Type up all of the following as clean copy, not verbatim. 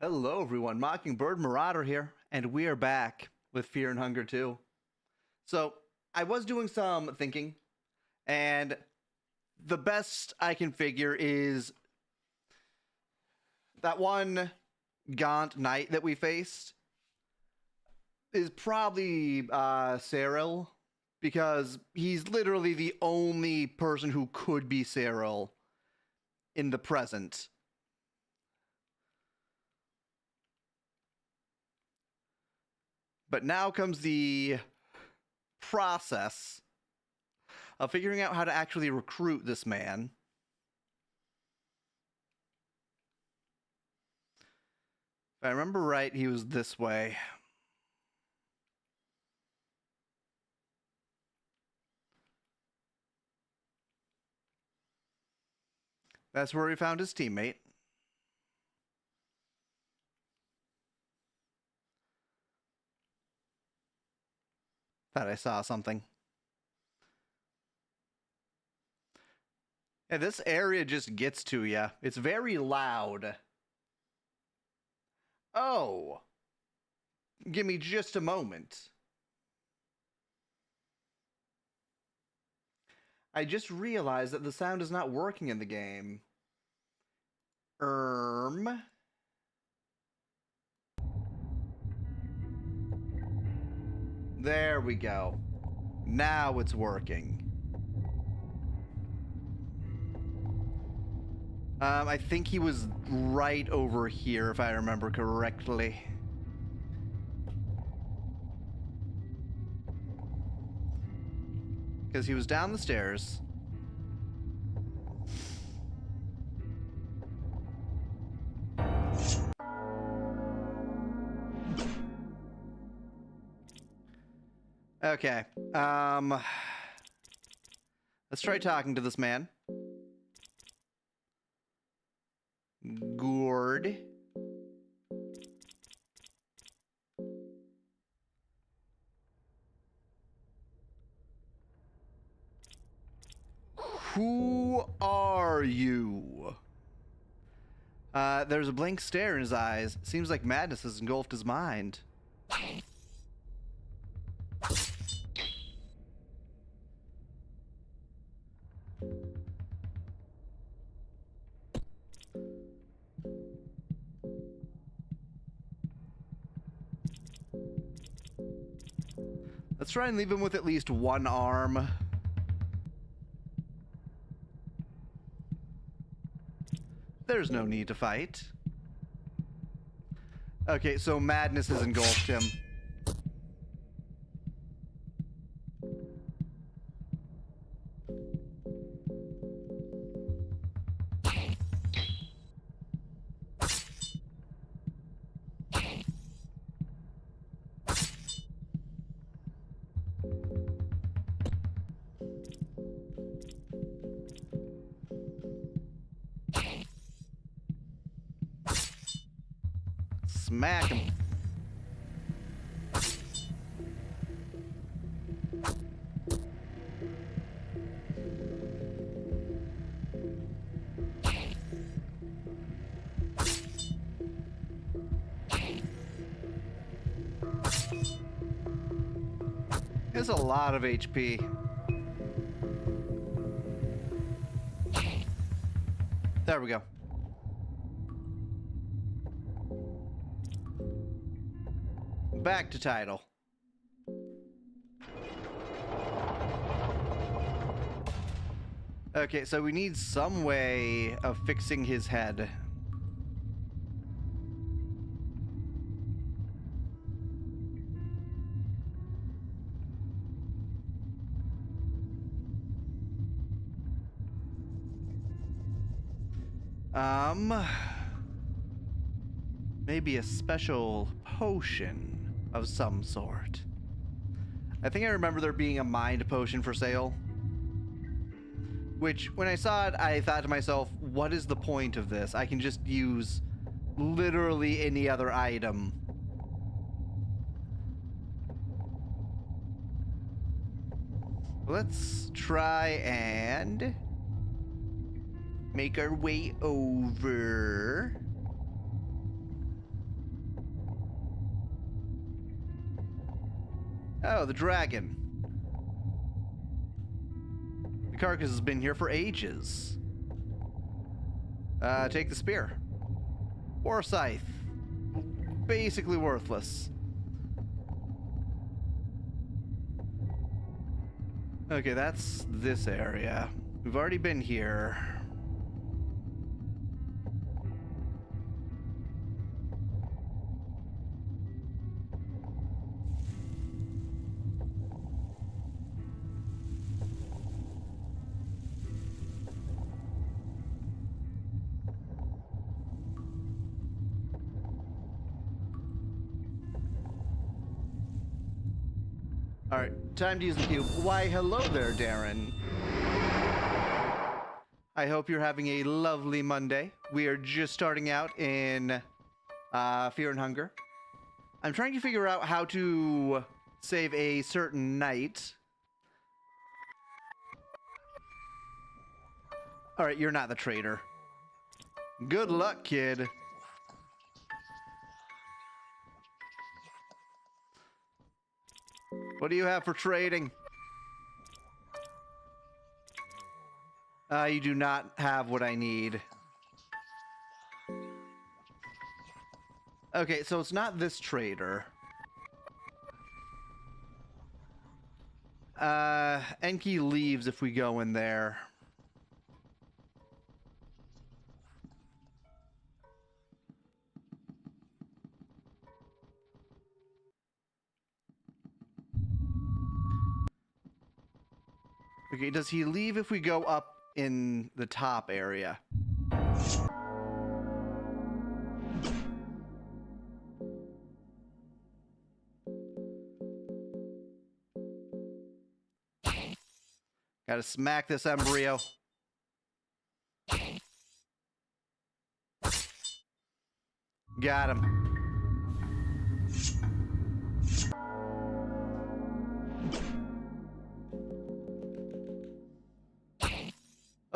Hello, everyone. Mockingbird Marauder here, and we are back with Fear and Hunger 2. So, I was doing some thinking, and the best I can figure is that one Gaunt Knight that we faced is probably Seril, because he's literally the only person who could be Seril in the present. But now comes the process of figuring out how to actually recruit this man. If I remember right, he was this way. That's where we found his teammate. Thought I saw something. Yeah, this area just gets to you. It's very loud. Oh. Give me just a moment. I just realized that the sound is not working in the game. There we go. Now it's working. I think he was right over here, if I remember correctly. Because he was down the stairs. Okay. Let's try talking to this man. Gourd. Who are you? There's a blank stare in his eyes. Seems like madness has engulfed his mind. Let's try and leave him with at least one arm. There's no need to fight. Okay, so madness has engulfed him. Smack him. There's a lot of HP. There we go. Back to title. Okay, so we need some way of fixing his head. Maybe a special potion of some sort. I think I remember there being a mind potion for sale. Which, when I saw it, I thought to myself, what is the point of this? I can just use literally any other item. Let's try and make our way over. Oh, the dragon. The carcass has been here for ages. Take the spear. Or a scythe. Basically worthless. Okay, that's this area. We've already been here. Alright, time to use the cube. Why, hello there, Darren. I hope you're having a lovely Monday. We are just starting out in Fear and Hunger. I'm trying to figure out how to save a certain knight. Alright, you're not the traitor. Good luck, kid. What do you have for trading? You do not have what I need. Okay, so it's not this trader. Enki leaves if we go in there. Okay, does he leave if we go up in the top area? Gotta smack this embryo. Got him.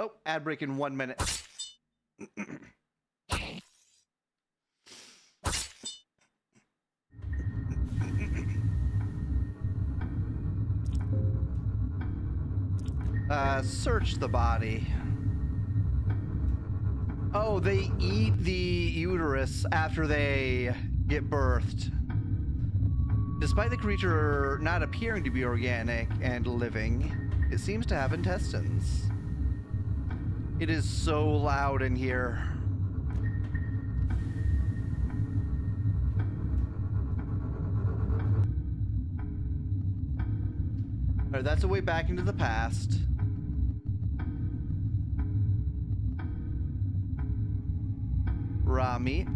Oh, ad break in 1 minute. Search the body. Oh, they eat the uterus after they get birthed. Despite the creature not appearing to be organic and living, it seems to have intestines. It is so loud in here. Alright, that's a way back into the past. Raw meat.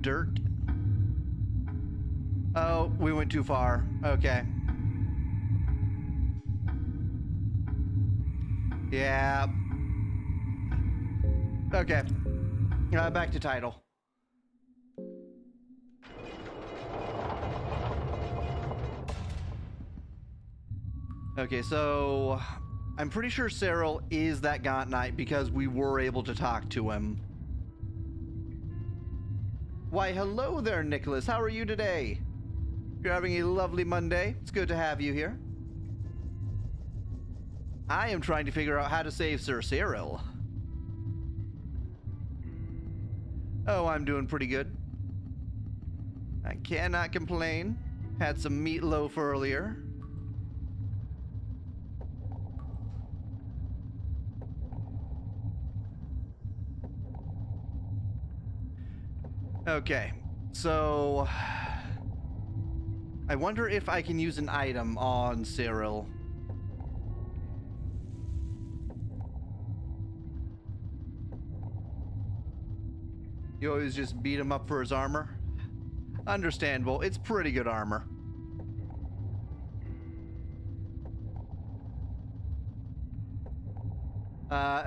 Dirt. Oh, we went too far. Okay. Yeah. Okay. Back to title. Okay, so I'm pretty sure Seril is that Gaunt Knight because we were able to talk to him. Why, hello there, Nicholas. How are you today? You're having a lovely Monday. It's good to have you here. I am trying to figure out how to save Sir Seril. Oh, I'm doing pretty good. I cannot complain. Had some meatloaf earlier. Okay, so I wonder if I can use an item on Seril. You always just beat him up for his armor? Understandable, it's pretty good armor.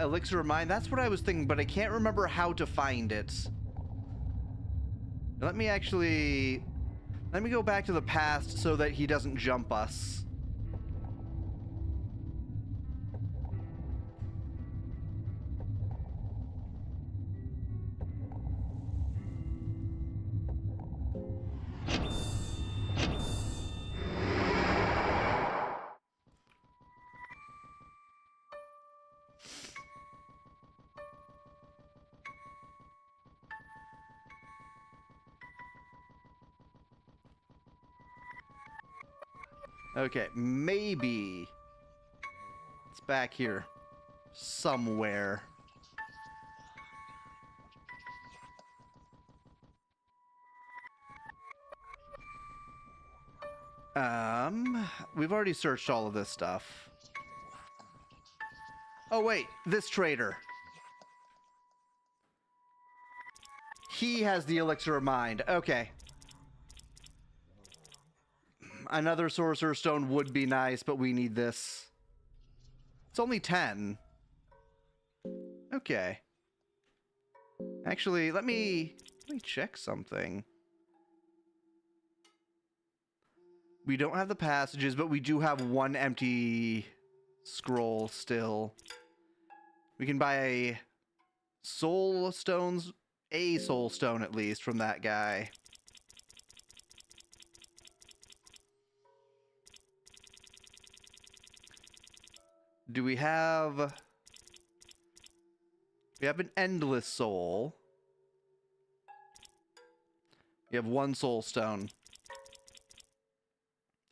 Elixir of Mind, that's what I was thinking, but I can't remember how to find it. Let me go back to the past so that he doesn't jump us. Okay, maybe it's back here somewhere. We've already searched all of this stuff. Oh wait, this trader. He has the elixir of mind. Okay. Another sorcerer's stone would be nice, but we need this. It's only 10. Okay. Actually, let me check something. We don't have the passages, but we do have one empty scroll still. We can buy soul stones, a soul stone at least, from that guy. Do we have... We have an endless soul. We have one soul stone.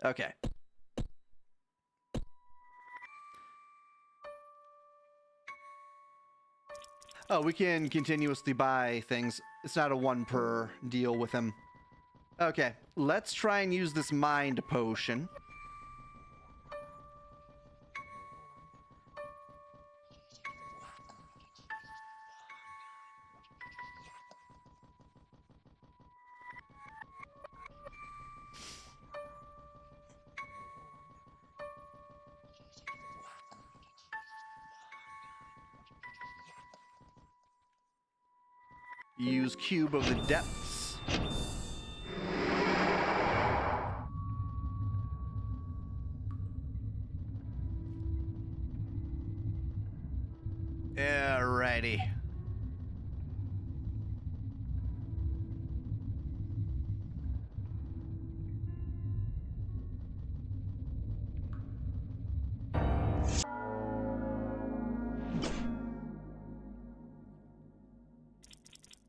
Okay. Oh, we can continuously buy things. It's not a one per deal with him. Okay, let's try and use this mind potion. Use Cube of the Depths. Alrighty.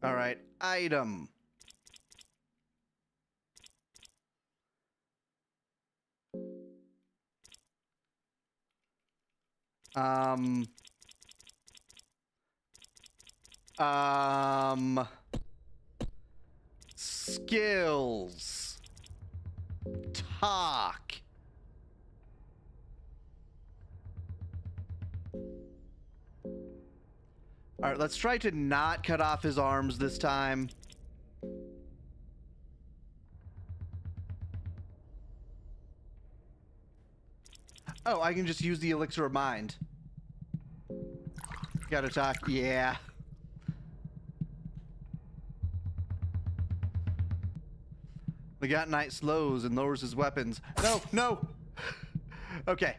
Alright, item. Skills. Talk. Alright, let's try to not cut off his arms this time. Oh, I can just use the elixir of mind. Gotta talk, yeah. The Gat Knight slows and lowers his weapons. No, no! Okay.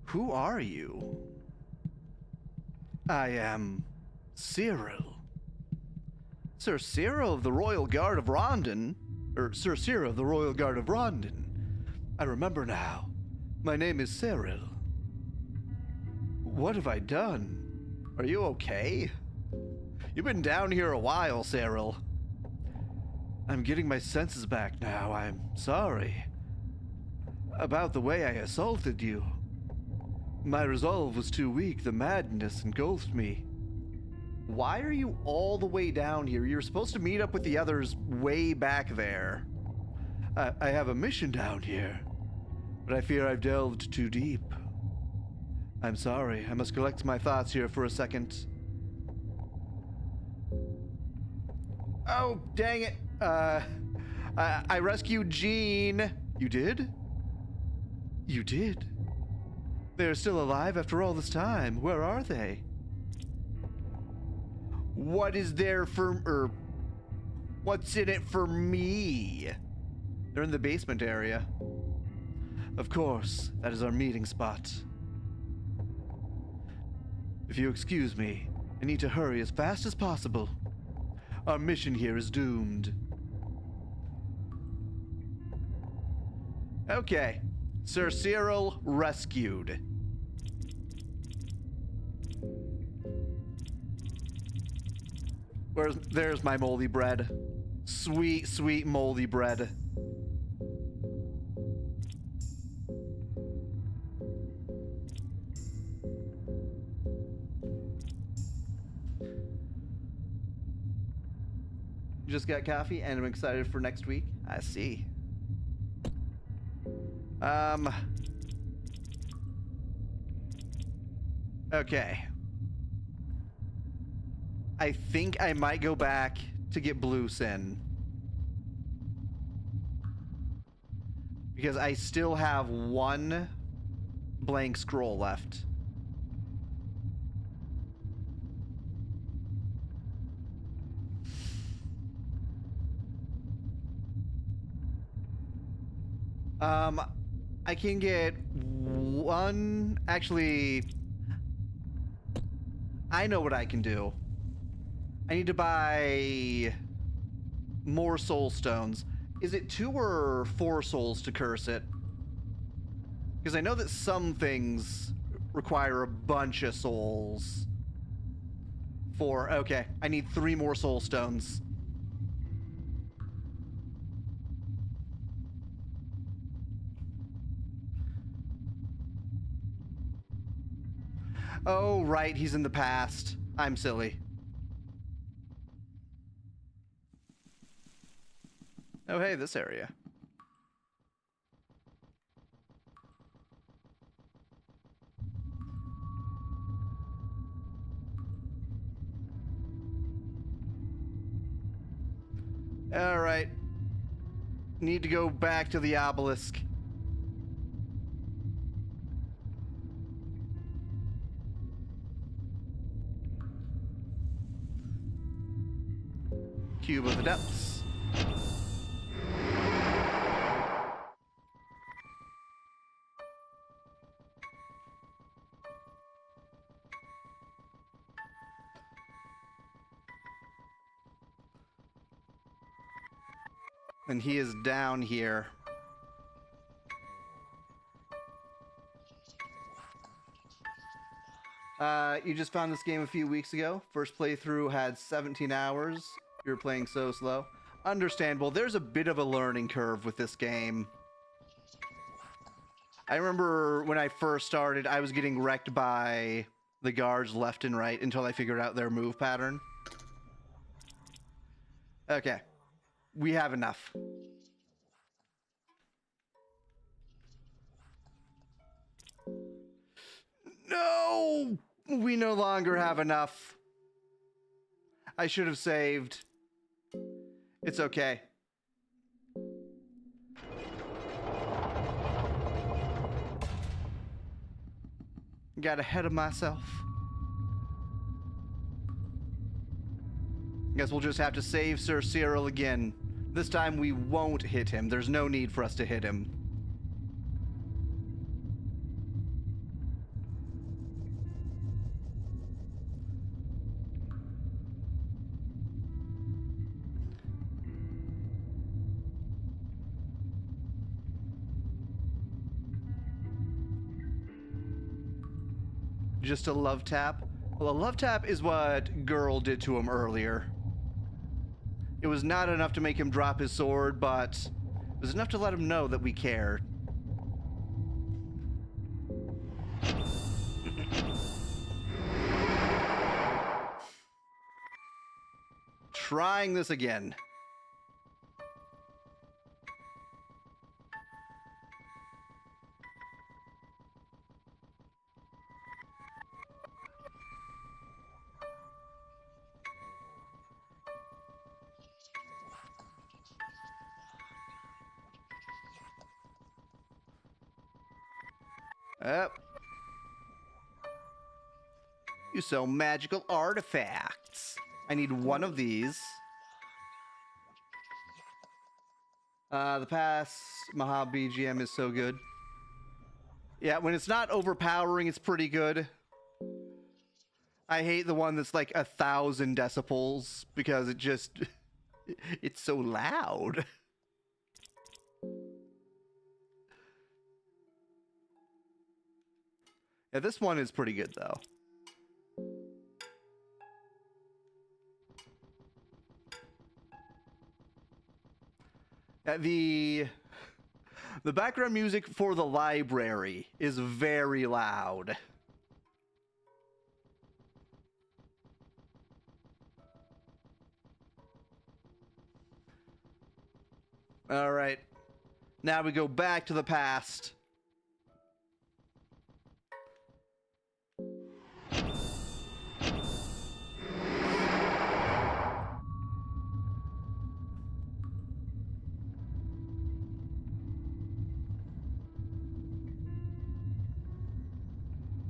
Who are you? I am Seril. Sir Seril of the Royal Guard of Rondon. Sir Seril of the Royal Guard of Rondon. I remember now. My name is Seril. What have I done? Are you okay? You've been down here a while, Seril. I'm getting my senses back now. I'm sorry about the way I assaulted you. My resolve was too weak. The madness engulfed me. Why are you all the way down here? You're supposed to meet up with the others way back there. I have a mission down here, but I fear I've delved too deep. I'm sorry. I must collect my thoughts here for a second. Oh, dang it. I rescued Jean. You did? You did? They're still alive after all this time. Where are they? What is there for... what's in it for me? They're in the basement area. Of course, that is our meeting spot. If you excuse me, I need to hurry as fast as possible. Our mission here is doomed. Okay, Sir Seril rescued. There's my moldy bread. Sweet, sweet moldy bread. Just got coffee and I'm excited for next week. I see. Okay. I think I might go back to get Blue Sin. Because I still have one blank scroll left. I can get one. Actually, I know what I can do. I need to buy more soul stones. Is it 2 or 4 souls to curse it? Because I know that some things require a bunch of souls. 4. Okay, I need 3 more soul stones. Oh, right, he's in the past. I'm silly. Oh, hey, this area. All right. Need to go back to the obelisk. Cube of the Depths. And he is down here. You just found this game a few weeks ago. First playthrough had 17 hours. You were playing so slow. Understandable. There's a bit of a learning curve with this game. I remember when I first started, I was getting wrecked by the guards left and right until I figured out their move pattern. Okay. We have enough. No! We no longer have enough. I should have saved. It's okay. Got ahead of myself. Guess we'll just have to save Sir Seril again. This time we won't hit him. There's no need for us to hit him. Just a love tap? Well, a love tap is what Girl did to him earlier. It was not enough to make him drop his sword, but it was enough to let him know that we cared. Trying this again. Yep. You sell magical artifacts. I need one of these. The past Maha BGM is so good. Yeah, when it's not overpowering, it's pretty good. I hate the one that's like 1,000 decibels because it just... it's so loud. Yeah, this one is pretty good, though. The background music for the library is very loud. All right. Now we go back to the past.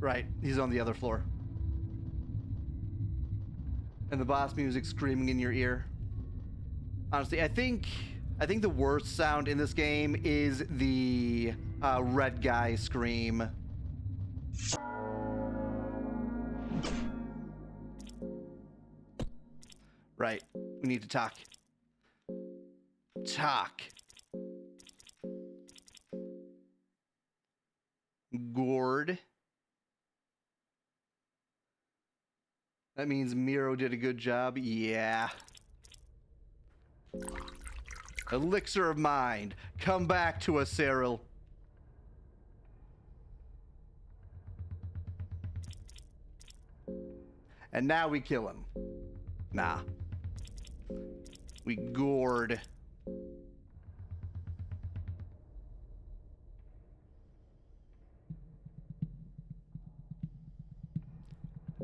Right, he's on the other floor. And the boss music screaming in your ear. Honestly, I think the worst sound in this game is the red guy scream. Right, we need to talk. Talk. Gourd. That means Miro did a good job. Yeah. Elixir of mind. Come back to us, Seril. And now we kill him. Nah. We gourd.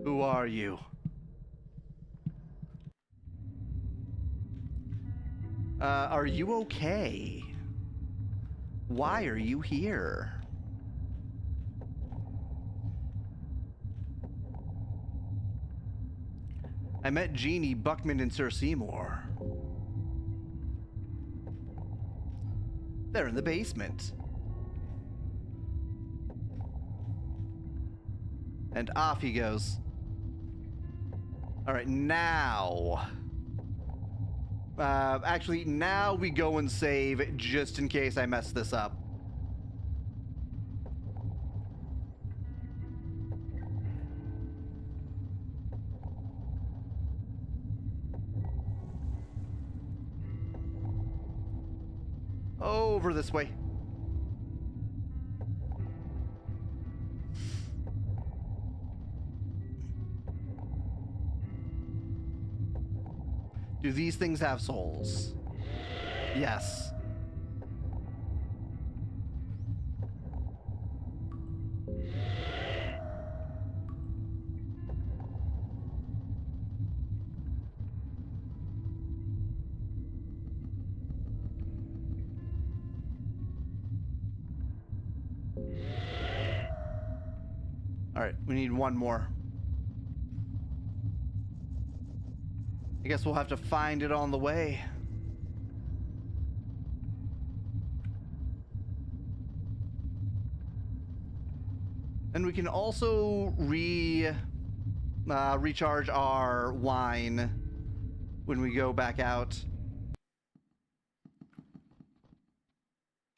Who are you? Are you okay? Why are you here? I met Jeannie, Buckman, and Sir Seymour. They're in the basement. And off he goes. All right, now... actually, now we go and save just in case I mess this up. Over this way. Do these things have souls? Yes. All right, we need one more. I guess we'll have to find it on the way. And we can also recharge our wine when we go back out.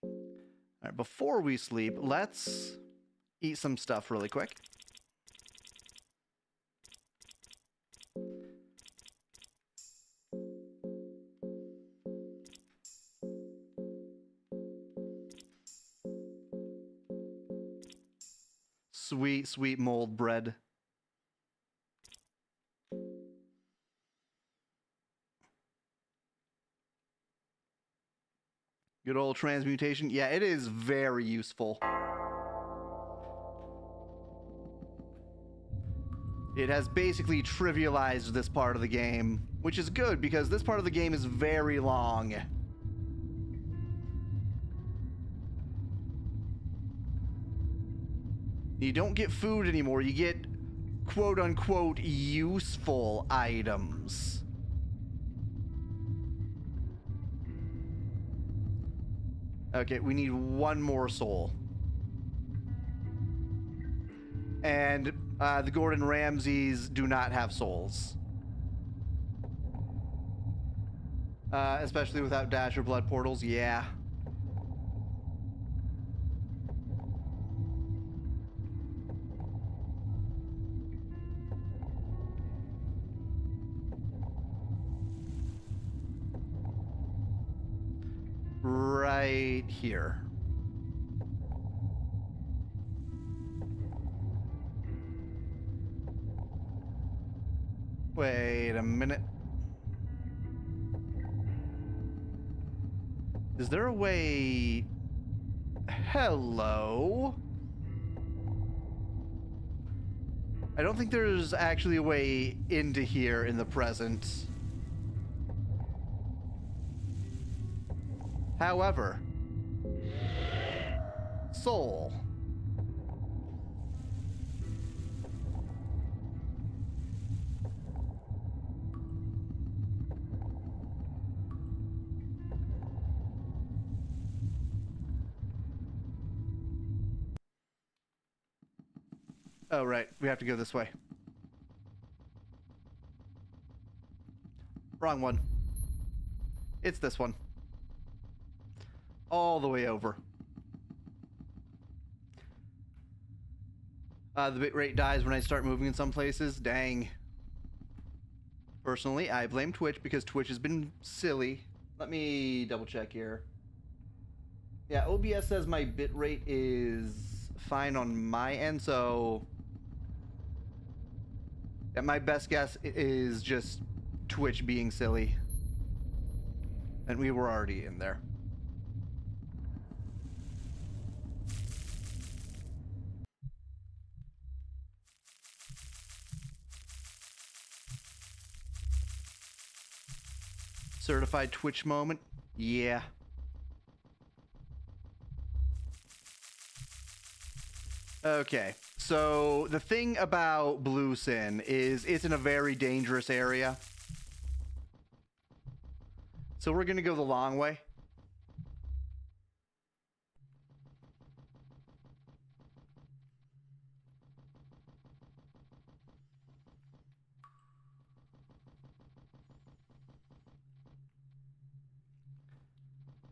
All right, before we sleep, let's eat some stuff really quick. Sweet, sweet mold bread. Good old transmutation. Yeah, it is very useful. It has basically trivialized this part of the game, which is good because this part of the game is very long. You don't get food anymore, you get quote-unquote useful items. Okay, we need one more soul. And the Gordon Ramsays do not have souls. Especially without dash or blood portals, yeah. . right here. Wait a minute. Is there a way... Hello? I don't think there's actually a way into here in the present. However, soul. Oh, right. We have to go this way. Wrong one. It's this one. All the way over. The bitrate dies when I start moving in some places. Dang. Personally, I blame Twitch because Twitch has been silly. Let me double check here. Yeah, OBS says my bitrate is fine on my end, so... Yeah, my best guess is just Twitch being silly. And we were already in there. Certified Twitch moment? Yeah. Okay, so the thing about Blue Sin is it's in a very dangerous area. So we're gonna go the long way.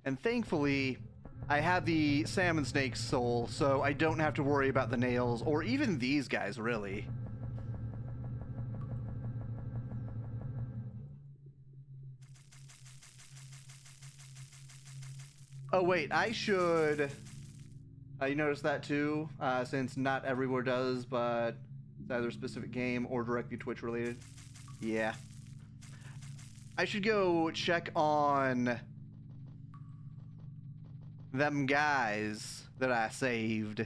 And thankfully, I have the salmon snake soul, so I don't have to worry about the nails, or even these guys, really. Oh wait, I should... you noticed that too, since not everywhere does, but it's either a specific game or directly Twitch related. Yeah. I should go check on them guys that I saved.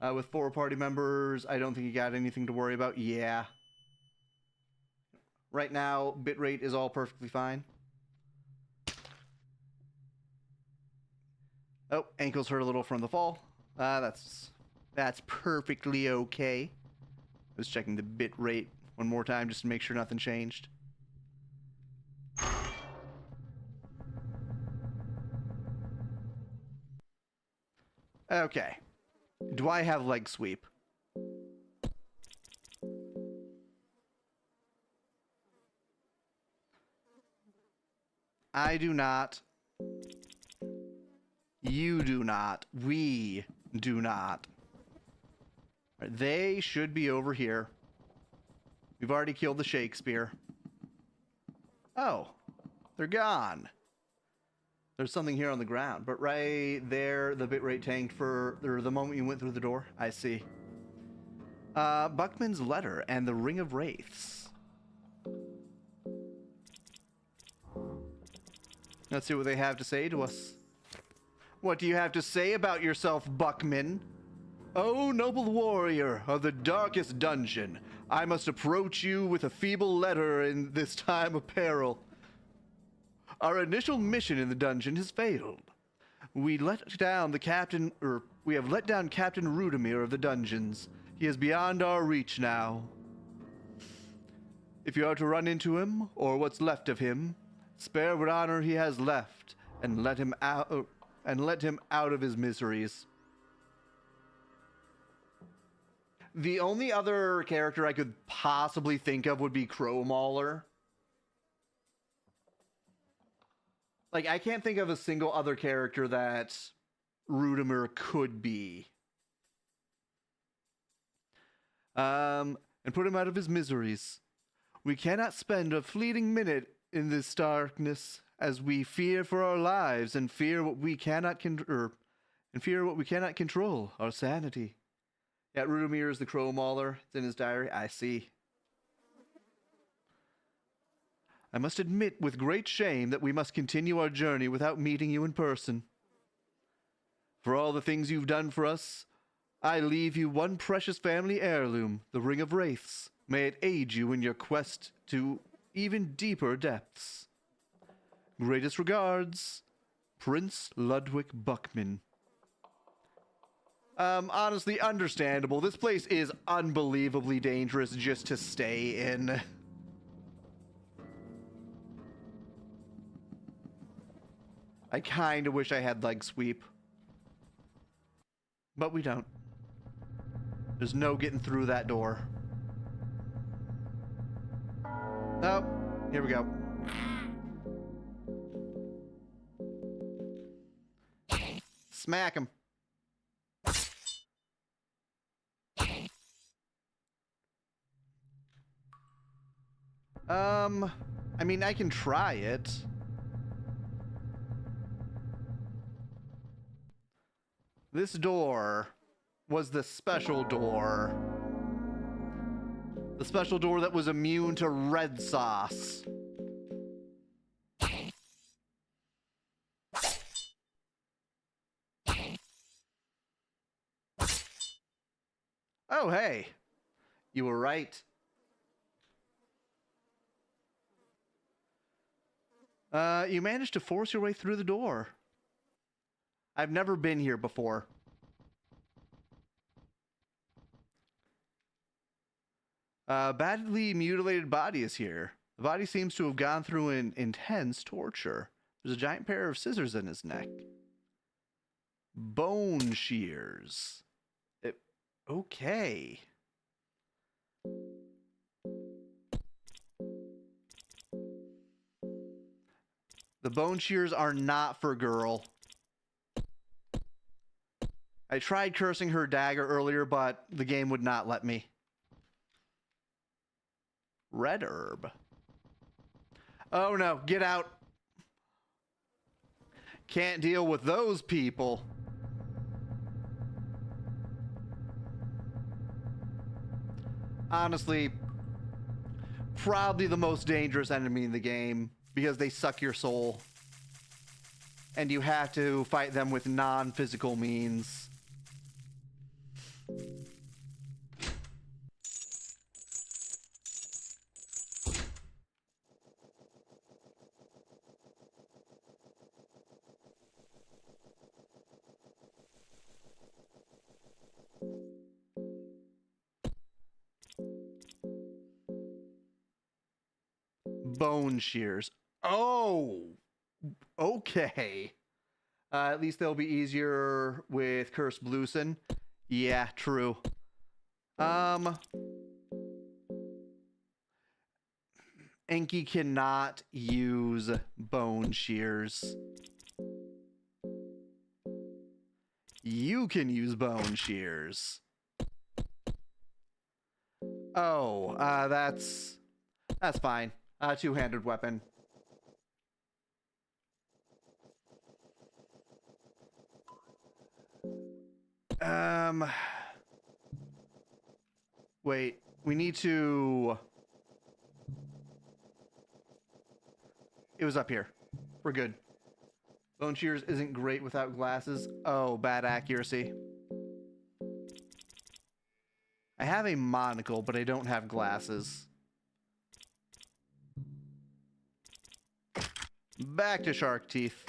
With 4 party members, I don't think you got anything to worry about. Yeah. Right now, bitrate is all perfectly fine. Oh, ankles hurt a little from the fall. That's perfectly okay. I was checking the bitrate one more time just to make sure nothing changed. Okay. Do I have leg sweep? I do not. You do not. We do not. They should be over here. We've already killed the Shakespeare. Oh, they're gone. There's something here on the ground, but right there, the bitrate tanked for the moment you went through the door. I see. Buckman's letter and the Ring of Wraiths. Let's see what they have to say to us. What do you have to say about yourself, Buckman? Oh, noble warrior of the darkest dungeon, I must approach you with a feeble letter in this time of peril. Our initial mission in the dungeon has failed. We have let down Captain Rudimir of the dungeons. He is beyond our reach now. If you are to run into him, or what's left of him, spare what honor he has left, and let him out of his miseries. The only other character I could possibly think of would be Crow Mauler. Like, I can't think of a single other character that Rudimir could be. And put him out of his miseries. We cannot spend a fleeting minute in this darkness, as we fear for our lives and fear what we cannot control, our sanity. Yeah, Rudomir is the Crow Mauler. It's in his diary. I see. I must admit with great shame that we must continue our journey without meeting you in person. For all the things you've done for us, I leave you one precious family heirloom, the Ring of Wraiths. May it aid you in your quest to even deeper depths. Greatest regards, Prince Ludwig Buckman. Honestly, understandable. This place is unbelievably dangerous just to stay in. I kind of wish I had leg sweep. But we don't. There's no getting through that door. Oh, here we go. Smack him. I mean, I can try it. This door was the special door. The special door that was immune to red sauce. Oh, hey. You were right. You managed to force your way through the door. I've never been here before. Badly mutilated body is here. The body seems to have gone through an intense torture. There's a giant pair of scissors in his neck. Bone shears. Okay. The bone shears are not for girl. I tried cursing her dagger earlier, but the game would not let me. Red herb. Oh no, get out. Can't deal with those people. Honestly, probably the most dangerous enemy in the game because they suck your soul. And you have to fight them with non-physical means. Bone shears. Oh, okay. At least they'll be easier with Curse Blueson. Yeah, true. Enki cannot use bone shears. You can use bone shears. Oh, that's fine. Two-handed weapon. Wait, we need to... It was up here. We're good. Bone shears isn't great without glasses. Oh, bad accuracy. I have a monocle, but I don't have glasses. Back to shark teeth.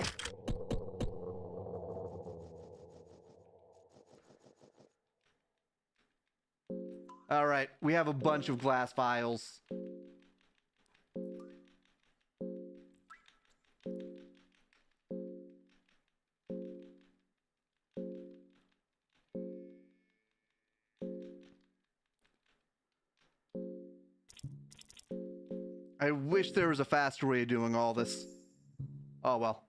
All right, we have a bunch of glass vials. I wish there was a faster way of doing all this. Oh well.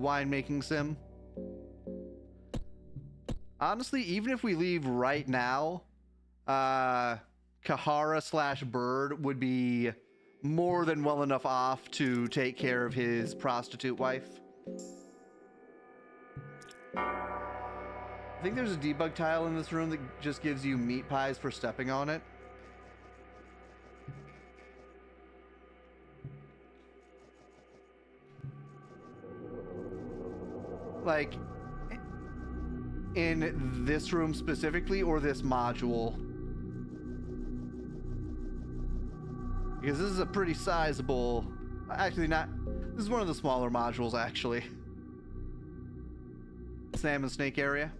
winemaking sim. Honestly, even if we leave right now, Kahara slash Bird would be more than well enough off to take care of his prostitute wife. I think there's a debug tile in this room that just gives you meat pies for stepping on it. Like, in this room specifically, or this module? Because this is a pretty sizable... Actually, not... This is one of the smaller modules, actually. Salmon snake area.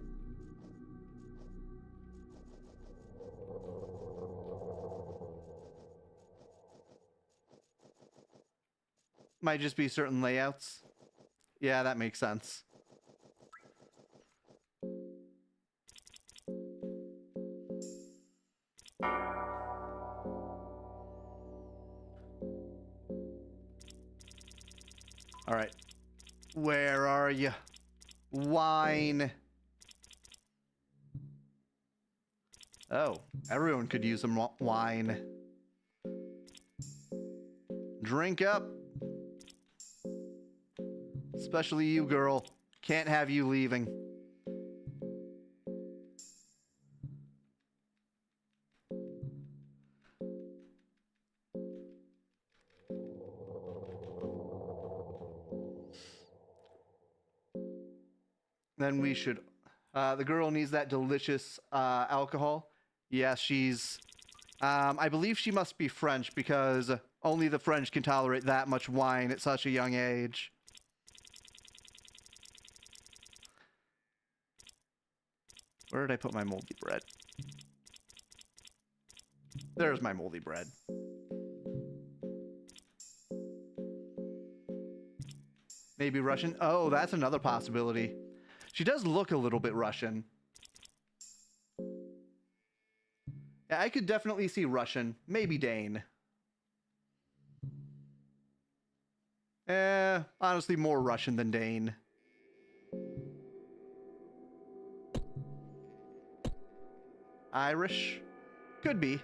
Might just be certain layouts. Yeah, that makes sense. All right. Where are you? Wine. Oh, everyone could use some wine. Drink up. Especially you, girl. Can't have you leaving. Then we should... the girl needs that delicious alcohol. Yes, she's... I believe she must be French because only the French can tolerate that much wine at such a young age. Where did I put my moldy bread? There's my moldy bread. Maybe Russian? Oh, that's another possibility. She does look a little bit Russian. Yeah, I could definitely see Russian. Maybe Dane. Honestly, more Russian than Dane. Irish? Could be.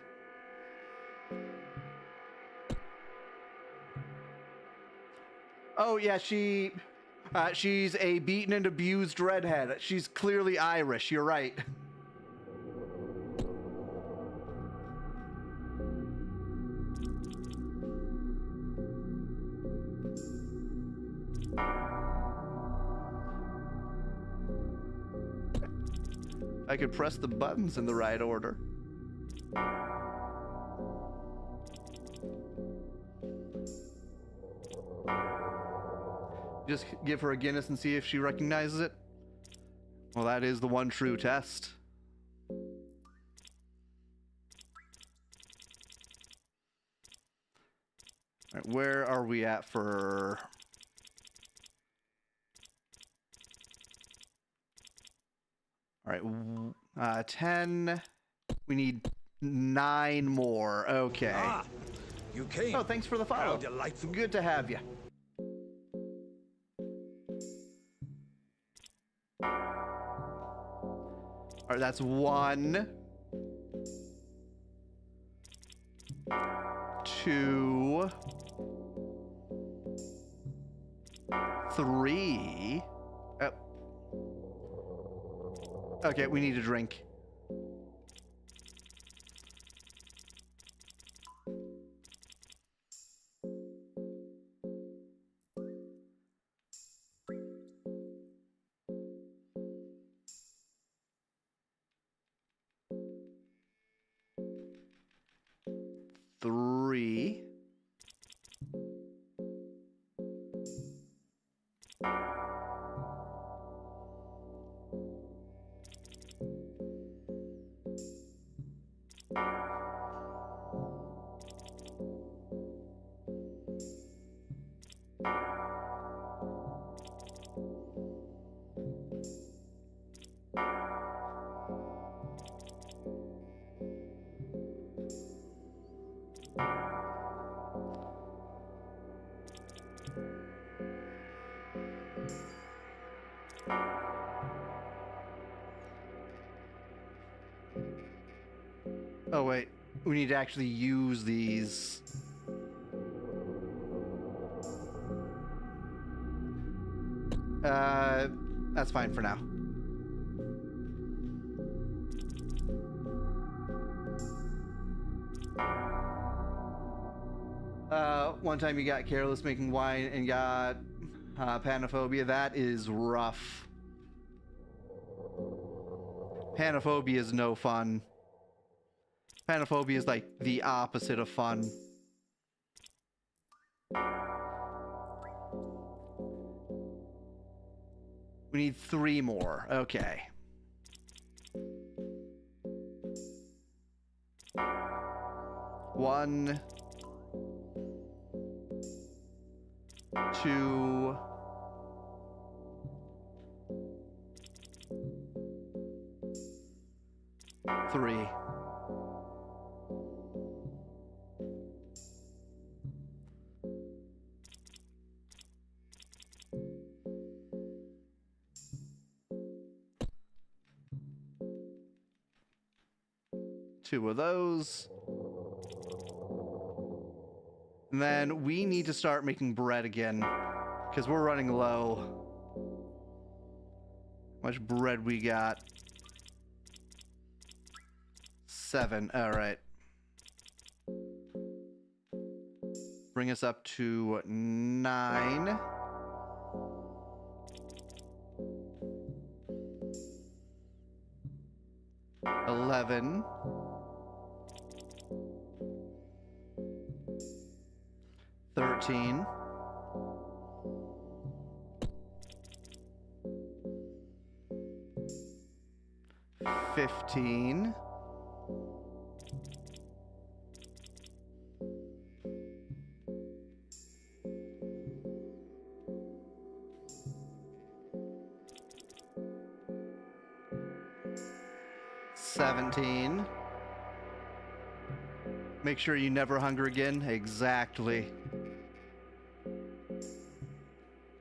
Oh, yeah, she's a beaten and abused redhead. She's clearly Irish, you're right. I could press the buttons in the right order. Just give her a Guinness and see if she recognizes it. Well, that is the one true test. All right, where are we at for... All right, 10. We need 9 more. Okay. Ah, you came. Oh, thanks for the follow. How delightful. Good to have you. All right, that's 1, 2, 3. Oh. Okay, we need a drink. Three. Oh, wait. We need to actually use these. That's fine for now. One time you got careless making wine and got panophobia. That is rough. Panophobia is no fun. Panophobia is like the opposite of fun. We need 3 more. Okay. One, 2, 3. Two of those. And then we need to start making bread again, because we're running low. How much bread we got? 7. All right. Bring us up to 9. $11. 13. 15. 17. Make sure you never hunger again. Exactly.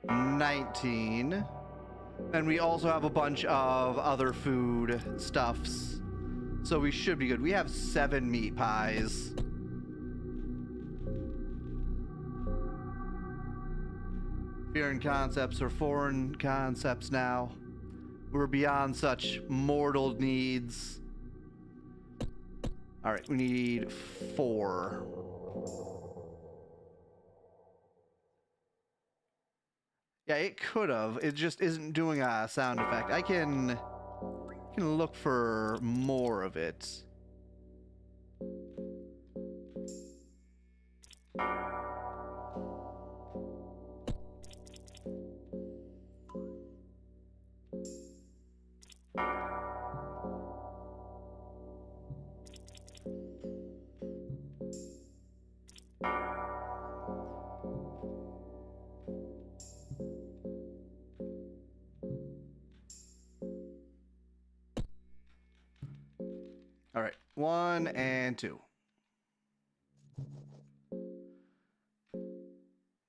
19. And we also have a bunch of other food stuffs. So we should be good. We have 7 meat pies. Fear and concepts are foreign concepts now. We're beyond such mortal needs. All right, we need 4. Yeah, it could have. It just isn't doing a sound effect. I can look for more of it. All right, 1 and 2.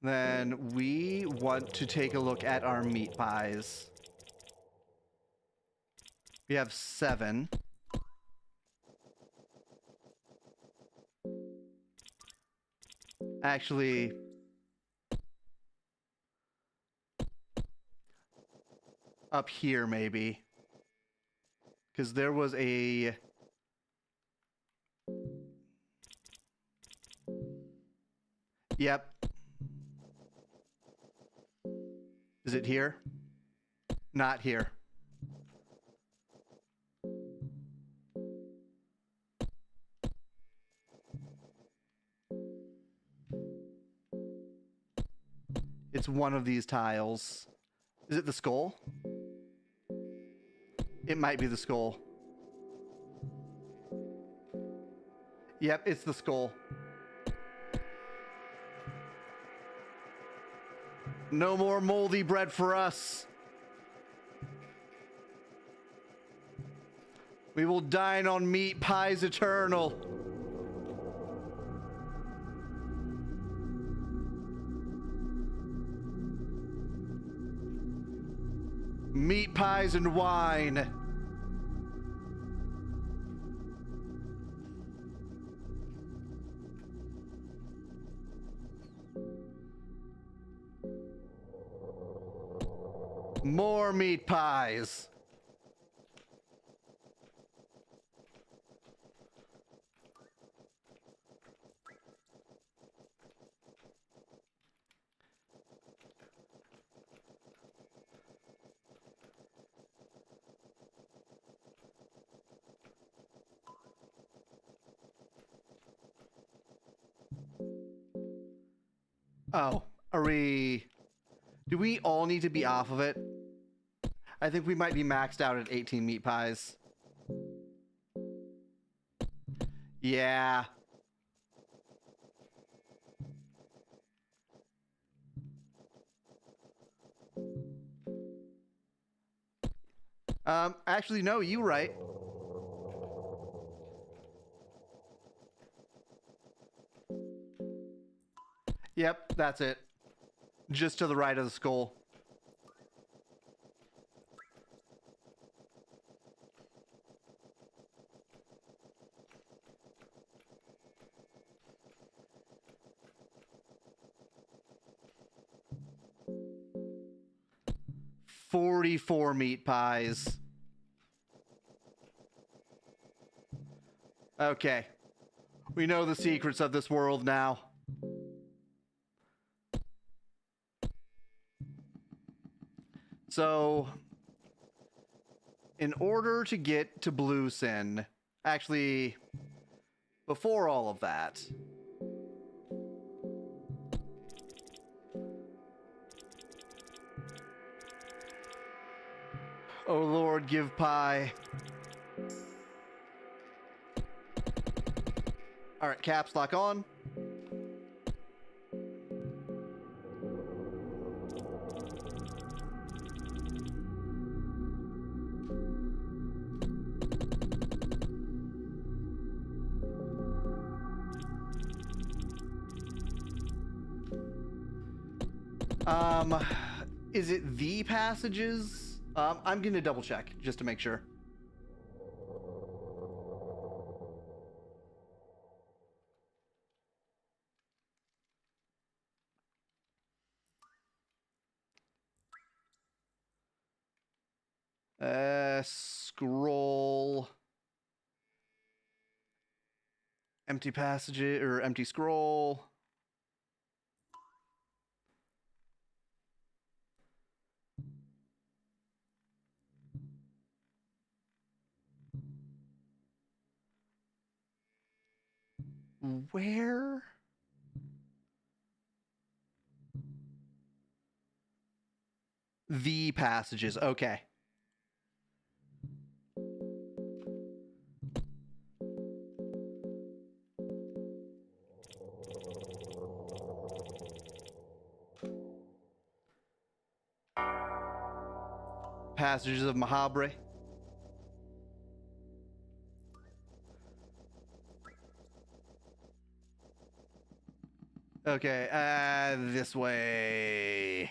Then we want to take a look at our meat pies. We have 7. Actually, up here maybe. Because there was a... Yep. Is it here? Not here. It's one of these tiles. Is it the skull? It might be the skull. Yep, it's the skull. No more moldy bread for us. We will dine on meat pies eternal. Meat pies and wine. More meat pies. Oh, are we... Do we all need to be off of it? I think we might be maxed out at 18 meat pies. Yeah. Actually, no, you right. Yep, that's it. Just to the right of the skull. $44 meat pies. Okay. We know the secrets of this world now. So, in order to get to Blue Sin, actually, before all of that, oh Lord, give pie. All right, caps lock on. Is it the passages? I'm gonna double check just to make sure. Scroll. Empty passages, or empty scroll. Where? The passages, okay. Passages of Mahabre. Okay, this way.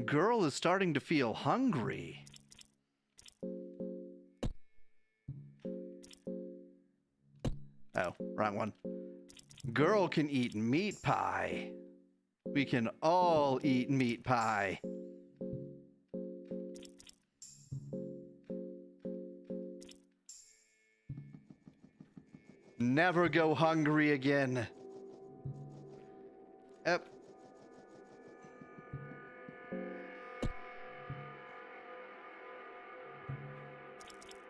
Girl is starting to feel hungry. Oh, wrong one. Girl can eat meat pie. We can all eat meat pie. Never go hungry again. Yep.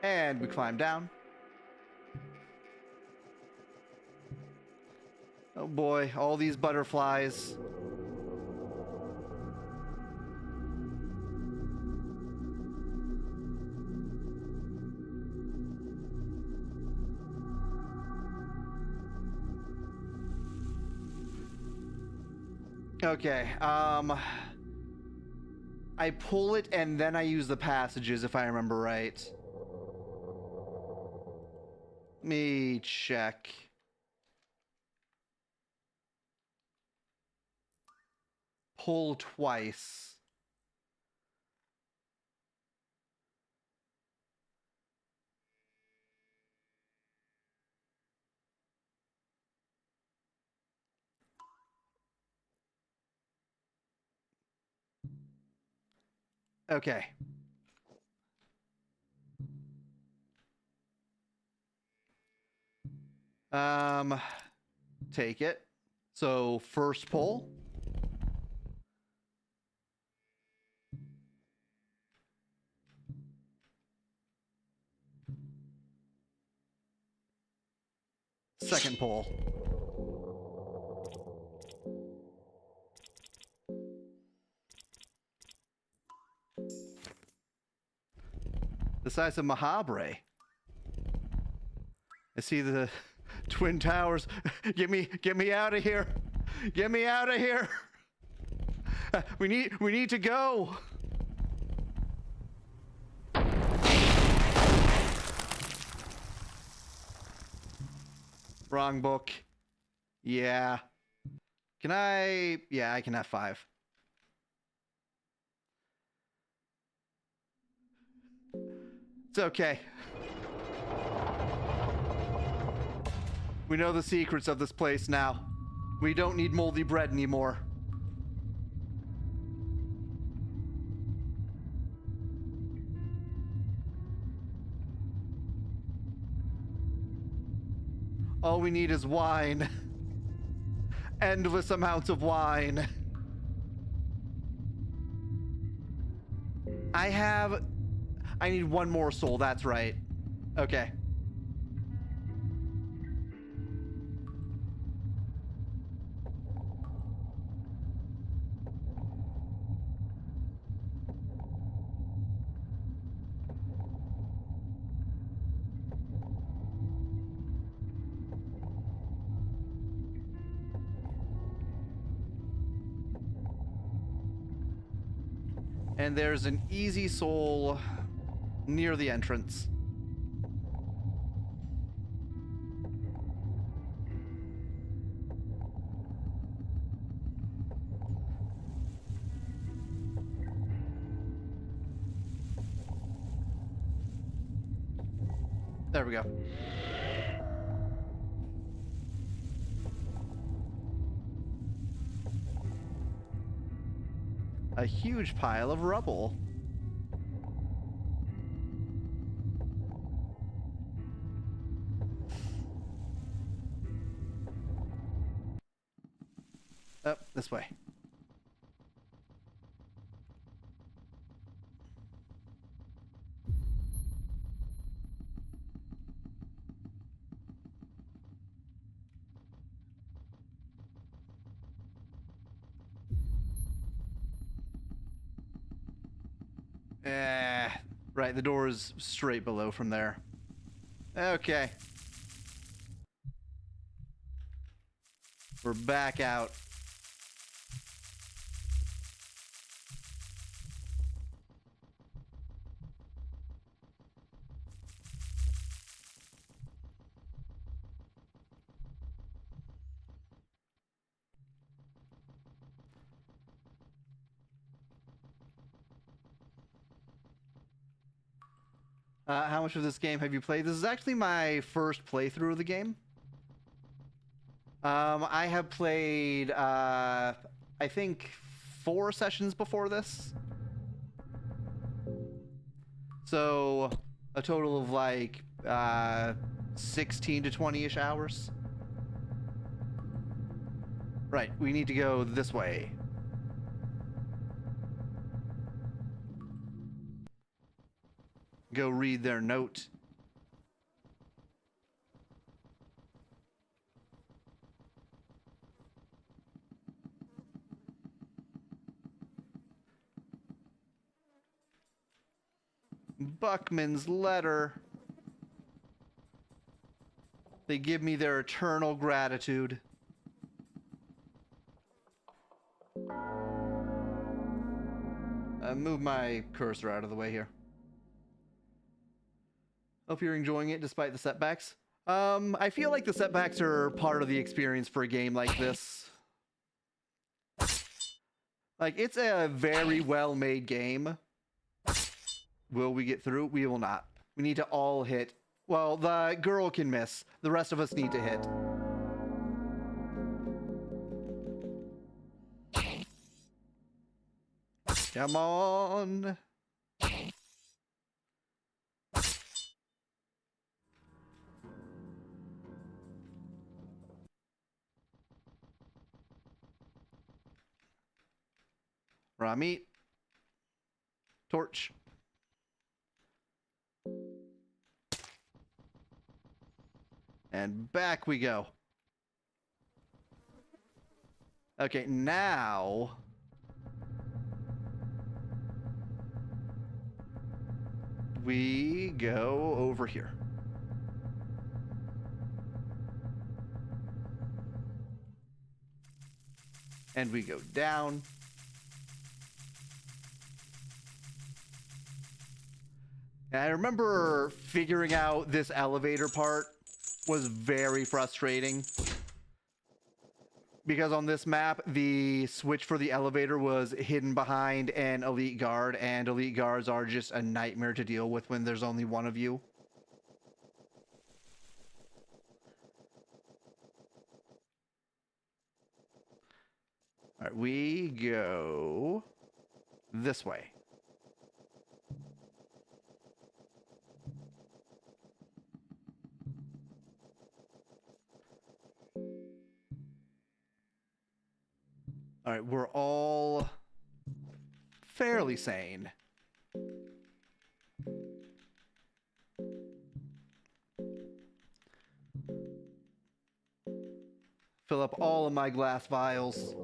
And we climb down. Oh boy, all these butterflies. Okay, I pull it and then I use the passages if I remember right. Let me check. Pull twice. Okay. Take it. So first pull. Second pull. The size of Mahabre. I see the Twin Towers. Get me out of here. Get me out of here. We need to go. Wrong book. Yeah. Can I? Yeah, I can have 5. It's okay. We know the secrets of this place now. We don't need moldy bread anymore. All we need is wine. Endless amounts of wine. I need 1 more soul, that's right. Okay. And there's an easy soul near the entrance. There we go. A huge pile of rubble. Oh, this way. Right, the door is straight below from there. Okay. We're back out. How much of this game have you played? This is actually my first playthrough of the game. I have played, I think 4 sessions before this. So, a total of like, 16 to 20-ish hours. Right, we need to go this way. Go read their note. Buckman's letter. They give me their eternal gratitude. Move my cursor out of the way here. Hope you're enjoying it despite the setbacks. I feel like the setbacks are part of the experience for a game like this. Like, it's a very well-made game. Will we get through? We will not. We need to all hit. Well, the girl can miss. The rest of us need to hit. Come on. Raw meat. Torch. And back we go. Okay, now we go over here. And we go down. And I remember figuring out this elevator part was very frustrating. Because on this map, the switch for the elevator was hidden behind an elite guard, and elite guards are just a nightmare to deal with when there's only one of you. All right, we go this way. All right, we're all fairly sane. Fill up all of my glass vials.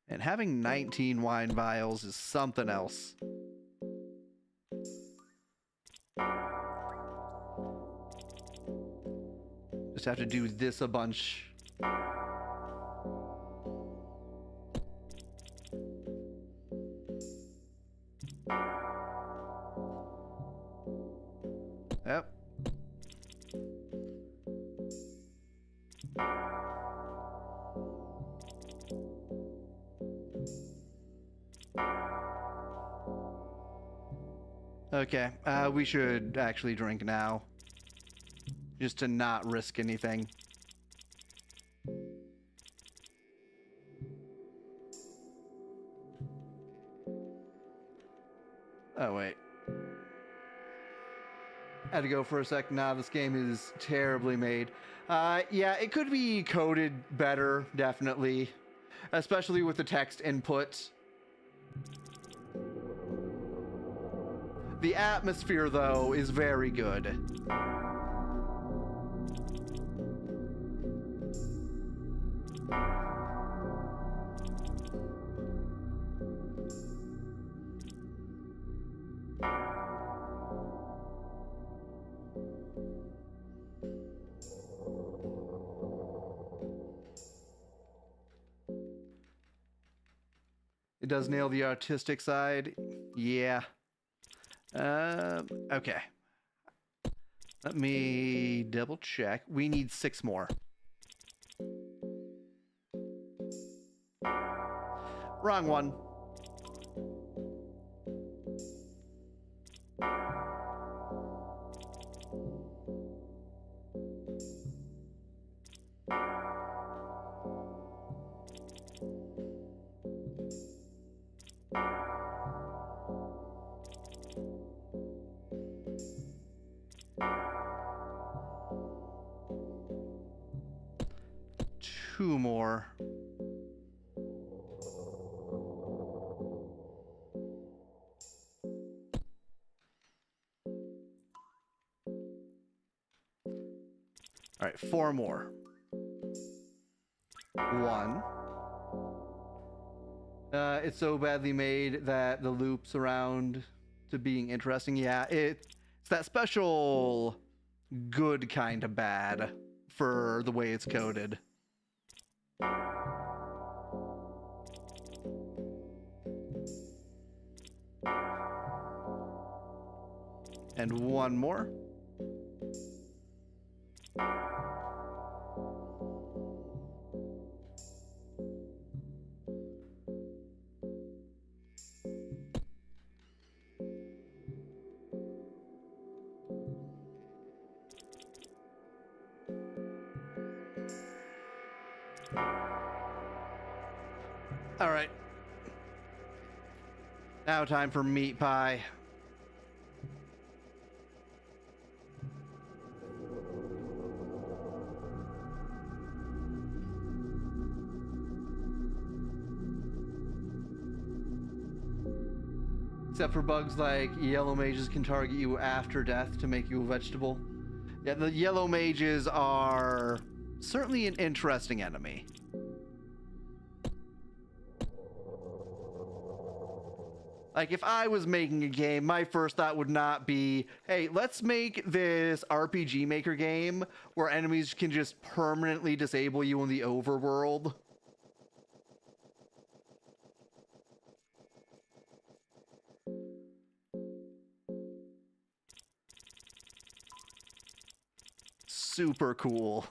And having 19 wine vials is something else. Just have to do this a bunch. Yep. Okay, we should actually drink now. Just to not risk anything. Oh, wait. Had to go for a sec. Nah, this game is terribly made. Yeah, it could be coded better, definitely. Especially with the text input. The atmosphere, though, is very good. It does nail the artistic side. Yeah. Okay. Let me double check. We need 6 more. Wrong one. Two more. All right, 4 more. 1. It's so badly made that the loops around to being interesting. Yeah, it's that special good kind of bad for the way it's coded. And 1 more. All right. Now time for meat pie. Except for bugs like yellow mages can target you after death to make you a vegetable. Yeah, the yellow mages are certainly an interesting enemy. Like, if I was making a game, my first thought would not be, hey, let's make this RPG Maker game where enemies can just permanently disable you in the overworld. Super cool.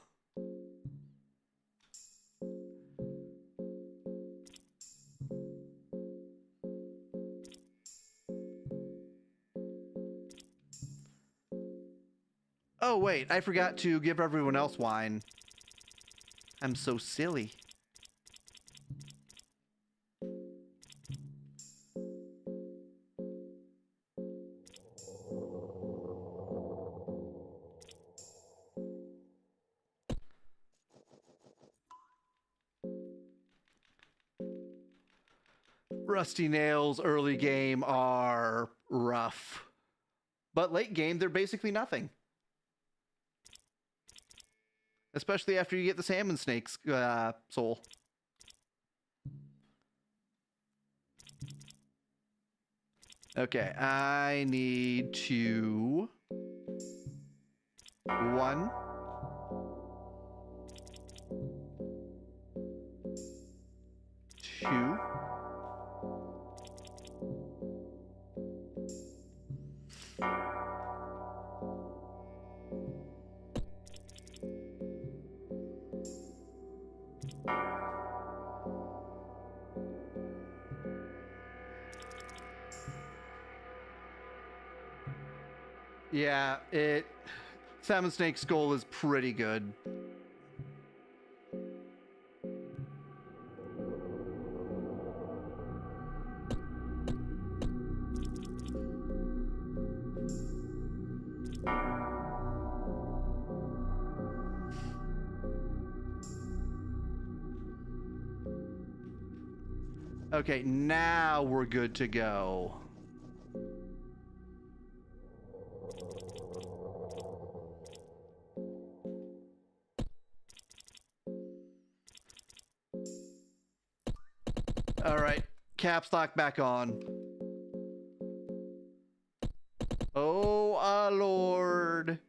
Oh, wait, I forgot to give everyone else wine. I'm so silly. Rusty Nails early game are rough. But late game, they're basically nothing. Especially after you get the salmon snake's soul. Okay, I need to... 1. 2. Yeah, Salmon Snake Skull is pretty good. Okay, now we're good to go. All right, caps lock back on. Oh, our Lord.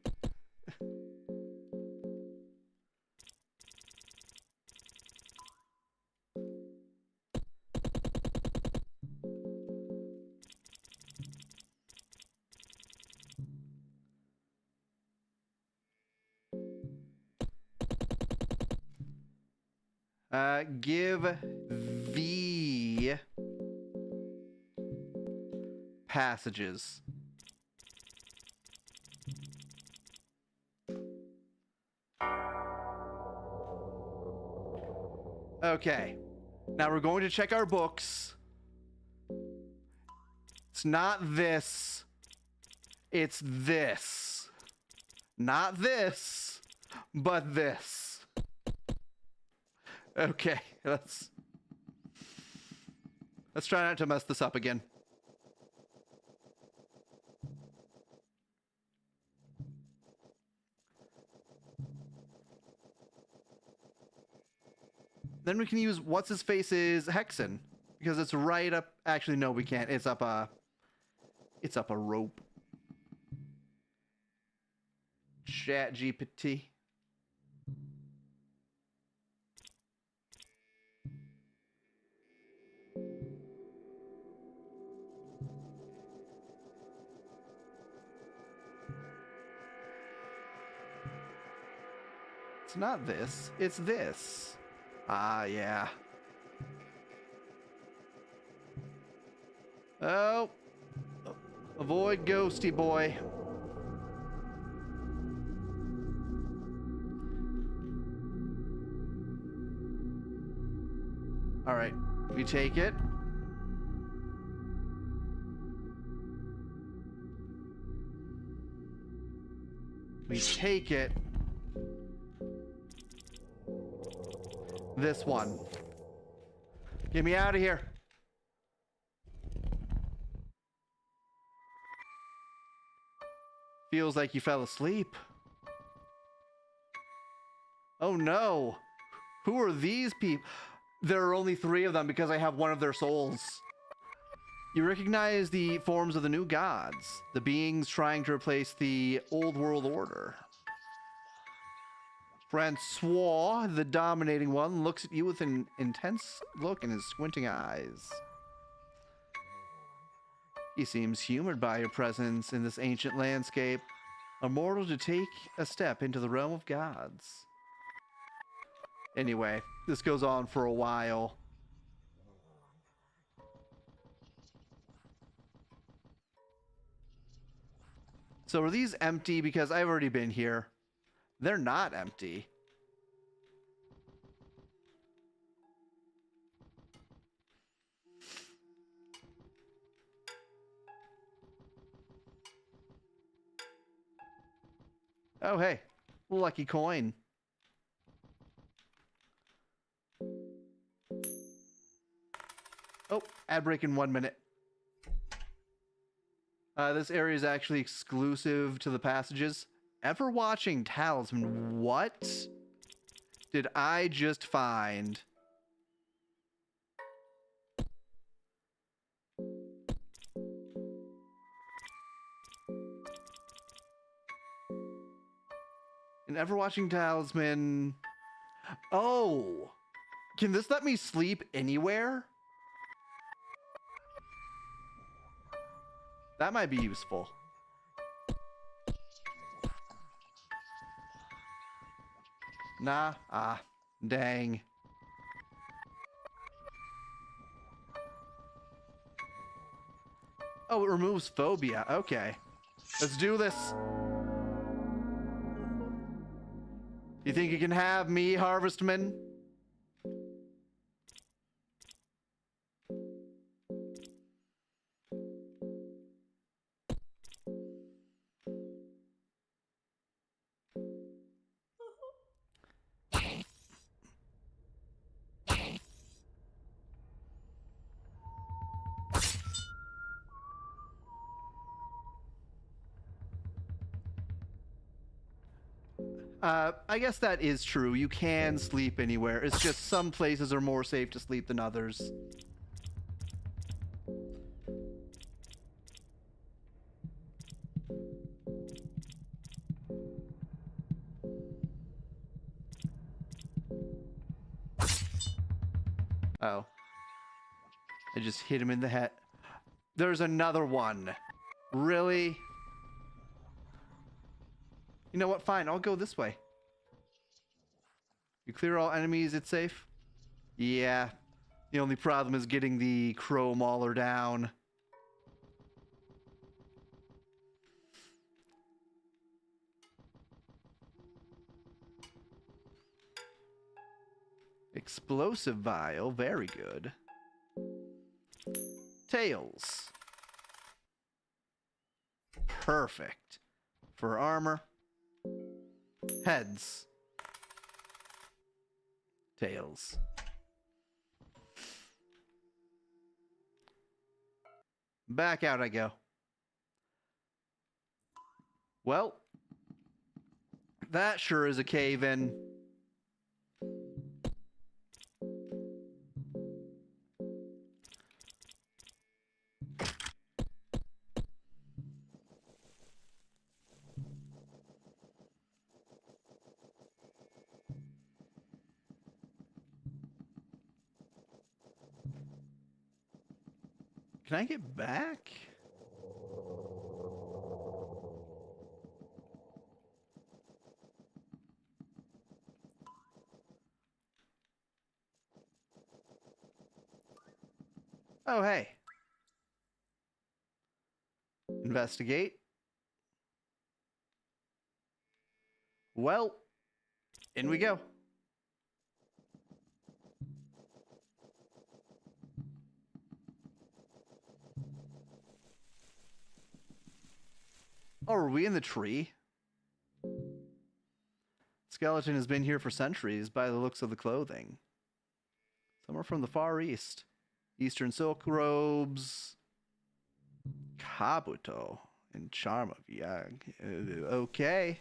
Give the passages. Okay. Now we're going to check our books. It's not this. It's this. Not this, but this. Okay, let's try not to mess this up again. Then we can use what's his face's hexen because it's right up. Actually, no, we can't. It's up a rope. Chat GPT. It's not this. It's this. Ah, yeah. Oh. Avoid ghosty boy. All right. We take it. We take it. This one. Get me out of here. Feels like you fell asleep. Oh no! Who are these people? There are only 3 of them because I have one of their souls. You recognize the forms of the new gods, the beings trying to replace the old world order. Francois, the dominating one, looks at you with an intense look in his squinting eyes. He seems humored by your presence in this ancient landscape, a mortal to take a step into the realm of gods. Anyway, this goes on for a while. So are these empty? Because I've already been here. They're not empty. Oh, hey. Lucky coin. Oh, ad break in 1 minute. This area is actually exclusive to the passages. Ever watching Talisman? What did I just find? In Ever Watching Talisman... Oh! Can this let me sleep anywhere? That might be useful. Nah. Ah. Dang. Oh, it removes phobia. Okay. Let's do this. You think you can have me, Harvestman? I guess that is true. You can sleep anywhere. It's just some places are more safe to sleep than others. Oh. I just hit him in the head. There's another one. Really? You know what? Fine, I'll go this way. You clear all enemies, it's safe? Yeah. The only problem is getting the crow mauler down. Explosive vial, very good. Tails. Perfect. For armor. Heads. Tails. Back out I go. Well, that sure is a cave-in. Can I get back? Oh, hey. Investigate. Well, in we go. Oh, are we in the tree? Skeleton has been here for centuries by the looks of the clothing. Some are from the Far East. Eastern silk robes. Kabuto. And charm of young. Okay.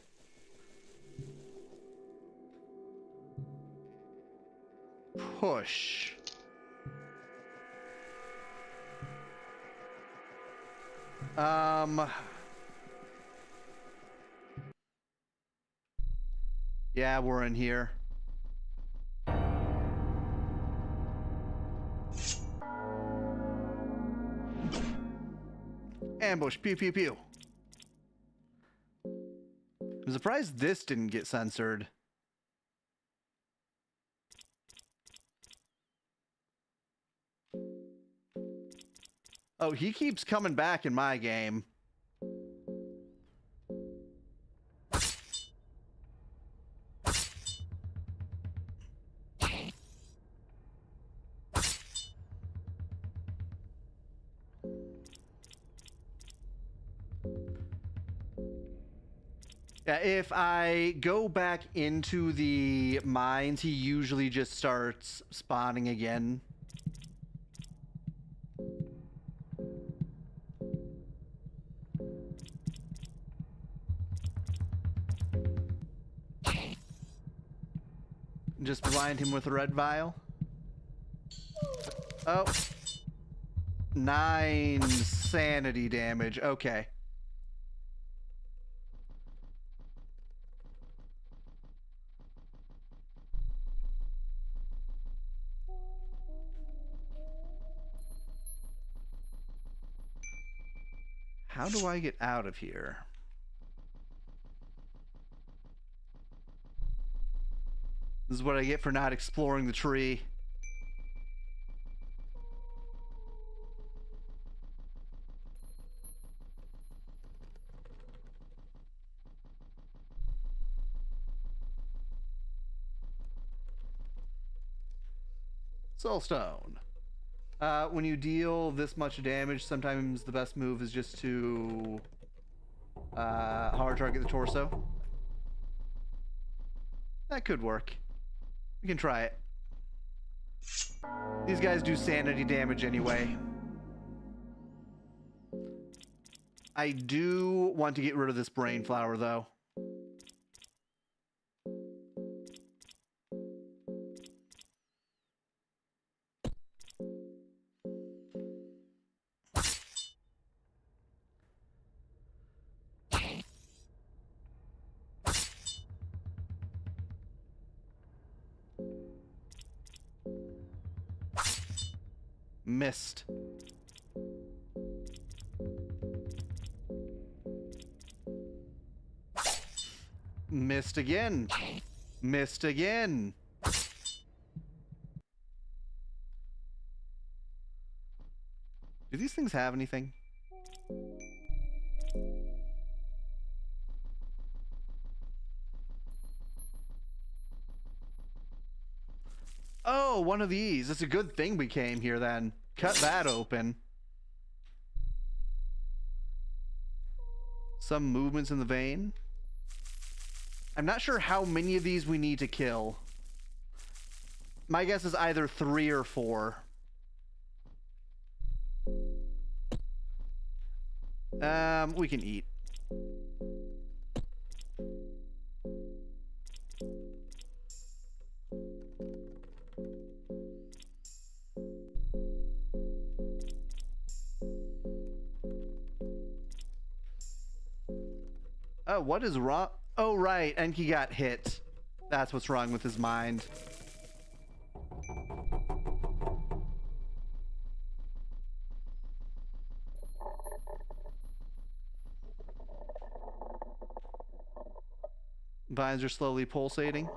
Push. Yeah, we're in here. Ambush. Pew, pew, pew. I'm surprised this didn't get censored. Oh, he keeps coming back in my game. Yeah, if I go back into the mines, he usually just starts spawning again. Just blind him with a red vial. Oh. 9 sanity damage. Okay. How do I get out of here? This is what I get for not exploring the tree. Soulstone. When you deal this much damage, sometimes the best move is just to hard target the torso. That could work. We can try it. These guys do sanity damage anyway. I do want to get rid of this brain flower, though. Missed. Missed again. Missed again. Do these things have anything? Oh, one of these. It's a good thing we came here then. Cut that open. Some movements in the vein. I'm not sure how many of these we need to kill. My guess is either 3 or 4. We can eat. Oh, what is wrong? Oh, right, and he got hit. That's what's wrong with his mind. Vines are slowly pulsating.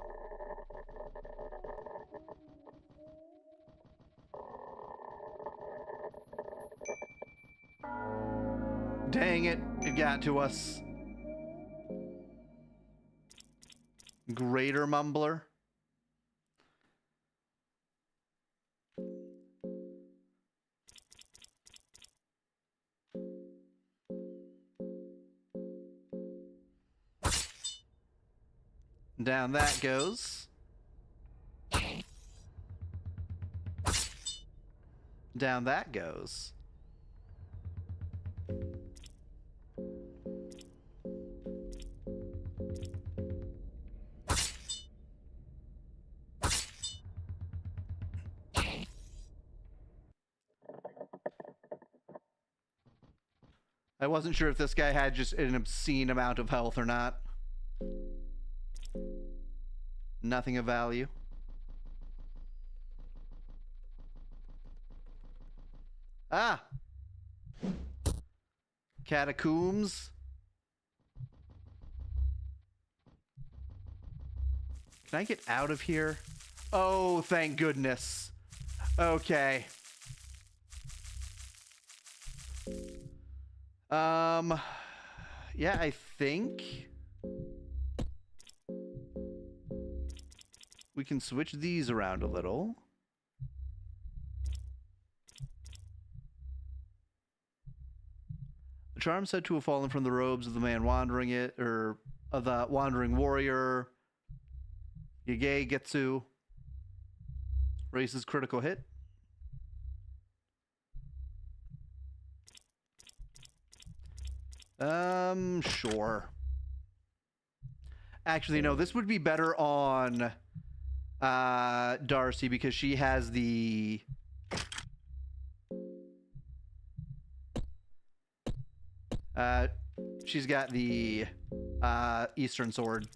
Dang it, it got to us. Greater Mumbler. Down that goes. Down that goes. I wasn't sure if this guy had just an obscene amount of health or not. Nothing of value. Ah! Catacombs. Can I get out of here? Oh, thank goodness. Okay. Yeah, I think we can switch these around a little. The charm said to have fallen from the robes of the man wandering it, or of the wandering warrior. Yagei Getsu raises critical hit. Sure. Actually, no, this would be better on Darcy because she has the she's got the Eastern Sword.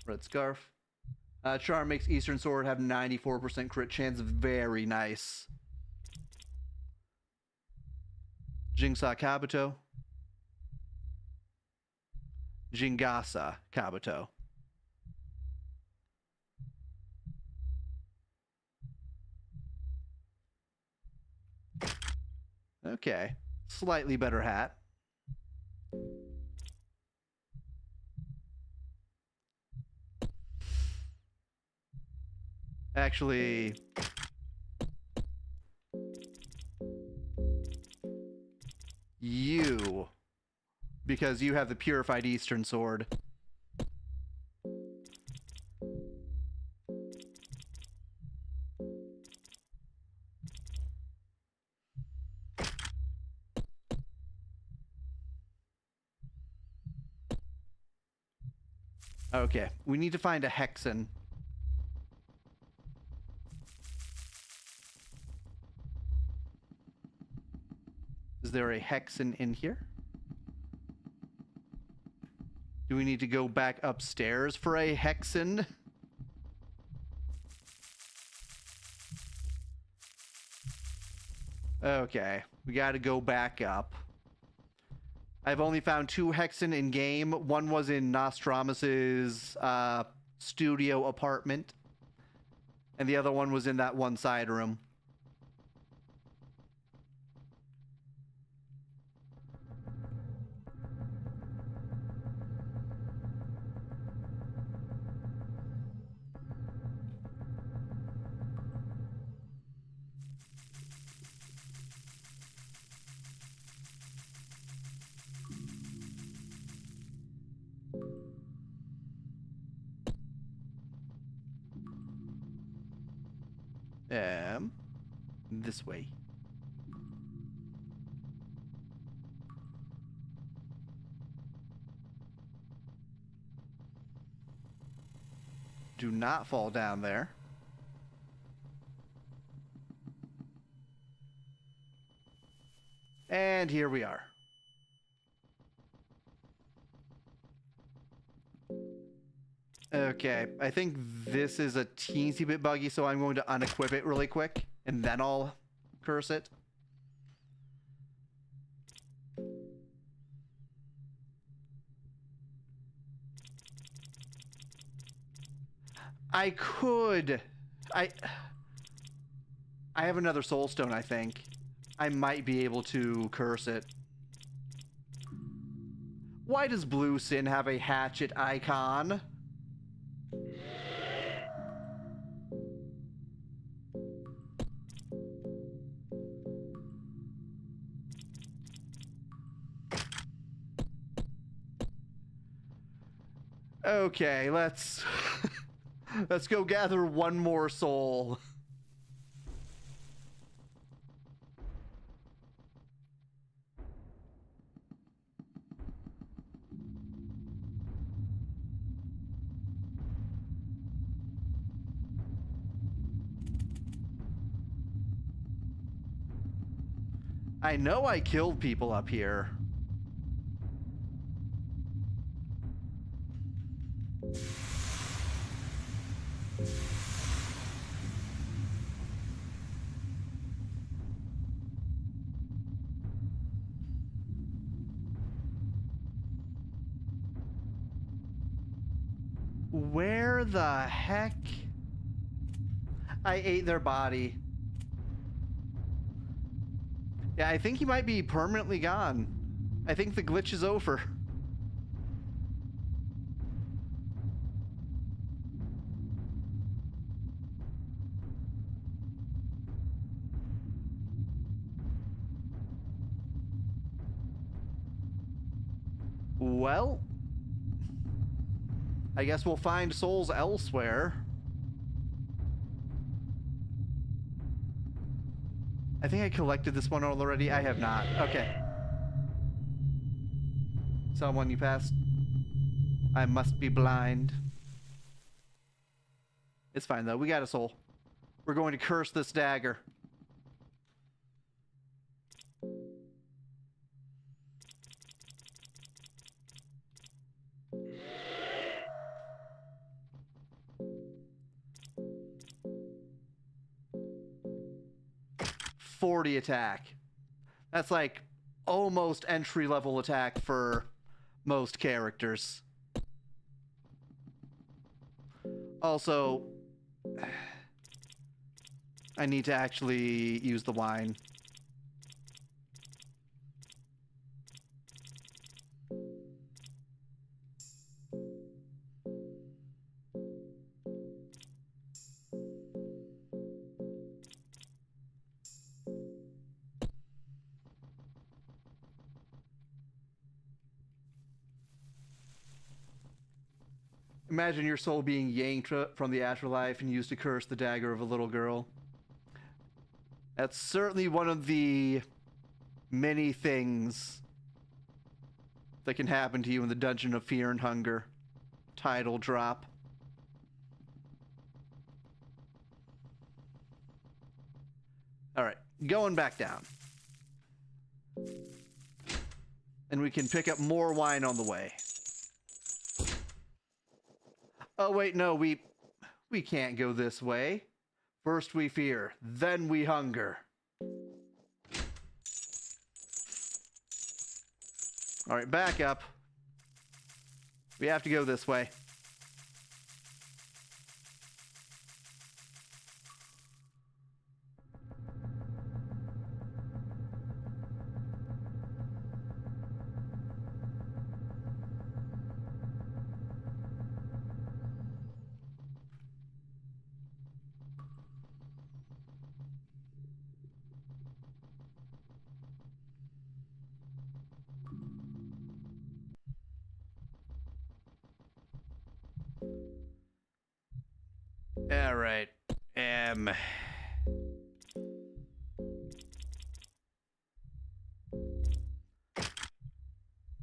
Red Scarf. Charm makes Eastern Sword have 94% crit chance. Very nice. Jingsa Kabuto. Jingasa Kabuto. Okay. Slightly better hat. Actually, you, because you have the purified Eastern Sword. Okay, we need to find a Hexen. Is there a Hexen in here? Do we need to go back upstairs for a Hexen? Okay, we gotta go back up. I've only found 2 Hexen in game. One was in Nostradamus's studio apartment, and the other one was in that one side room. This way. Do not fall down there. And here we are. Okay, I think this is a teensy bit buggy, so I'm going to unequip it really quick, and then I'll curse it. I could... I have another soul stone, I think. I might be able to curse it. Why does Blue Sin have a hatchet icon? Okay, let's Let's go gather one more soul. I know I killed people up here. Where the heck? I ate their body. Yeah, I think he might be permanently gone. I think the glitch is over. Well, I guess we'll find souls elsewhere. I think I collected this one already. I have not. Okay. Someone you passed. I must be blind. It's fine though. We got a soul. We're going to curse this dagger. .40 attack. That's like almost entry-level attack for most characters. Also, I need to actually use the wine. Imagine your soul being yanked from the afterlife and used to curse the dagger of a little girl. That's certainly one of the many things that can happen to you in the Dungeon of Fear and Hunger. Title drop. Alright, going back down. And we can pick up more wine on the way. Oh wait, no, we can't go this way. First we fear, then we hunger. All right, back up. We have to go this way. All right.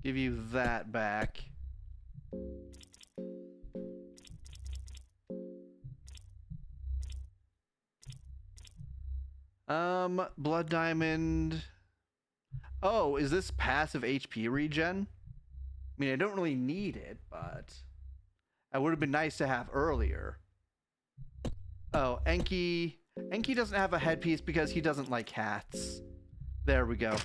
Give you that back. Blood diamond. Oh, is this passive HP regen? I mean, I don't really need it, but it would have been nice to have earlier. Oh, Enki. Enki doesn't have a headpiece because he doesn't like hats. There we go.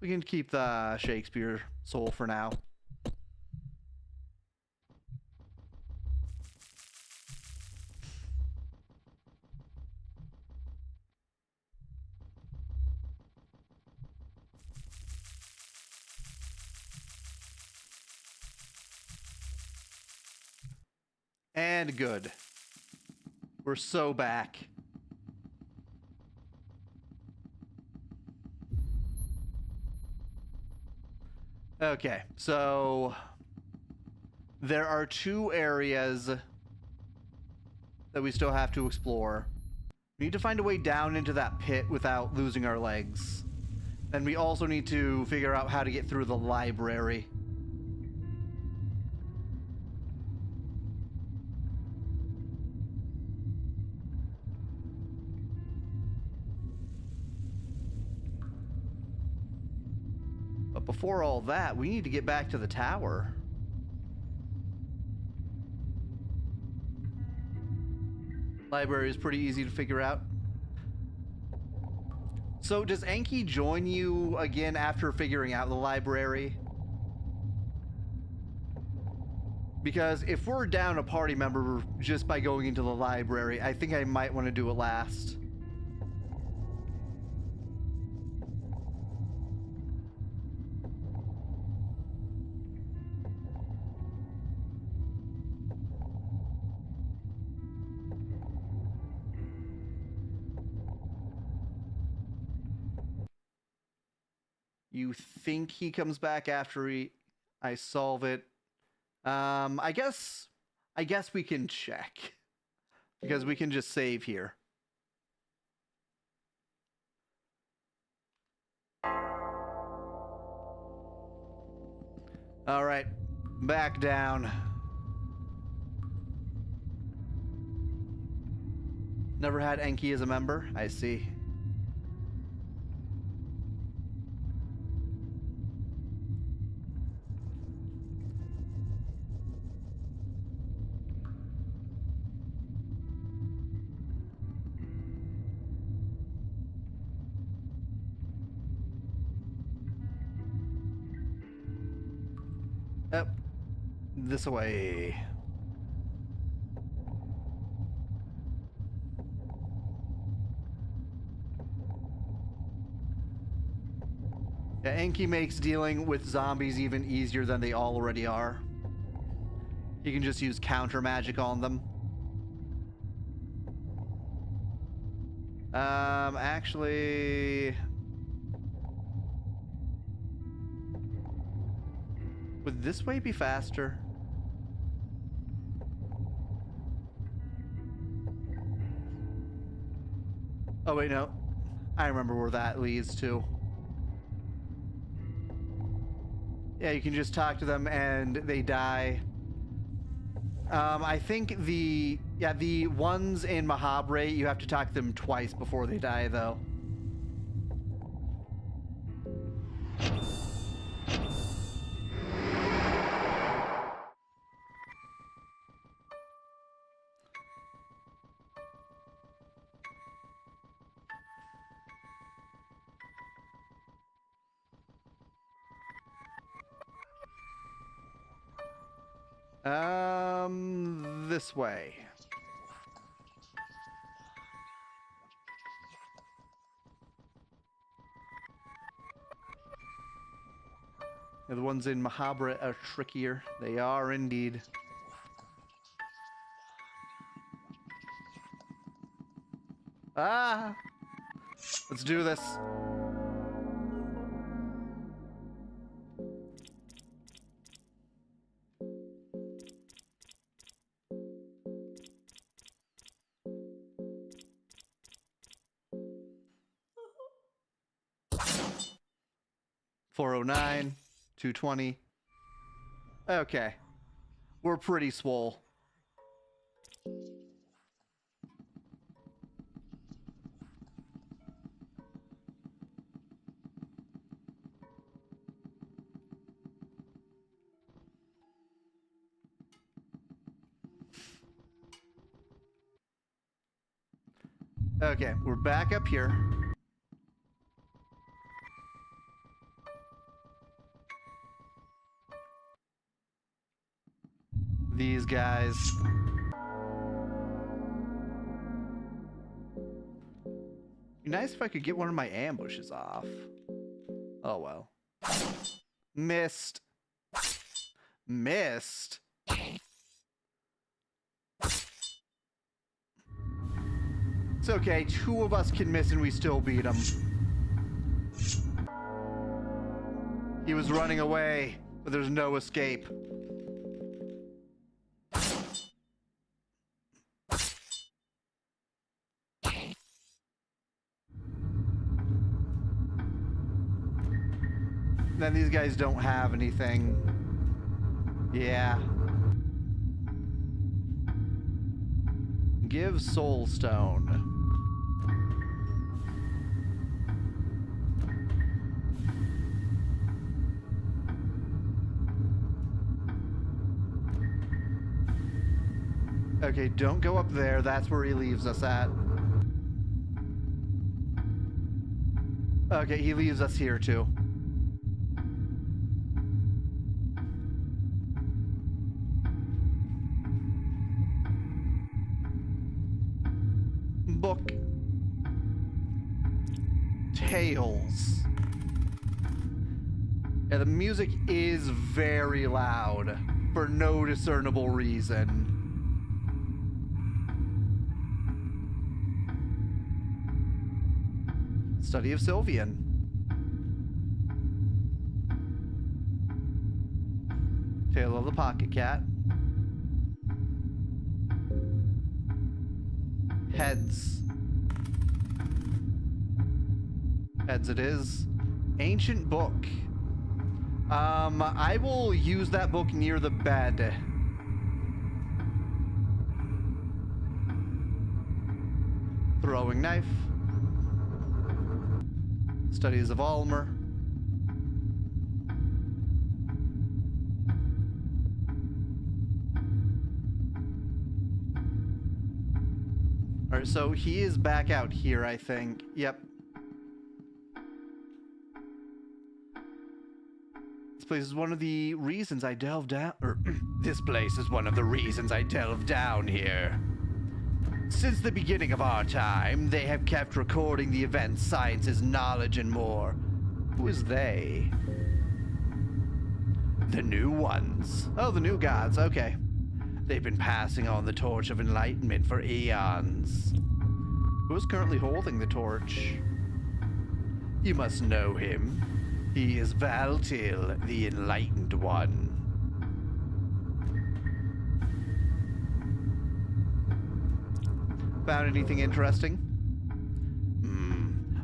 We can keep the Shakespeare soul for now. And good. We're so back. Okay, so there are 2 areas that we still have to explore. We need to find a way down into that pit without losing our legs. Then we also need to figure out how to get through the library. But before all that, we need to get back to the tower. Library is pretty easy to figure out. So does Enki join you again after figuring out the library? Because if we're down a party member just by going into the library, I think I might want to do it last. You think he comes back after I solve it? I guess we can check. Because we can just save here. All right, back down. Never had Enki as a member? I see. Yep. This way. Yeah, Enki makes dealing with zombies even easier than they already are. You can just use counter magic on them. Actually... would this way be faster? Oh wait, no. I remember where that leads to. Yeah, you can just talk to them and they die. I think the ones in Mahabre, you have to talk to them twice before they die, though. This way. Yeah, the ones in Mahabra are trickier. They are indeed. Ah! Let's do this. $409, $220. Okay. We're pretty swole. Okay, we're back up here. These guys. Be nice if I could get one of my ambushes off. Oh well. Missed. Missed. It's okay, 2 of us can miss and we still beat him. He was running away, but there's no escape. Then these guys don't have anything. Yeah. Give Soul Stone. Okay, don't go up there. That's where he leaves us at. Okay, he leaves us here too. Book. Tales. Yeah, the music is very loud for no discernible reason. Study of Sylvian. Tale of the Pocket Cat. Heads. Heads it is. Ancient book. I will use that book near the bed. Throwing knife. Studies of Almer. Alright, so he is back out here, I think. Yep. This place is one of the reasons I delved down, this place is one of the reasons I delved down here. Since the beginning of our time, they have kept recording the events, sciences, knowledge, and more. Who is they? The new ones. Oh, the new gods, okay. They've been passing on the torch of enlightenment for eons. Who is currently holding the torch? You must know him. He is Valtil, the Enlightened One. Found anything interesting?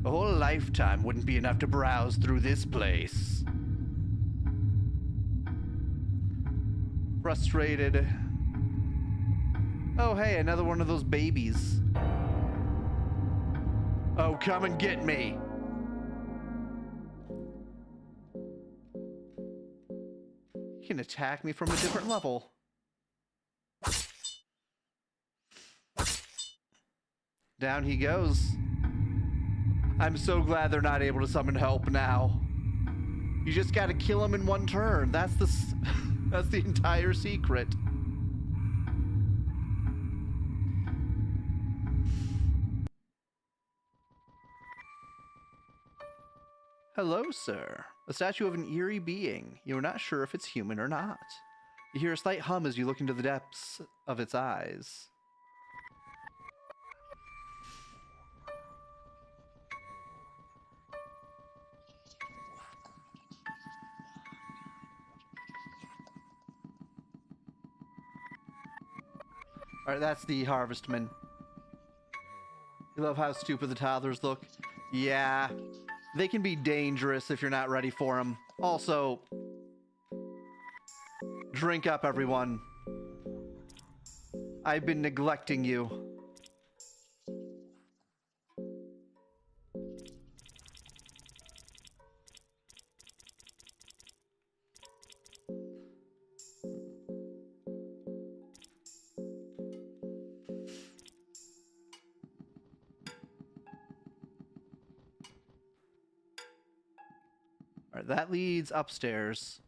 A whole lifetime wouldn't be enough to browse through this place. Frustrated. Oh, hey, another one of those babies. Oh, come and get me. You can attack me from a different level. Down he goes. I'm so glad they're not able to summon help now. You just gotta kill him in one turn. That's the entire secret. Hello, sir. A statue of an eerie being. You're not sure if it's human or not. You hear a slight hum as you look into the depths of its eyes. Alright, that's the harvestman. You love how stupid the toddlers look? Yeah. They can be dangerous if you're not ready for them. Also, drink up, everyone. I've been neglecting you. Alright, that leads upstairs.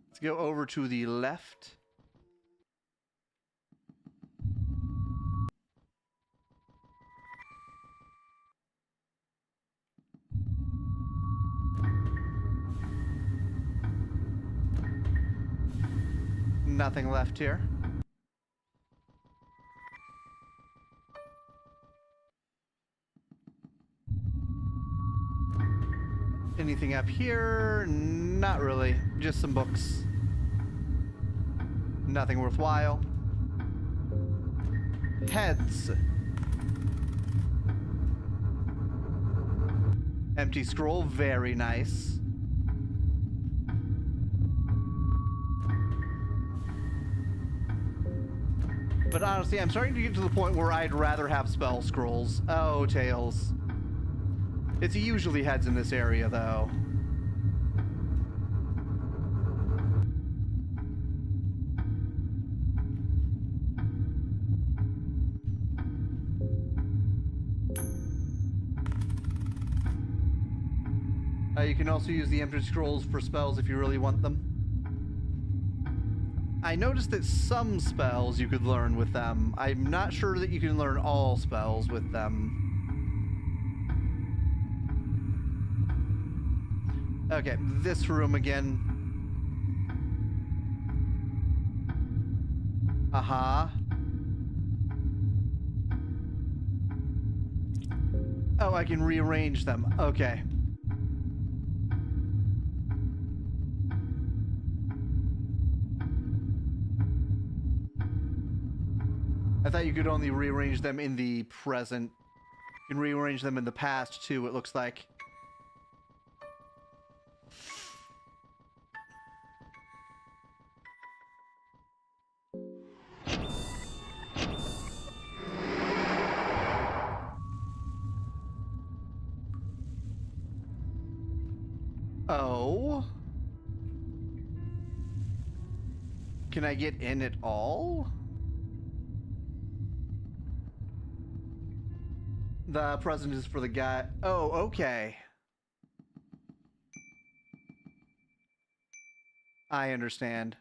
Let's go over to the left. Nothing left here. Anything up here? Not really. Just some books. Nothing worthwhile. Heads. Empty scroll, very nice. But honestly, I'm starting to get to the point where I'd rather have spell scrolls. Oh, tails. It's usually heads in this area, though. You can also use the empty scrolls for spells if you really want them. I noticed that some spells you could learn with them. I'm not sure that you can learn all spells with them. Okay, this room again. Uh-huh. Oh, I can rearrange them. Okay. I thought you could only rearrange them in the present. You can rearrange them in the past, too, it looks like. Oh. Can I get in at all? The present is for the guy. Oh, okay. I understand.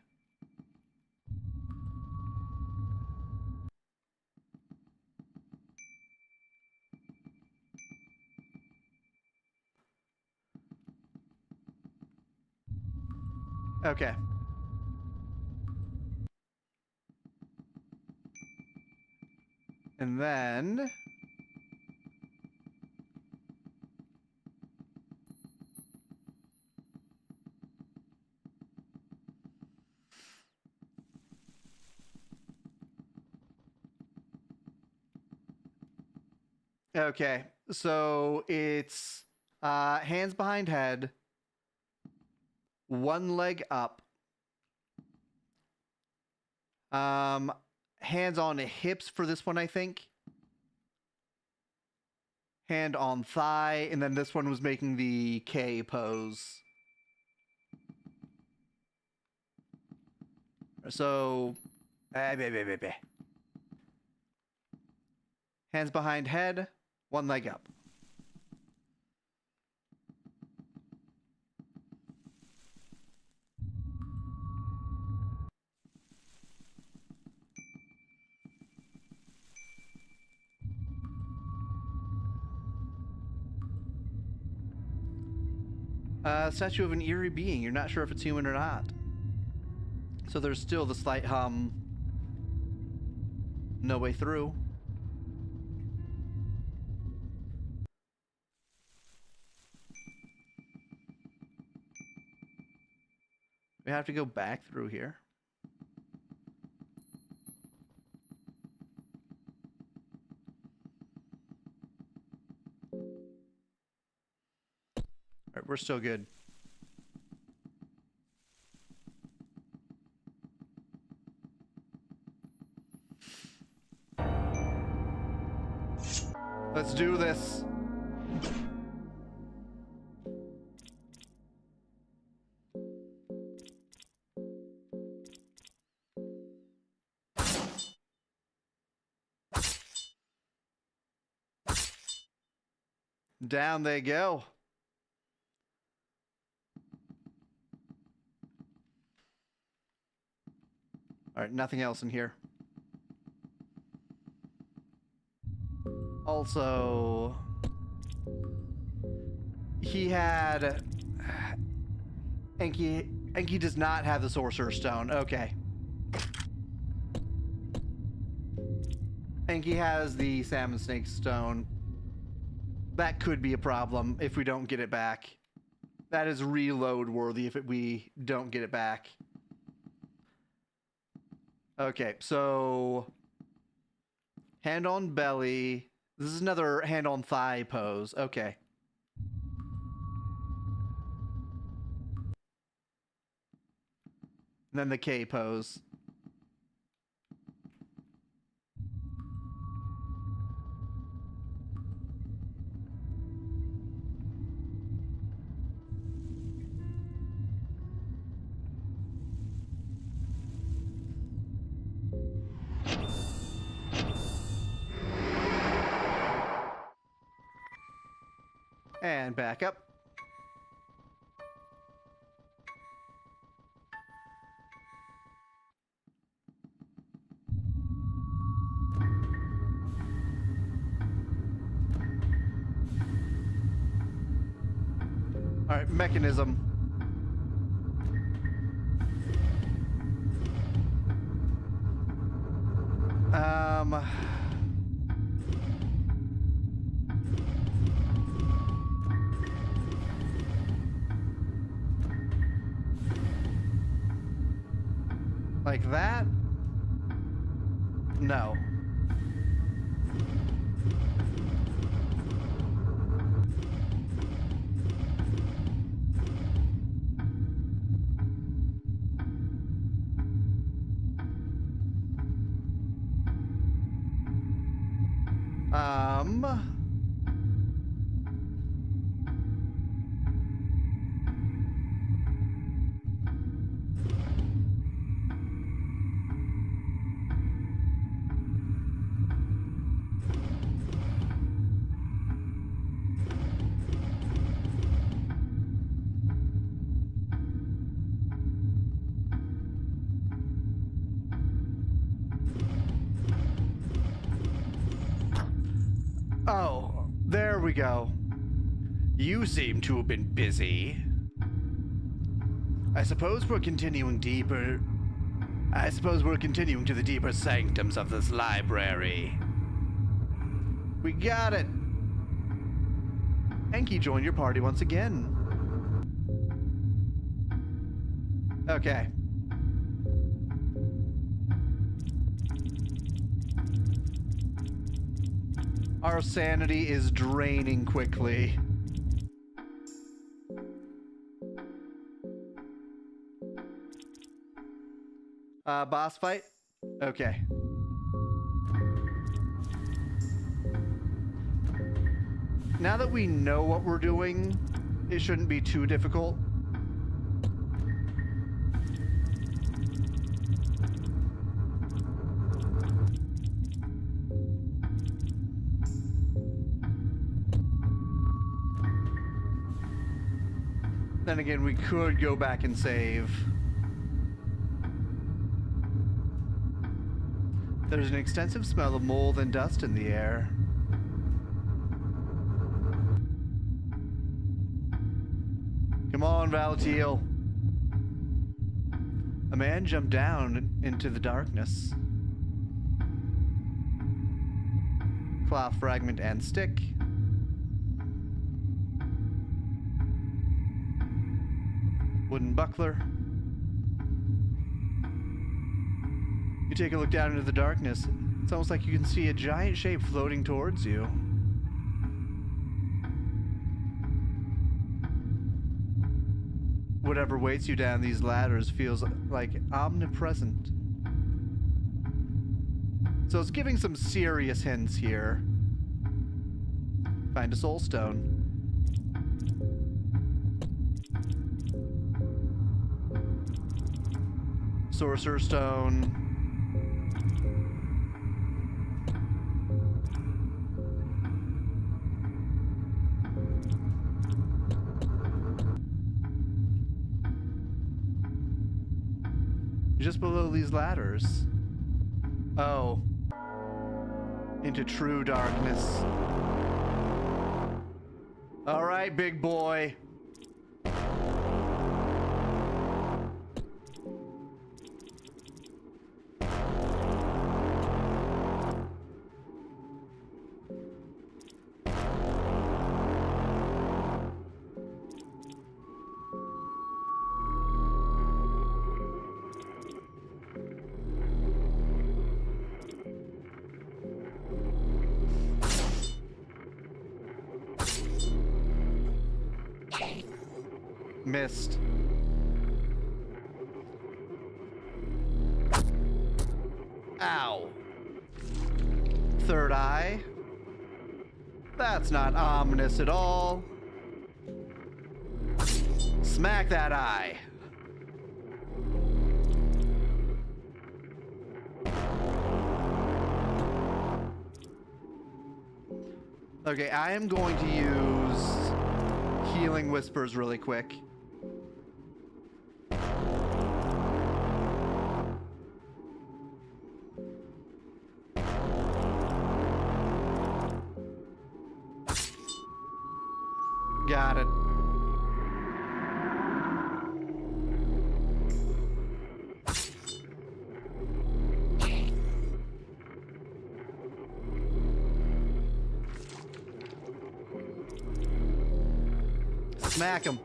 Okay. And then... Okay, so it's hands behind head, one leg up, hands on hips for this one, I think. Hand on thigh, and then this one was making the K pose. So, hands behind head, one leg up. Statue of an eerie being. You're not sure if it's human or not. So there's still the slight hum. No way through. We have to go back through here. All right, we're still good. Let's do this. Down they go. All right, nothing else in here. Also, he had... Enki does not have the Sorcerer's Stone. Okay. Enki has the salmon snake stone. That could be a problem if we don't get it back. That is reload worthy if we don't get it back. Okay, so hand on belly. This is another hand on thigh pose. Okay. And then the K pose. And back up. All right, mechanism. Like that? No. Oh, there we go. You seem to have been busy. I suppose we're continuing to the deeper sanctums of this library. We got it. Enki joined your party once again. Okay. Our sanity is draining quickly. Boss fight? Okay. Now that we know what we're doing, it shouldn't be too difficult. Then again, we could go back and save. There's an extensive smell of mold and dust in the air. Come on, Valatiel. A man jumped down into the darkness. Cloth fragment and stick. Wooden buckler. You take a look down into the darkness. It's almost like you can see a giant shape floating towards you. Whatever waits you down these ladders feels like omnipresent. So it's giving some serious hints here. Find a soul stone. Sorcerer stone. Just below these ladders. Oh. Into true darkness. All right, big boy. Missed. Ow. Third eye. That's not ominous at all. Smack that eye. Okay, I am going to use Healing Whispers really quick. Got it. Smack him.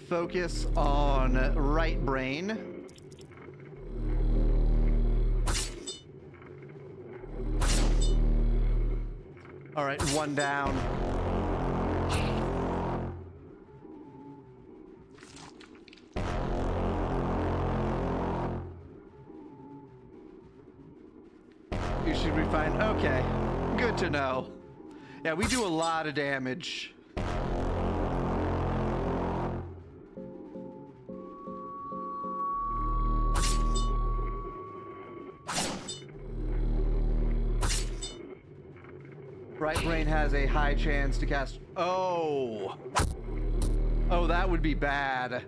Focus on right brain. All right, one down. You should be fine. Okay, good to know. Yeah, we do a lot of damage. Right brain has a high chance to cast. Oh. Oh, that would be bad.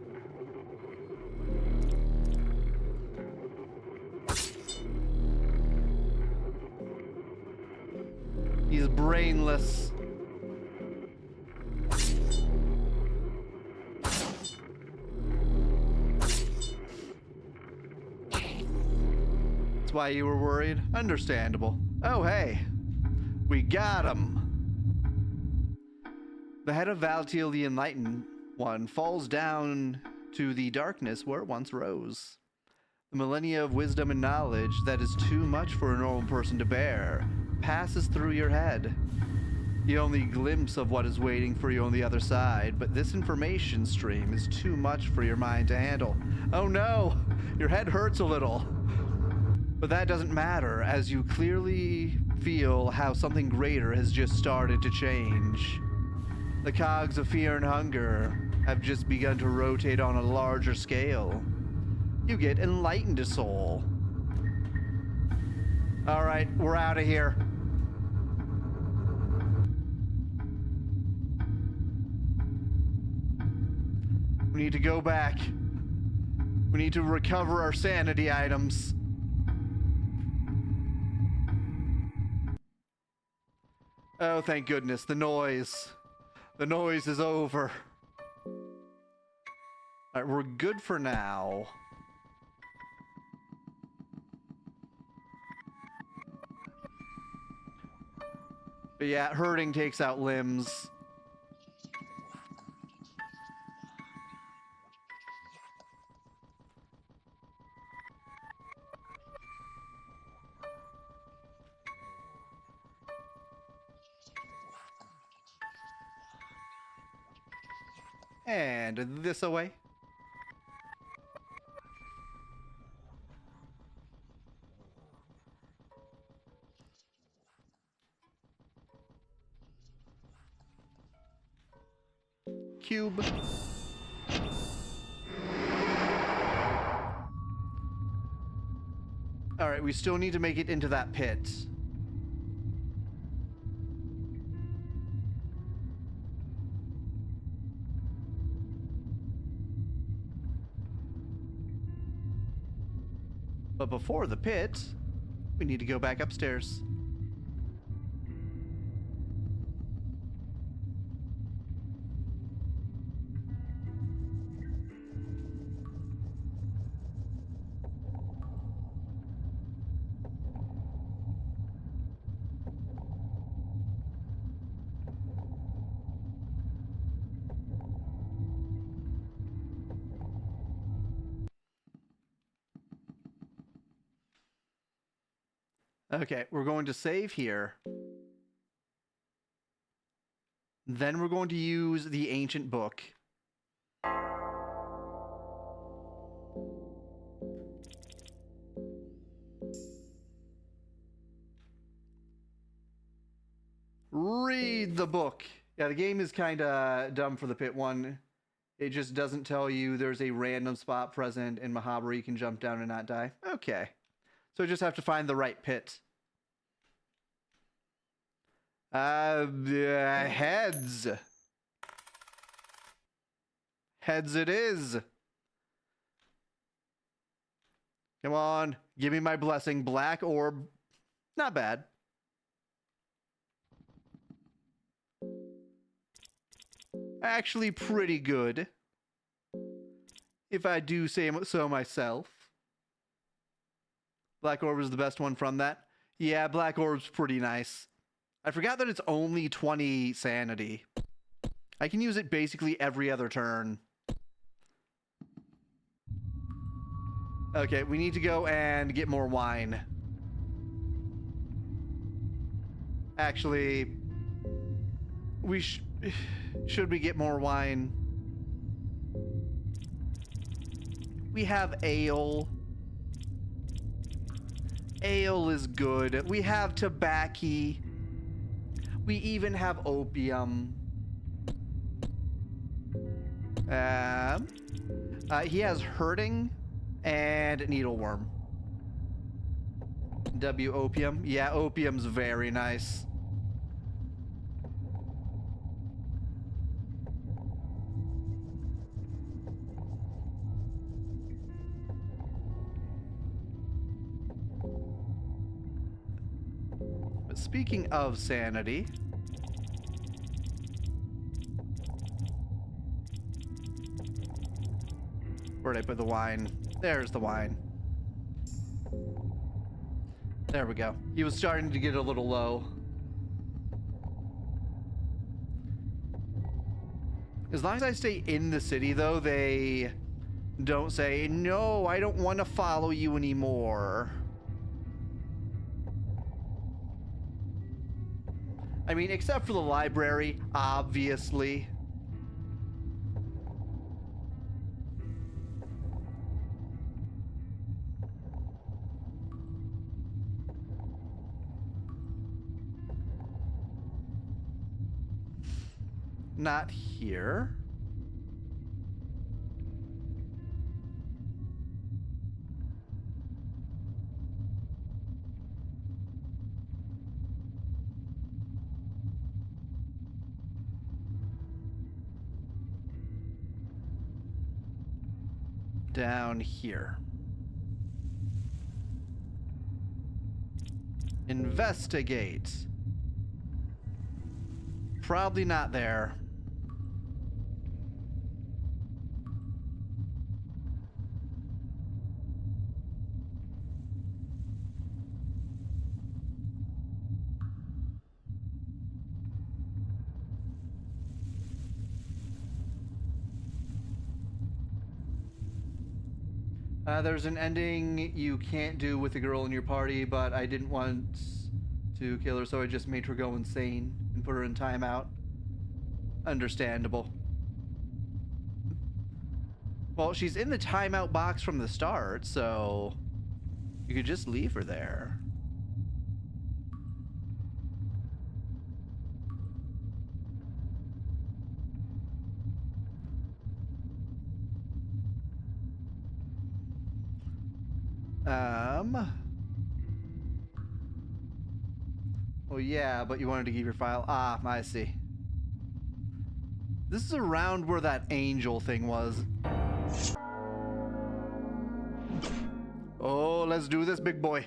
He's brainless. That's why you were worried? Understandable. Oh, hey. We got him. The head of Valtiel the Enlightened One falls down to the darkness where it once rose. The millennia of wisdom and knowledge that is too much for a normal person to bear passes through your head. You only glimpse of what is waiting for you on the other side, but this information stream is too much for your mind to handle. Oh no! Your head hurts a little. But that doesn't matter, as you clearly feel how something greater has just started to change. The cogs of fear and hunger have just begun to rotate on a larger scale. You get enlightened soul. All right, we're out of here. We need to go back. We need to recover our sanity items. Oh, thank goodness, the noise. The noise is over. All right, we're good for now. But yeah, hurting takes out limbs. And this away. Cube. All right, we still need to make it into that pit. But before the pit, we need to go back upstairs. Okay, we're going to save here. Then we're going to use the ancient book. Read the book. Yeah, the game is kind of dumb for the pit one. It just doesn't tell you there's a random spot present in Mahabharata you can jump down and not die. Okay. So we just have to find the right pit. Heads. Heads it is. Come on. Give me my blessing. Black orb. Not bad. Actually pretty good. If I do say so myself. Black orb is the best one from that. Yeah, black orb's pretty nice. I forgot that it's only 20 sanity. I can use it basically every other turn. Okay, we need to go and get more wine. Actually, we should we get more wine? We have ale. Ale is good. We have tobacco. We even have opium. He has hurting and needleworm. W opium. Yeah, opium's very nice. But speaking of sanity, where'd I put the wine? There's the wine. There we go. He was starting to get a little low. As long as I stay in the city, though, they don't say, no, I don't want to follow you anymore. I mean, except for the library, obviously. Not here. Down here. Investigate. Probably not there. There's an ending you can't do with a girl in your party, but I didn't want to kill her, so I just made her go insane and put her in timeout. Understandable. Well, she's in the timeout box from the start, so you could just leave her there. Well, yeah, but you wanted to keep your file. Ah, I see. This is around where that angel thing was. Oh, let's do this, big boy.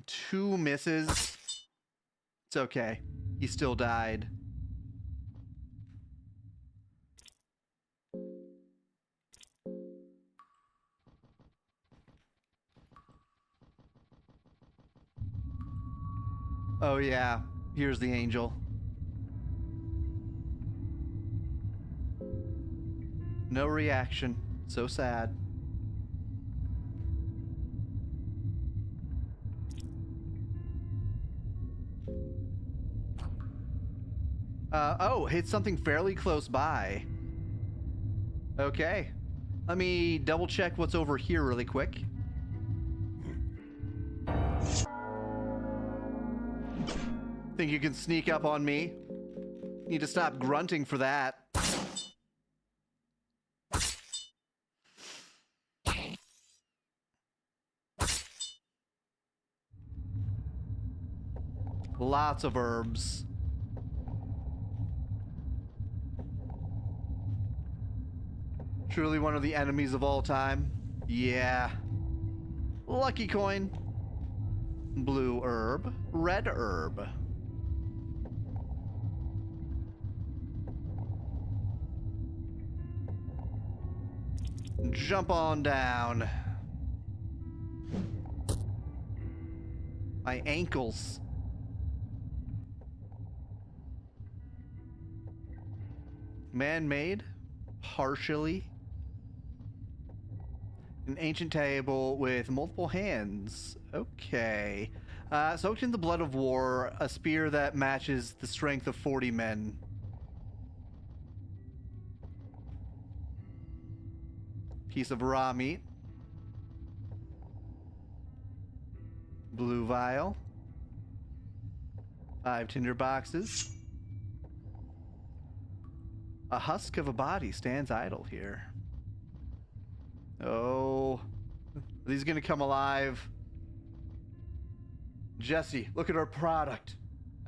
Two misses. It's okay. He still died. Oh yeah, here's the angel. No reaction. So sad. Oh, hit something fairly close by. Okay. Let me double check what's over here really quick. Think you can sneak up on me? Need to stop grunting for that. Lots of herbs. Truly one of the enemies of all time. Yeah. Lucky coin. Blue herb. Red herb. Jump on down. My ankles. Man-made? Partially. An ancient table with multiple hands. Okay. Soaked in the blood of war, a spear that matches the strength of 40 men. Piece of raw meat. Blue vial. 5 tinder boxes. A husk of a body stands idle here. Oh. Are these gonna come alive? Jesse, look at our product.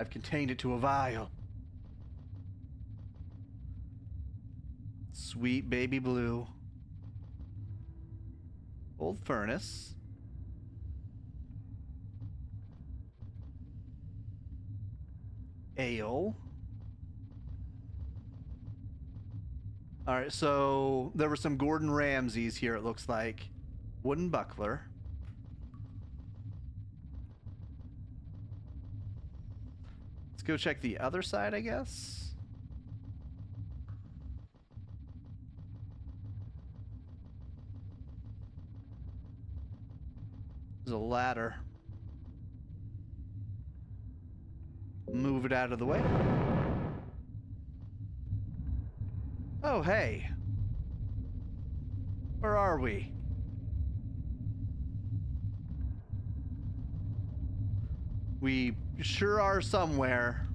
I've contained it to a vial. Sweet baby blue. Old furnace. Ale. Alright, so there were some Gordon Ramsays here, it looks like. Wooden buckler. Let's go check the other side, I guess. There's a ladder. Move it out of the way. Oh, hey. Where are we? We sure are somewhere.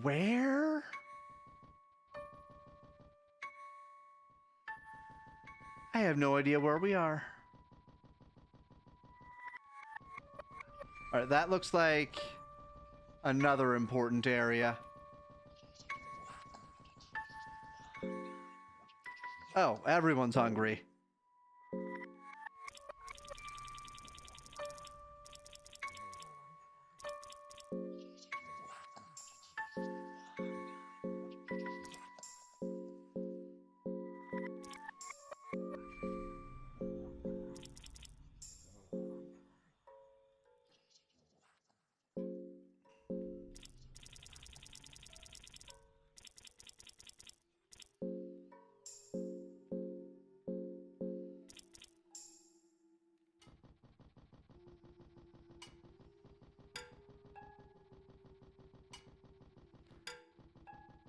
Where? I have no idea where we are. Alright, that looks like another important area. Oh, everyone's hungry.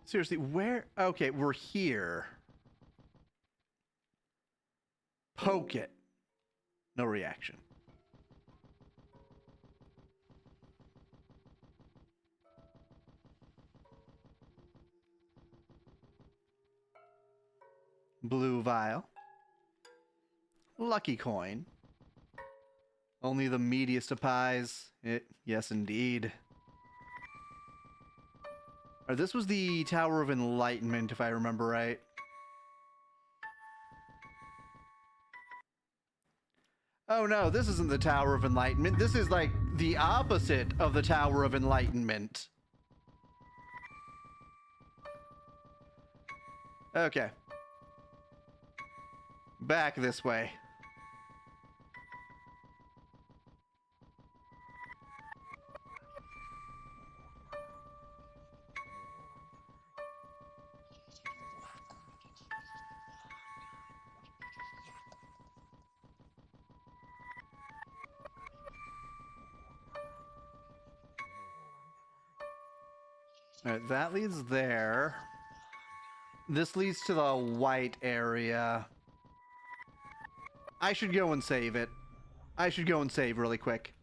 Seriously, where? Okay, we're here. Poke it. No reaction. Blue vial. Lucky coin. Only the meatiest of pies. Yes, indeed. This was the Tower of Enlightenment, if I remember right. Oh no, this isn't the Tower of Enlightenment. This is like the opposite of the Tower of Enlightenment. Okay. Back this way. Alright, that leads there. This leads to the white area. I should go and save it. I should go and save really quick.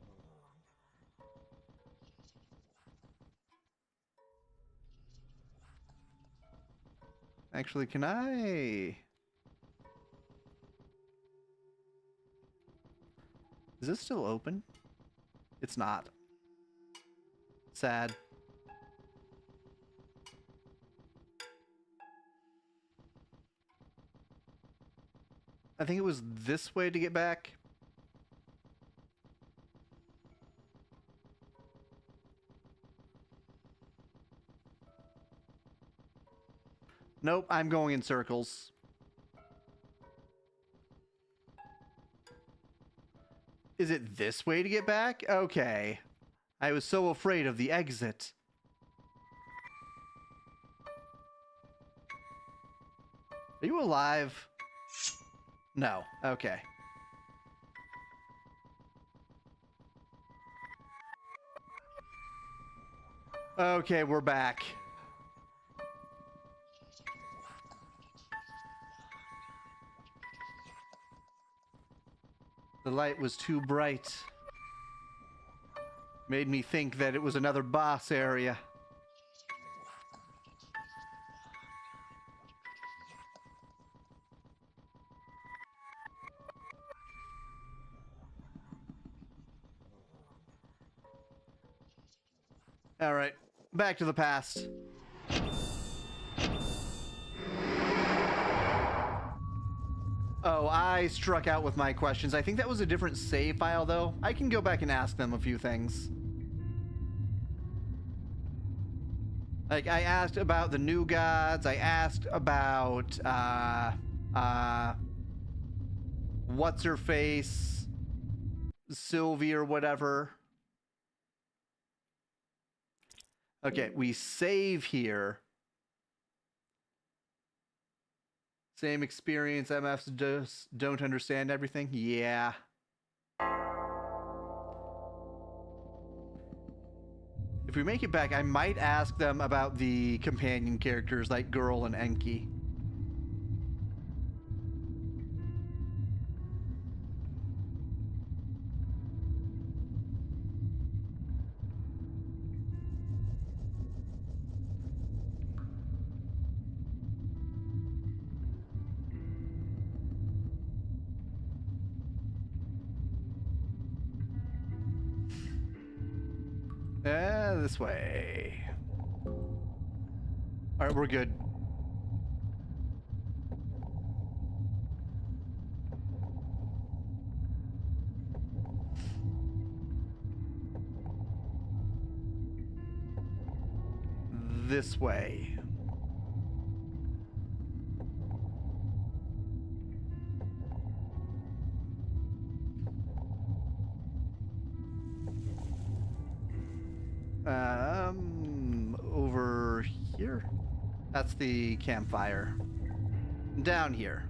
Actually, can I... Is this still open? It's not. Sad. I think it was this way to get back. Nope, I'm going in circles. Is it this way to get back? Okay. I was so afraid of the exit. Are you alive? No. Okay. Okay, we're back. The light was too bright. Made me think that it was another boss area. All right, back to the past. Oh, I struck out with my questions. I think that was a different save file, though. I can go back and ask them a few things. Like, I asked about the new gods. I asked about, what's-her-face? Sylvie or whatever. Okay, we save here. Same experience, MFs just don't understand everything? Yeah. If we make it back, I might ask them about the companion characters like Girl and Enki. This way. All right, we're good. This way. Over here? That's the campfire. Down here.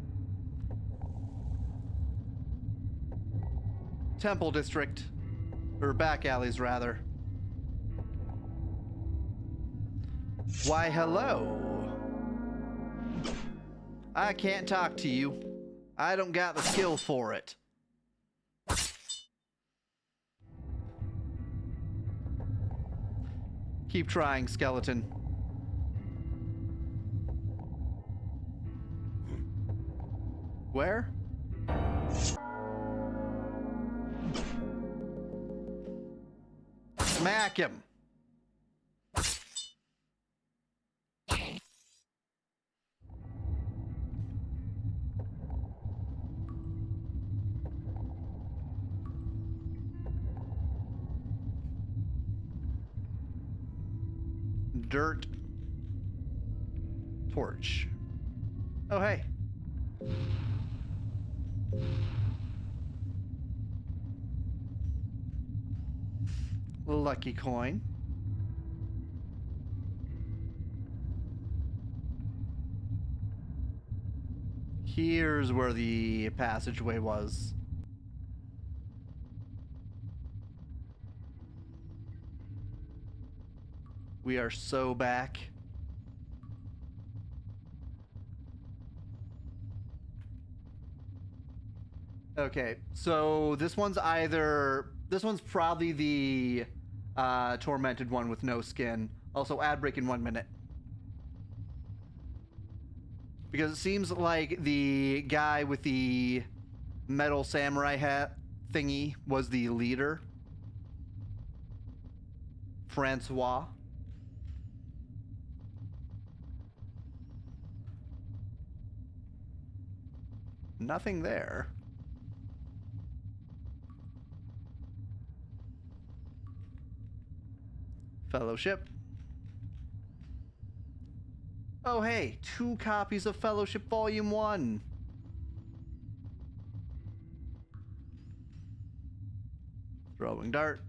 Temple district. Or back alleys, rather. Why, hello. I can't talk to you. I don't got the skill for it. Keep trying, skeleton. Where? Smack him. Dirt. Torch. Oh, hey. Lucky coin. Here's where the passageway was. We are so back. Okay, so this one's probably the tormented one with no skin. Also, ad break in 1 minute. Because it seems like the guy with the metal samurai hat thingy was the leader. Francois. Nothing there. Fellowship. Oh hey, 2 copies of Fellowship Volume 1. Throwing dart.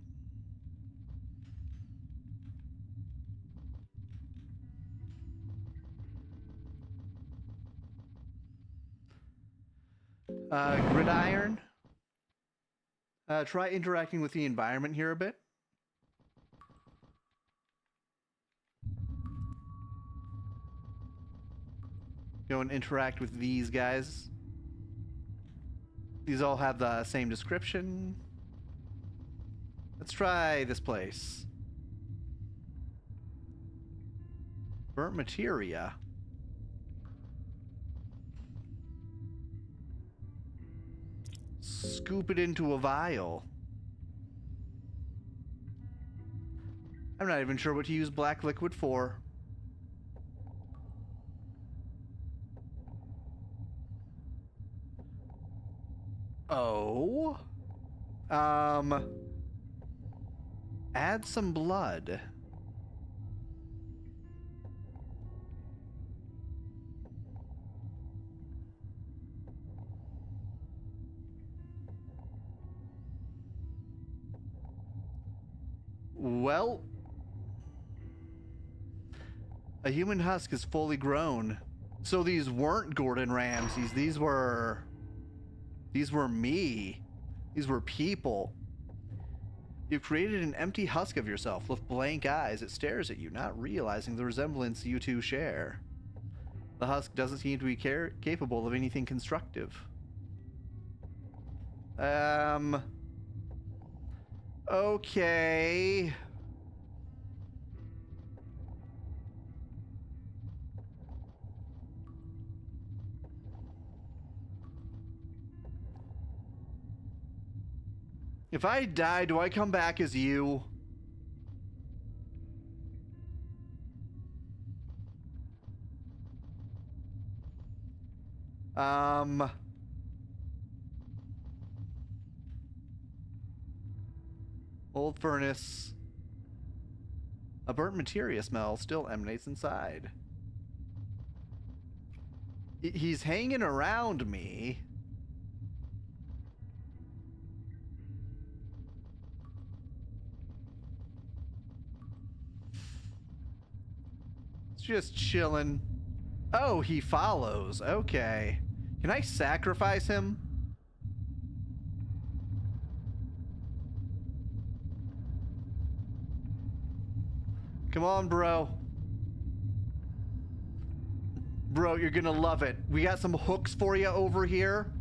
Gridiron. Try interacting with the environment here a bit. Go and interact with these guys. These all have the same description. Let's try this place. Burnt materia. Scoop it into a vial. I'm not even sure what to use black liquid for. Oh. Add some blood. Well, a human husk is fully grown. So these weren't Gordon Ramsays. These were me. These were people. You've created an empty husk of yourself with blank eyes. It stares at you, not realizing the resemblance you two share. The husk doesn't seem to be capable of anything constructive. Okay. If I die, do I come back as you? Old furnace. A burnt materia smell still emanates inside. He's hanging around me. It's just chilling. Oh, he follows. Okay. Can I sacrifice him? Come on, bro. Bro, you're gonna love it. We got some hooks for you over here.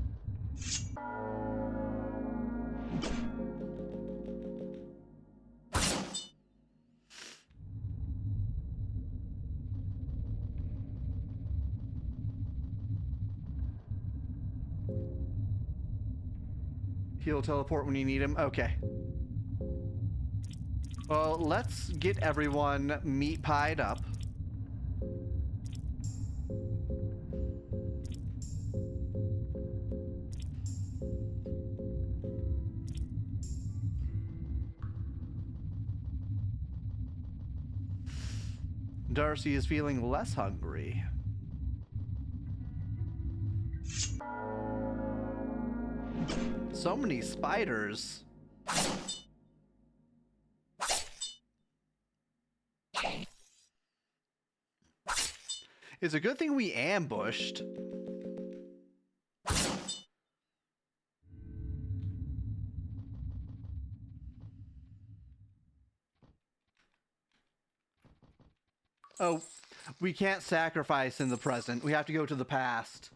He'll teleport when you need him. Okay. Well, let's get everyone meat pied up. Darcy is feeling less hungry. So many spiders. It's a good thing we ambushed. Oh, we can't sacrifice in the present. We have to go to the past.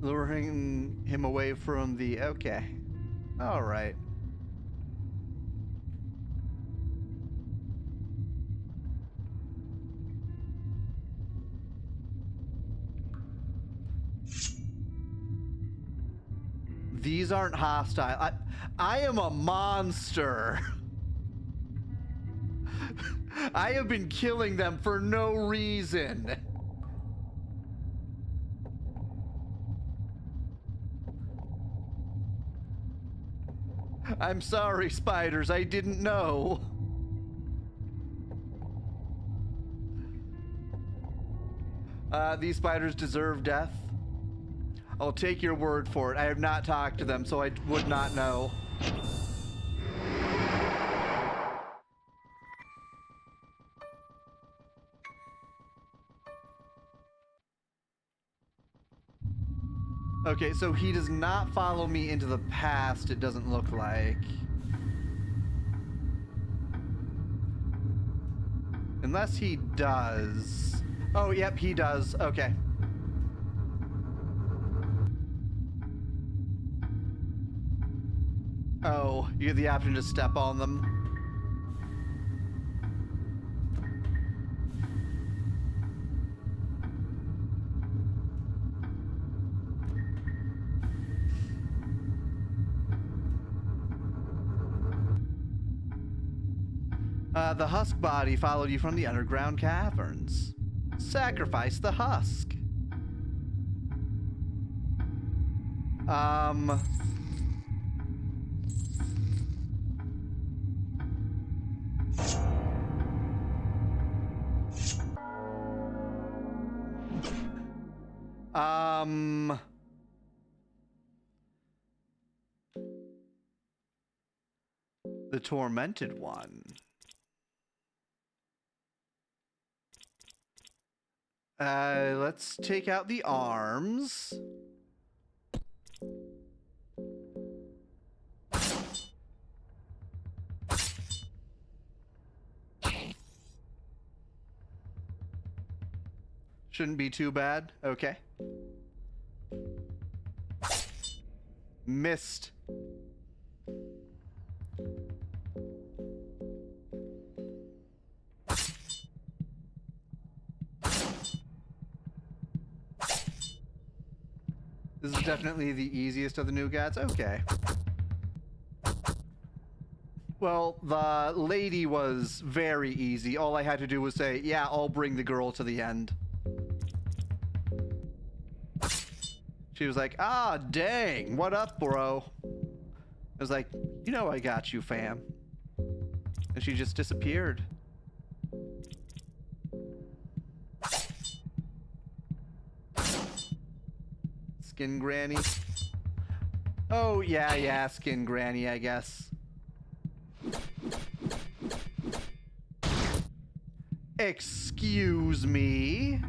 Luring him away from the... Okay. Alright. These aren't hostile. I am a monster. I have been killing them for no reason. I'm sorry, spiders. I didn't know. These spiders deserve death. I'll take your word for it. I have not talked to them, so I would not know. Okay, so he does not follow me into the past, it doesn't look like. Unless he does. Oh, yep, he does. Okay. Oh, you have the option to step on them. The husk body followed you from the underground caverns. Sacrifice the husk. The tormented one. Let's take out the arms. Shouldn't be too bad. Okay. Missed. This is definitely the easiest of the new gods. Okay. Well, the lady was very easy. All I had to do was say, yeah, I'll bring the girl to the end. She was like, ah, dang, what up, bro? I was like, you know I got you, fam. And she just disappeared. Skin Granny. Oh, yeah, Skin Granny, I guess. Excuse me?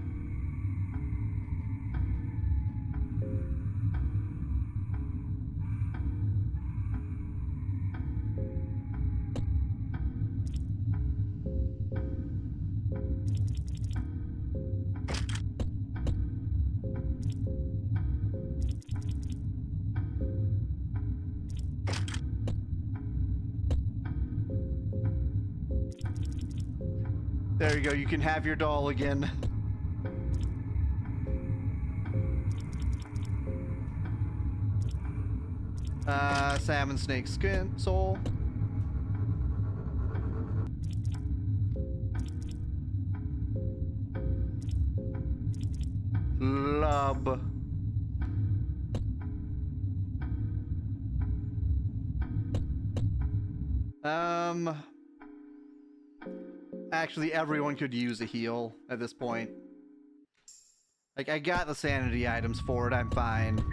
There you go, you can have your doll again. Salmon snake skin soul. Lub. Actually, everyone could use a heal at this point. Like, I got the sanity items for it, I'm fine.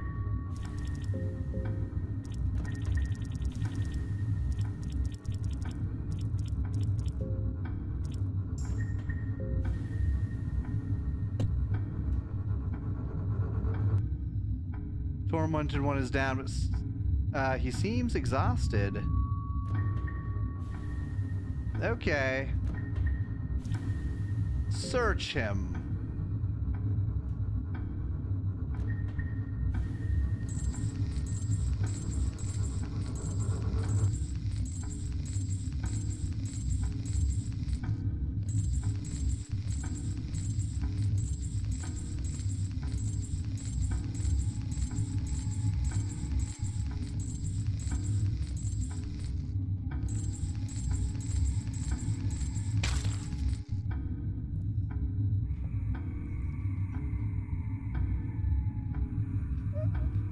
Tormented one is down, but he seems exhausted. Okay. Search him.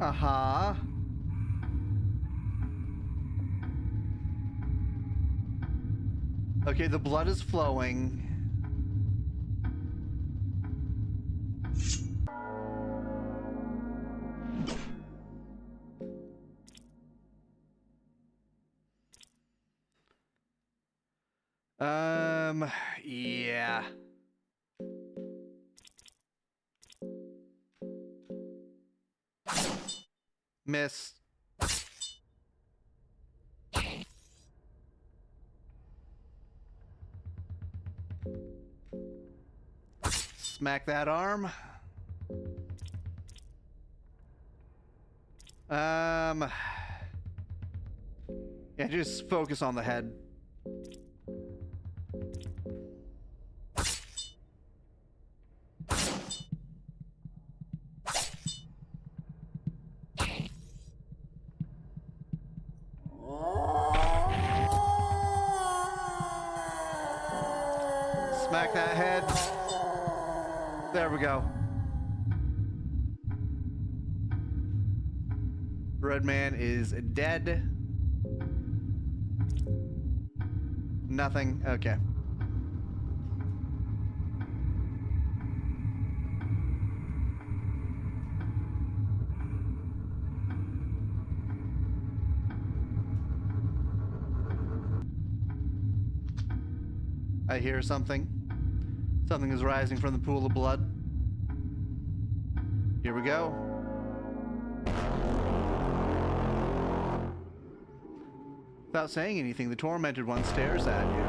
Uh-huh. Okay, the blood is flowing. Yeah. Miss. Smack that arm. Yeah, just focus on the head. Smack that head. There we go. Red man is dead. Nothing. Okay. I hear something. Something is rising from the pool of blood. Here we go. Without saying anything, the tormented one stares at you.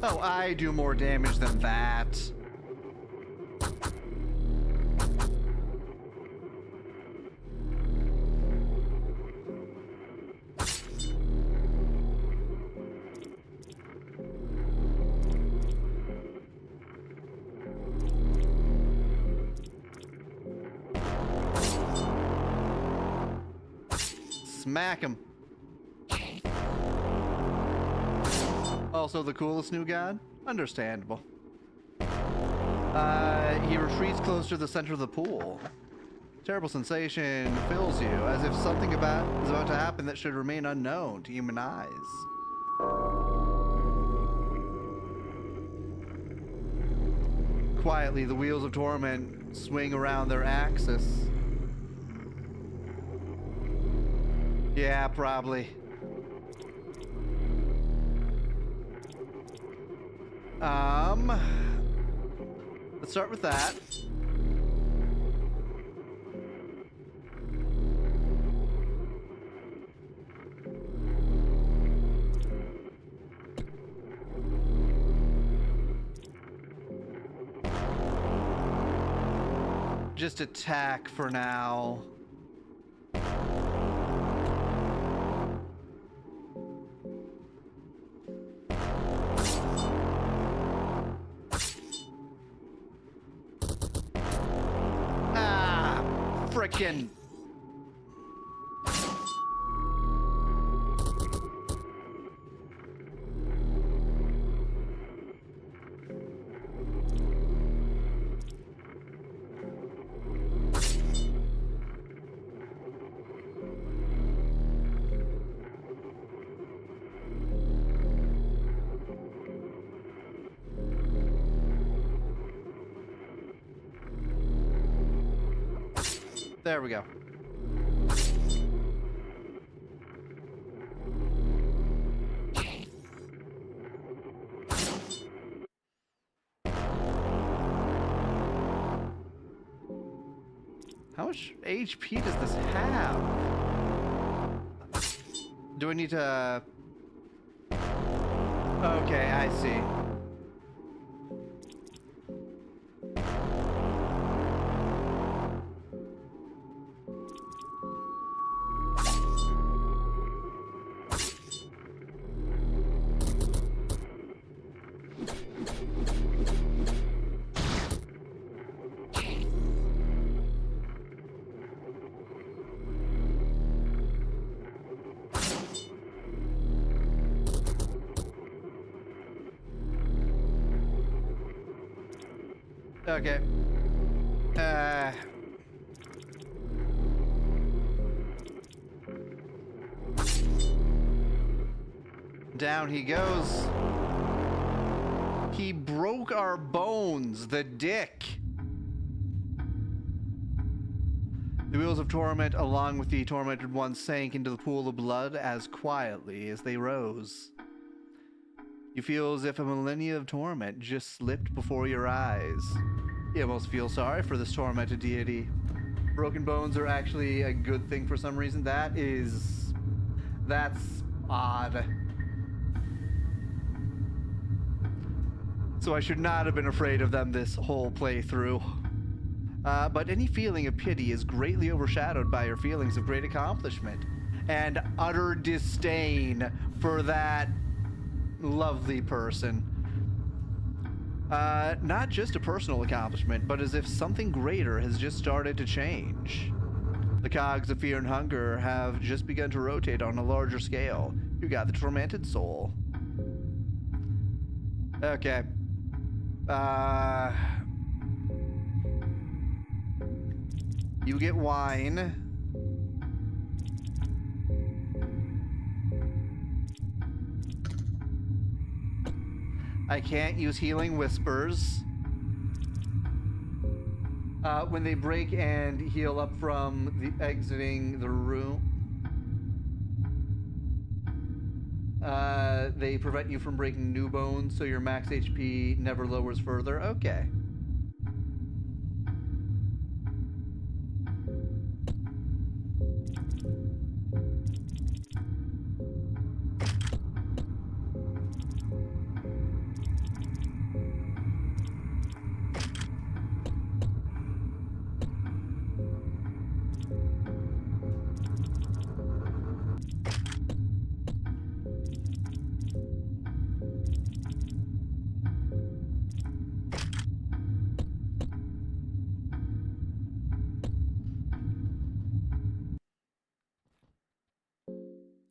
Oh, I do more damage than that. Smack him. Also the coolest new god? Understandable. He retreats closer to the center of the pool. Terrible sensation fills you, as if something is about to happen that should remain unknown to human eyes. Quietly, the wheels of torment swing around their axis. Yeah, probably. Let's start with that. Just attack for now. Frickin'. There we go. How much HP does this have? Do I need to... Okay, I see. Okay. Down he goes. He broke our bones, the dick. The wheels of torment, along with the tormented ones, sank into the pool of blood as quietly as they rose. You feel as if a millennia of torment just slipped before your eyes. You almost feel sorry for this tormented deity. Broken bones are actually a good thing for some reason. That's odd. So I should not have been afraid of them this whole playthrough. But any feeling of pity is greatly overshadowed by your feelings of great accomplishment and utter disdain for that lovely person. Not just a personal accomplishment, but as if something greater has just started to change. The cogs of fear and hunger have just begun to rotate on a larger scale. You got the tormented soul. Okay. You get wine. I can't use healing whispers. When they break and heal up from the exiting the room, they prevent you from breaking new bones, so your max HP never lowers further. Okay.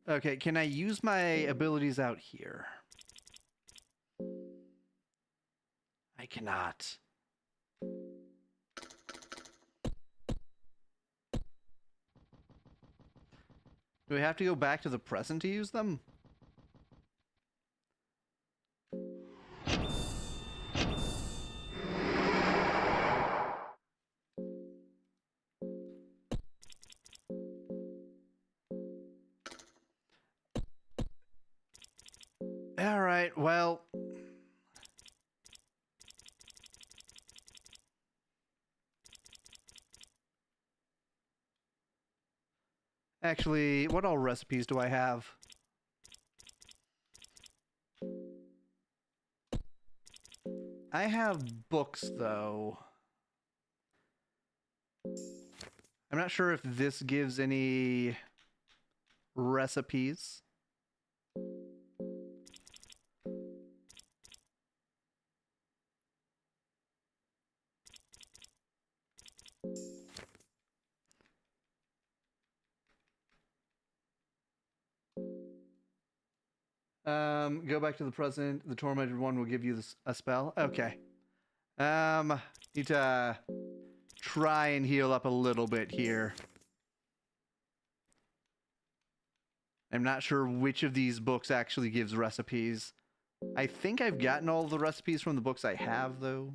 Okay, can I use my abilities out here? I cannot. Do I have to go back to the present to use them? All right, well... Actually, what all recipes do I have? I have books, though. I'm not sure if this gives any recipes. Go back to the present. The tormented one will give you this, a spell. Okay. Need to try and heal up a little bit here. I'm not sure which of these books actually gives recipes. I think I've gotten all the recipes from the books I have, though.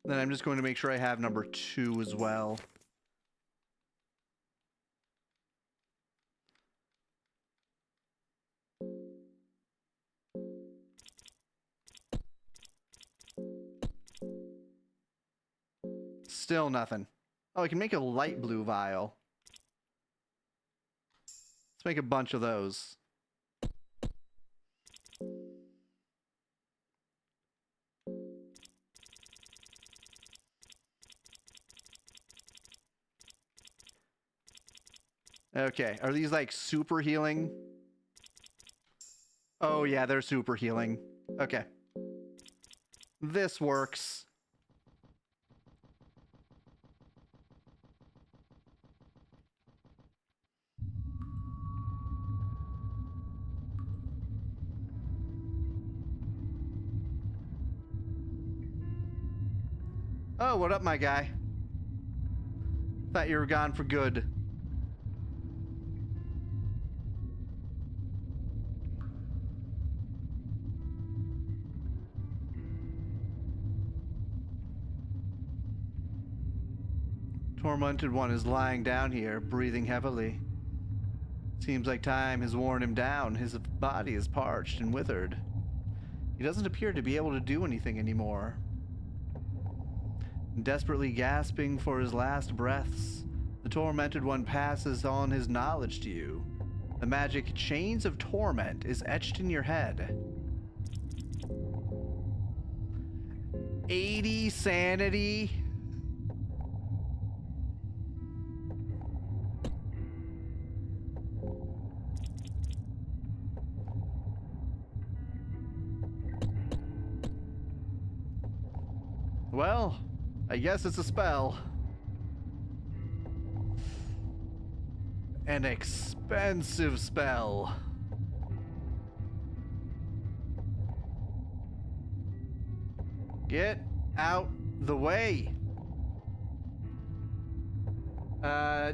Then I'm just going to make sure I have number 2 as well. Still nothing. Oh, I can make a light blue vial. Let's make a bunch of those. Okay, are these like super healing? Oh yeah, they're super healing. Okay. This works. Oh, what up, my guy? Thought you were gone for good. Tormented one is lying down here, breathing heavily. Seems like time has worn him down. His body is parched and withered. He doesn't appear to be able to do anything anymore. Desperately gasping for his last breaths, the Tormented One passes on his knowledge to you. The magic Chains of Torment is etched in your head. 80 sanity? Well, I guess it's a spell. An expensive spell. Get out the way.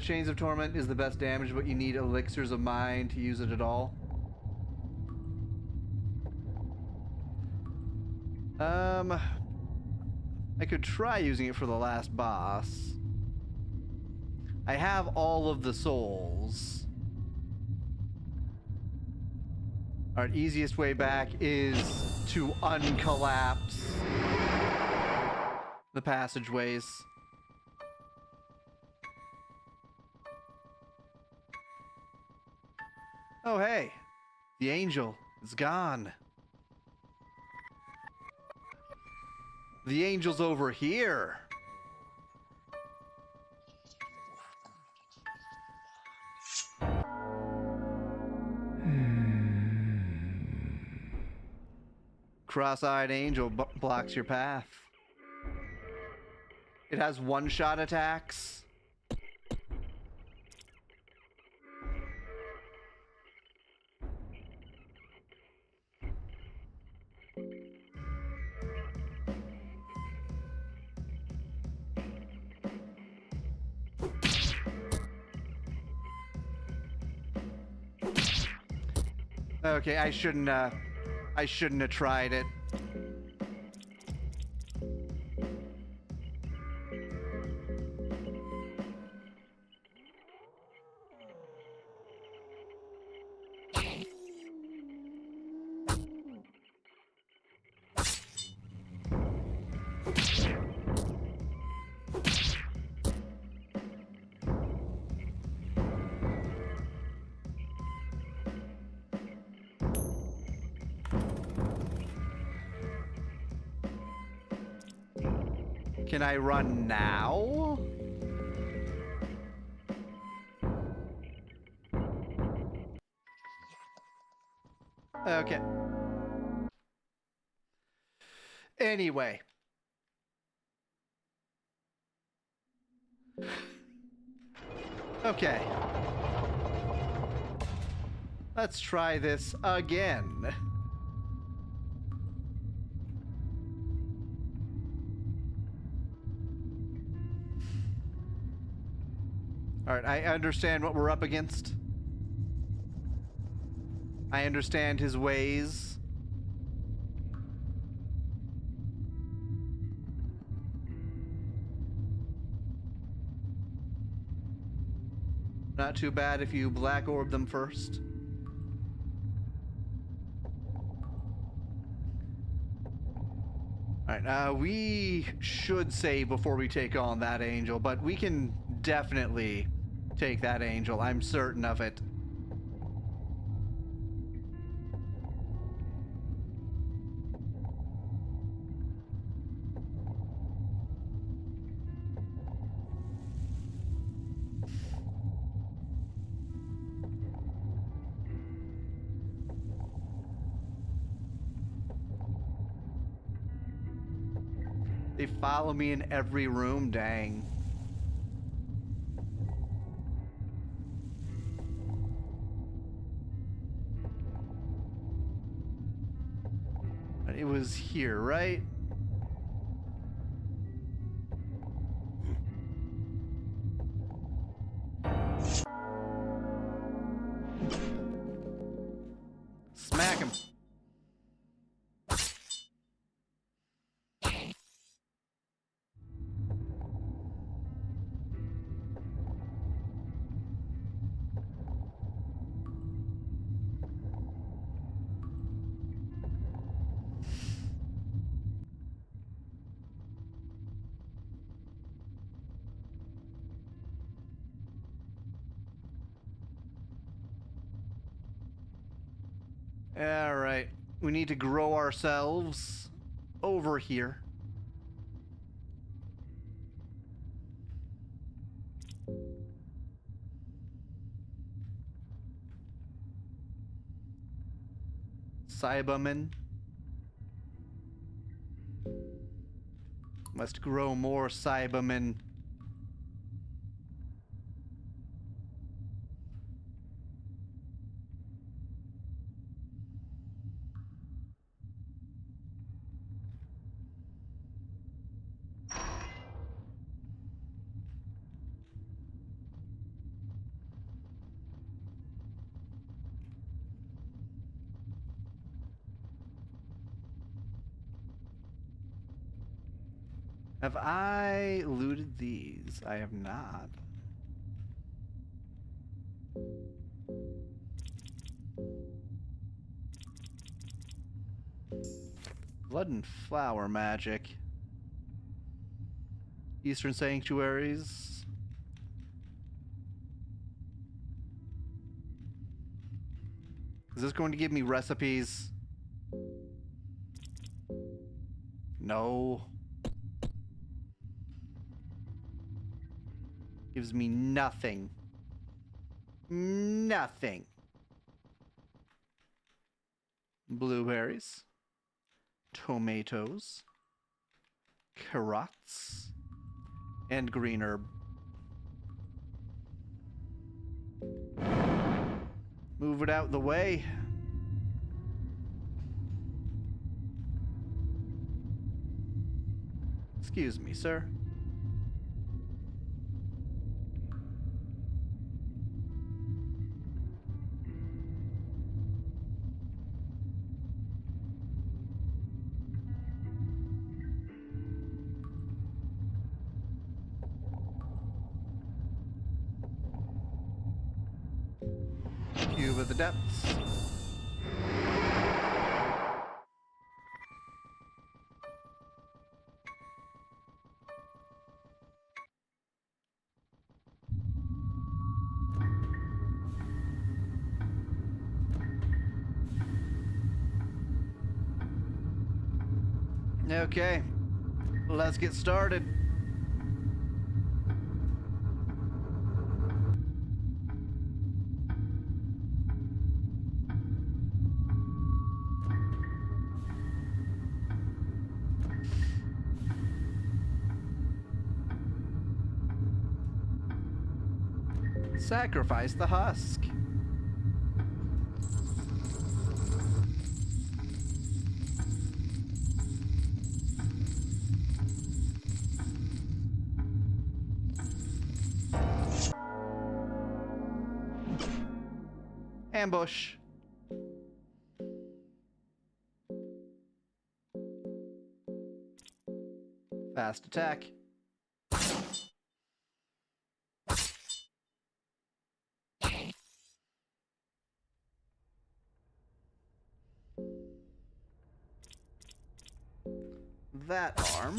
Chains of Torment is the best damage, but you need elixirs of mind to use it at all. I could try using it for the last boss. I have all of the souls. Alright, easiest way back is to uncollapse the passageways. Oh hey, the angel is gone. The angel's over here. Cross-eyed angel blocks your path. It has one-shot attacks. Okay, I shouldn't have tried it. Can I run now? Okay. Anyway. Okay. Let's try this again. Alright, I understand what we're up against. I understand his ways. Not too bad if you black orb them first. Alright, we should save before we take on that angel, but we can definitely take that angel. I'm certain of it. They follow me in every room, dang. It was here, right? Smack him. All right, we need to grow ourselves over here. Cybermen must grow more Cybermen. Have I looted these? I have not. Blood and flower magic. Eastern sanctuaries. Is this going to give me recipes? No. Gives me nothing. Nothing. Blueberries. Tomatoes. Carrots. And green herb. Move it out the way. Excuse me, sir. Cube of the Depths. Okay, let's get started. Sacrifice the husk. Ambush. Fast attack. that arm.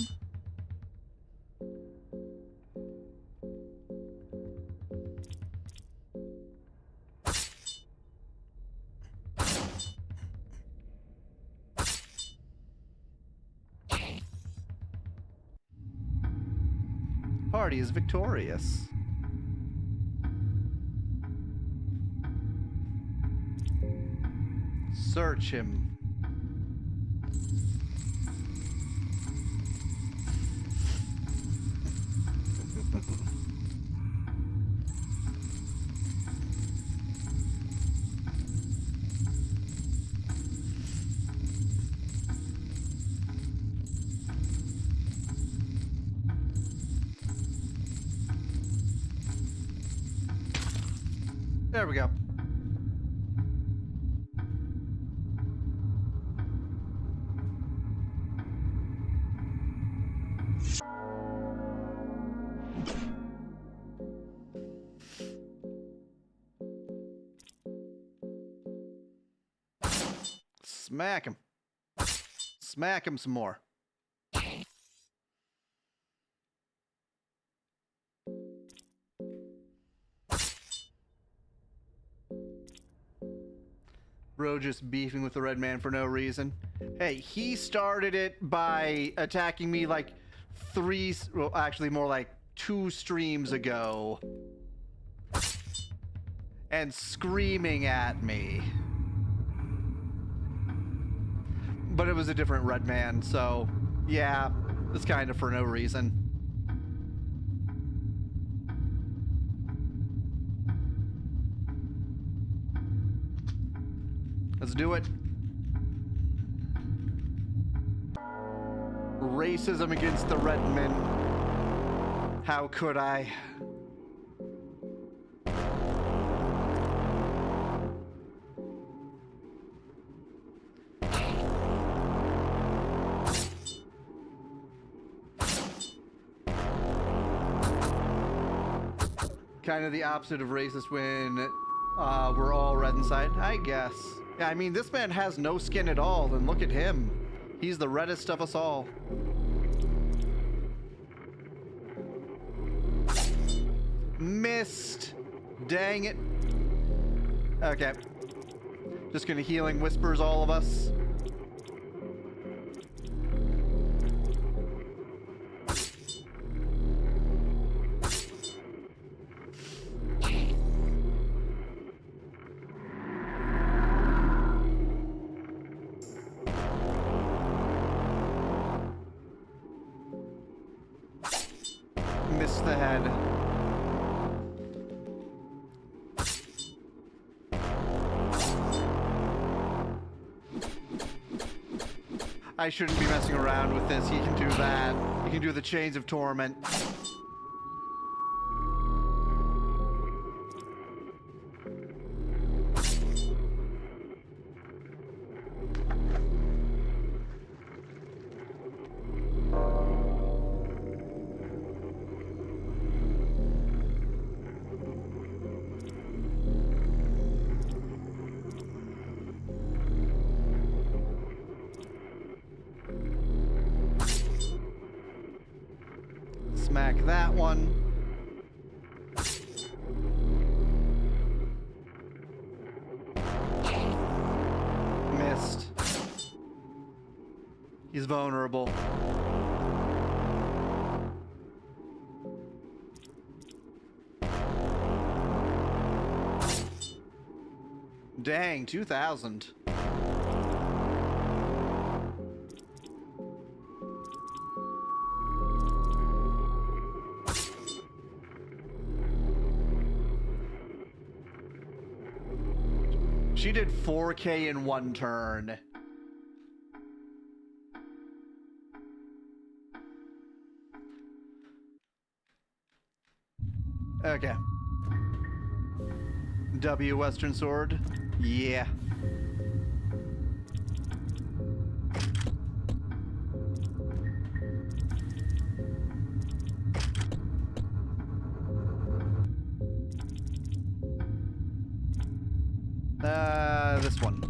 Party is victorious. Search him. There we go. Smack him. Smack him some more. Bro just beefing with the red man for no reason. Hey, he started it by attacking me like well, actually more like 2 streams ago. And screaming at me. But it was a different red man, so yeah, it's kind of for no reason. Let's do it. Racism against the red men. How could I? Kind of the opposite of racist when we're all red inside, I guess. Yeah, I mean, this man has no skin at all, and look at him. He's the reddest of us all. Missed. Dang it. Okay. Just gonna healing whispers all of us. Missed the head. I shouldn't be messing around with this. He can do that. He can do the Chains of Torment. Smack that one. Missed. He's vulnerable. Dang, 2,000. She did 4K in 1 turn. Okay. W Western Sword. Yeah. This one.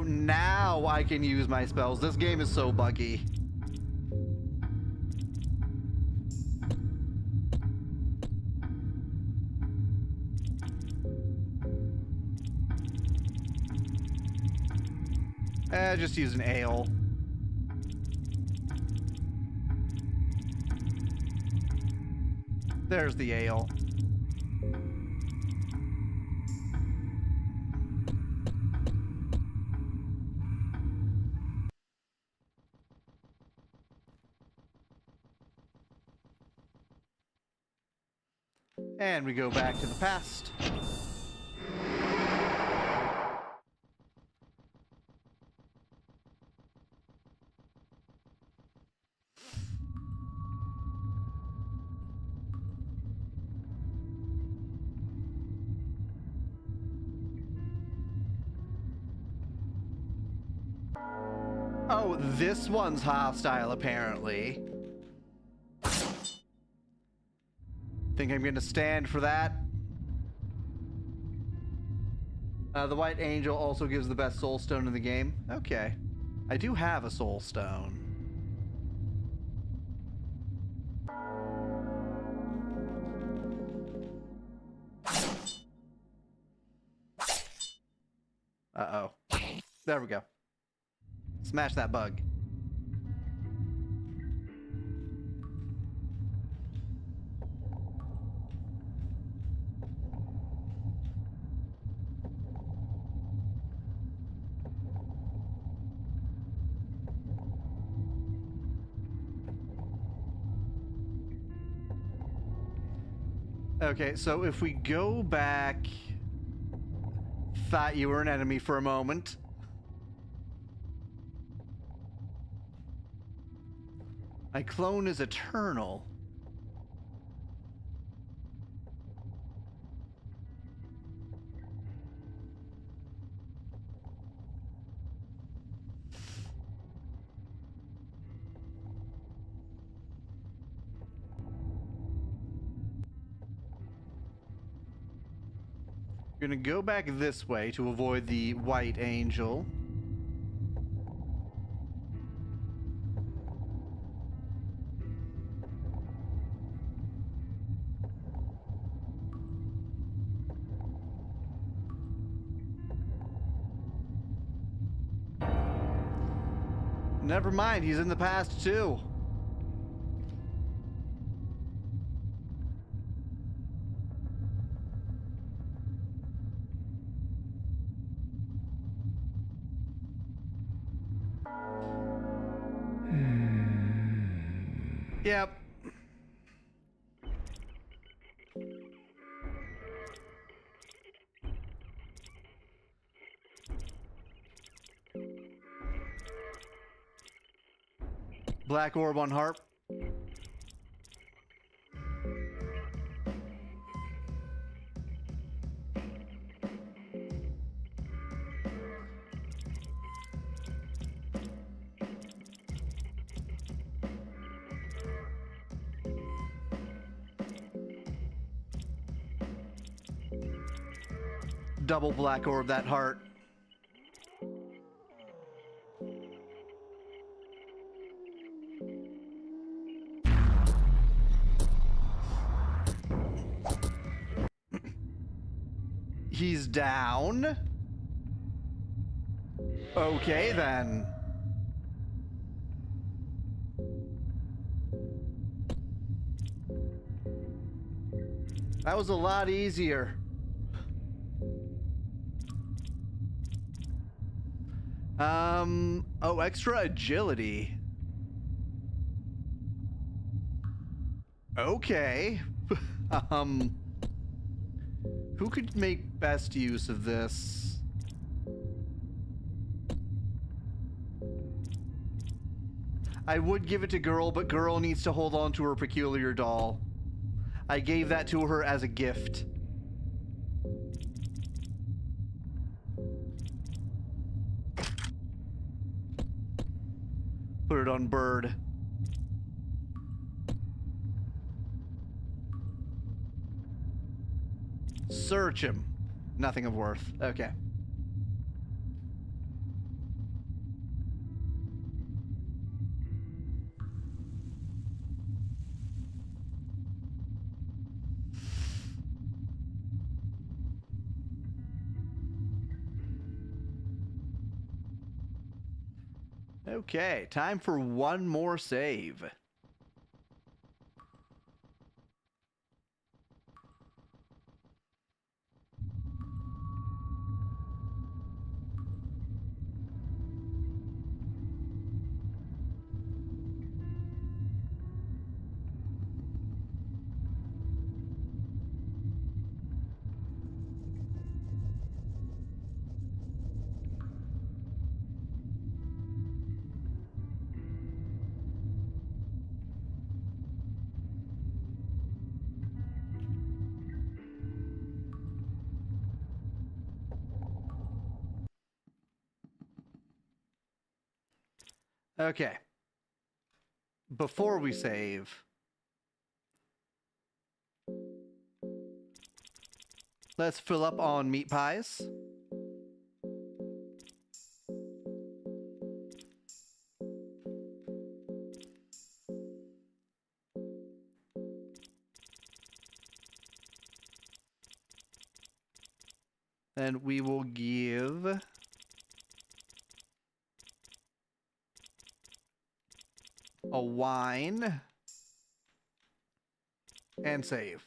now I can use my spells. This game is so buggy. Just use an ale. There's the ale. And we go back to the past. Oh, this one's hostile, apparently. Think I'm gonna stand for that? The White Angel also gives the best soul stone in the game. Okay. I do have a soul stone. Uh-oh. There we go. Smash that bug. Okay, so if we go back... Thought you were an enemy for a moment. My clone is eternal. We're gonna go back this way to avoid the White Angel. Never mind, he's in the past too. Yep. Black orb on harp. Double black orb that heart. He's down. Okay, then. That was a lot easier. Oh, extra agility. Okay. Who could make best use of this? I would give it to Girl, but Girl needs to hold on to her peculiar doll. I gave that to her as a gift. Put it on Bird. Search him. Nothing of worth. Okay. Okay, time for one more save. Okay. Before we save, let's fill up on meat pies. Then we will give a wine and save.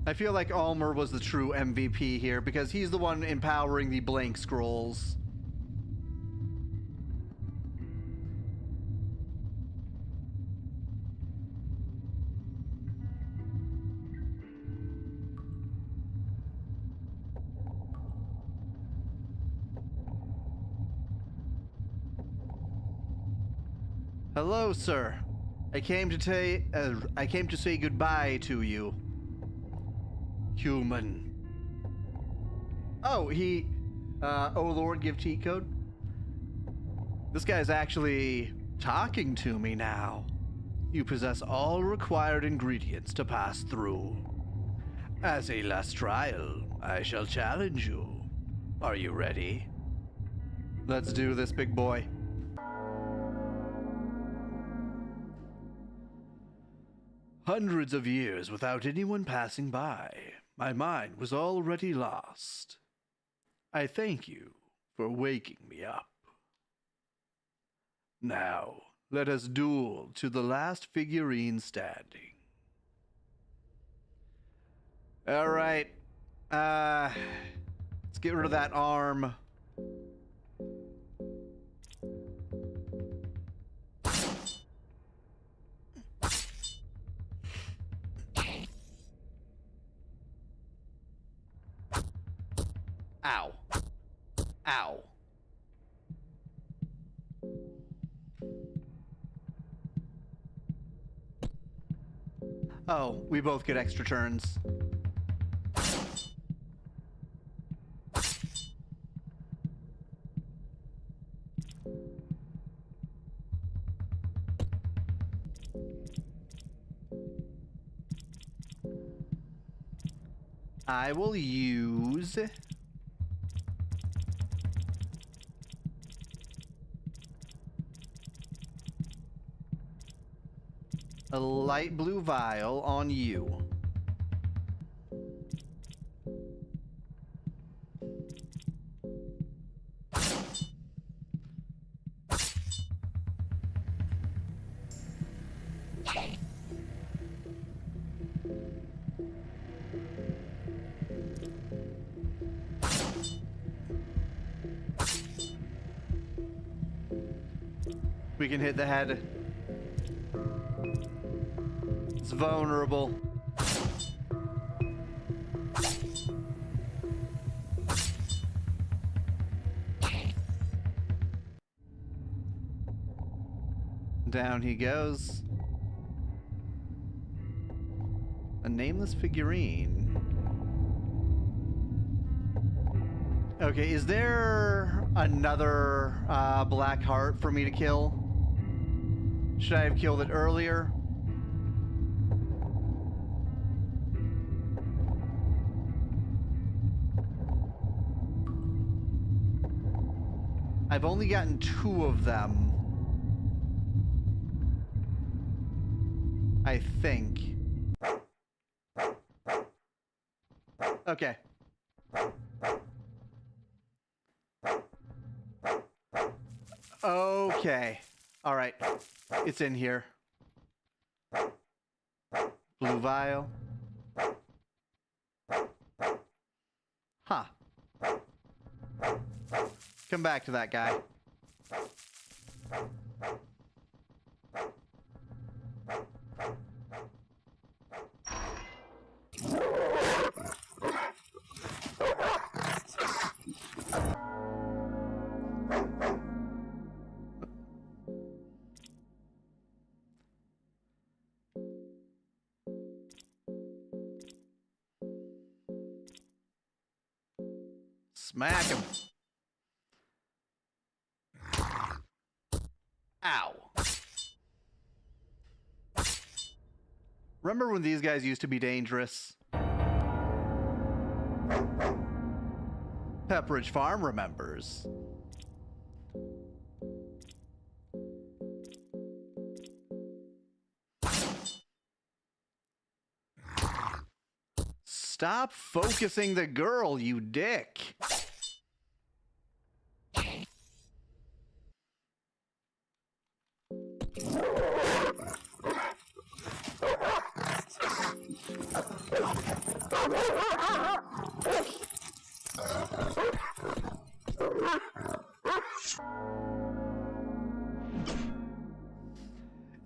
I feel like Almer was the true MVP here because he's the one empowering the blank scrolls. Hello, sir. I came to say goodbye to you. Human. Oh, oh Lord, give cheat code. This guy's actually talking to me now. You possess all required ingredients to pass through. As a last trial, I shall challenge you. Are you ready? Let's do this, big boy. Hundreds of years without anyone passing by. My mind was already lost. I thank you for waking me up. Now, let us duel to the last figurine standing. Alright. Let's get rid of that arm. Ow. Ow. Oh, we both get extra turns. I will use a light blue vial on you. We can hit the head. It's vulnerable. Down he goes. A nameless figurine. Okay, is there another black heart for me to kill? Should I have killed it earlier? I've only gotten 2 of them. I think. Okay. Okay. All right. It's in here. Blue vial. Huh. Come back to that guy. Smack him. Ow. Remember when these guys used to be dangerous? Pepperidge Farm remembers. Stop focusing the girl, you dick.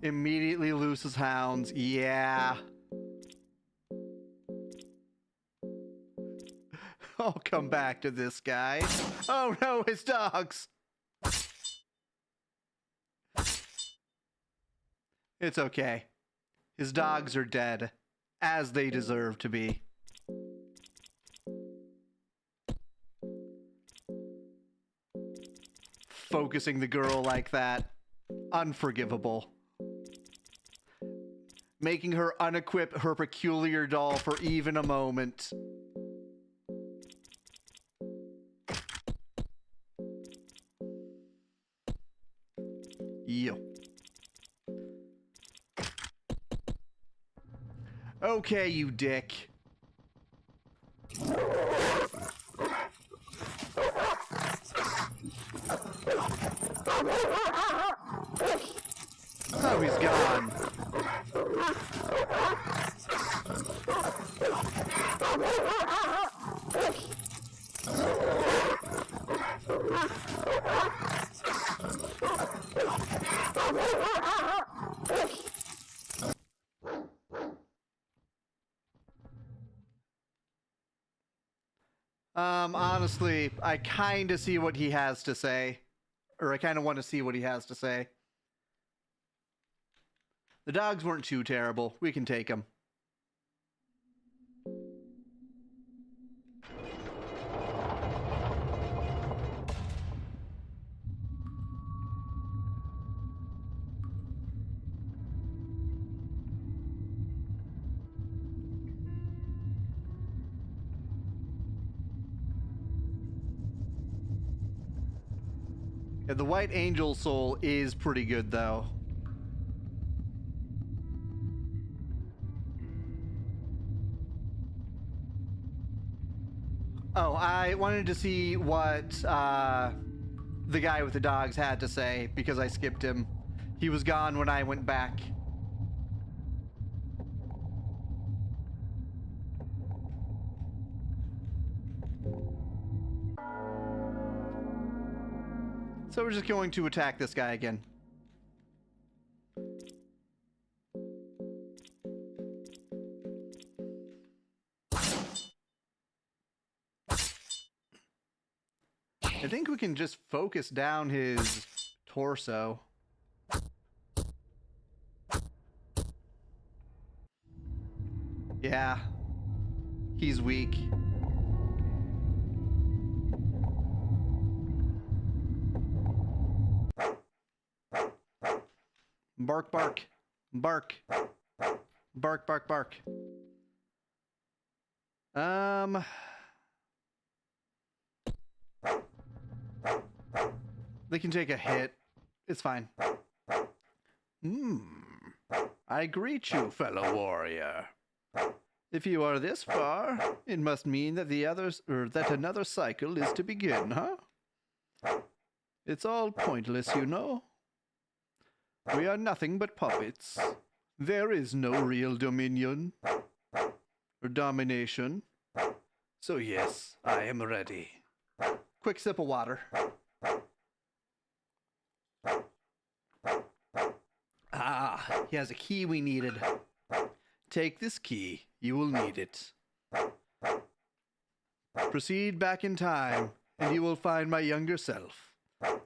Immediately loses hounds. Yeah. I'll come back to this guy. Oh no, his dogs. It's okay. His dogs are dead, as they deserve to be. Focusing the girl like that. Unforgivable. Making her unequip her peculiar doll for even a moment. Yo. Okay, you dick. Oh, he's gone. Honestly, I kind of see what he has to say. Or I kind of want to see what he has to say. The dogs weren't too terrible. We can take them. Yeah, the White Angel soul is pretty good, though. Oh, I wanted to see what the guy with the dogs had to say, because I skipped him. He was gone when I went back. So we're just going to attack this guy again. I think we can just focus down his torso. Yeah. He's weak. Bark, bark. Bark. Bark, bark, bark. They can take a hit. It's fine. I greet you, fellow warrior. If you are this far, it must mean that that another cycle is to begin, huh? It's all pointless, you know. We are nothing but puppets. There is no real dominion or domination. So yes, I am ready. Quick sip of water. Ah, he has a key we needed. Take this key. You will need it. Proceed back in time, and you will find my younger self.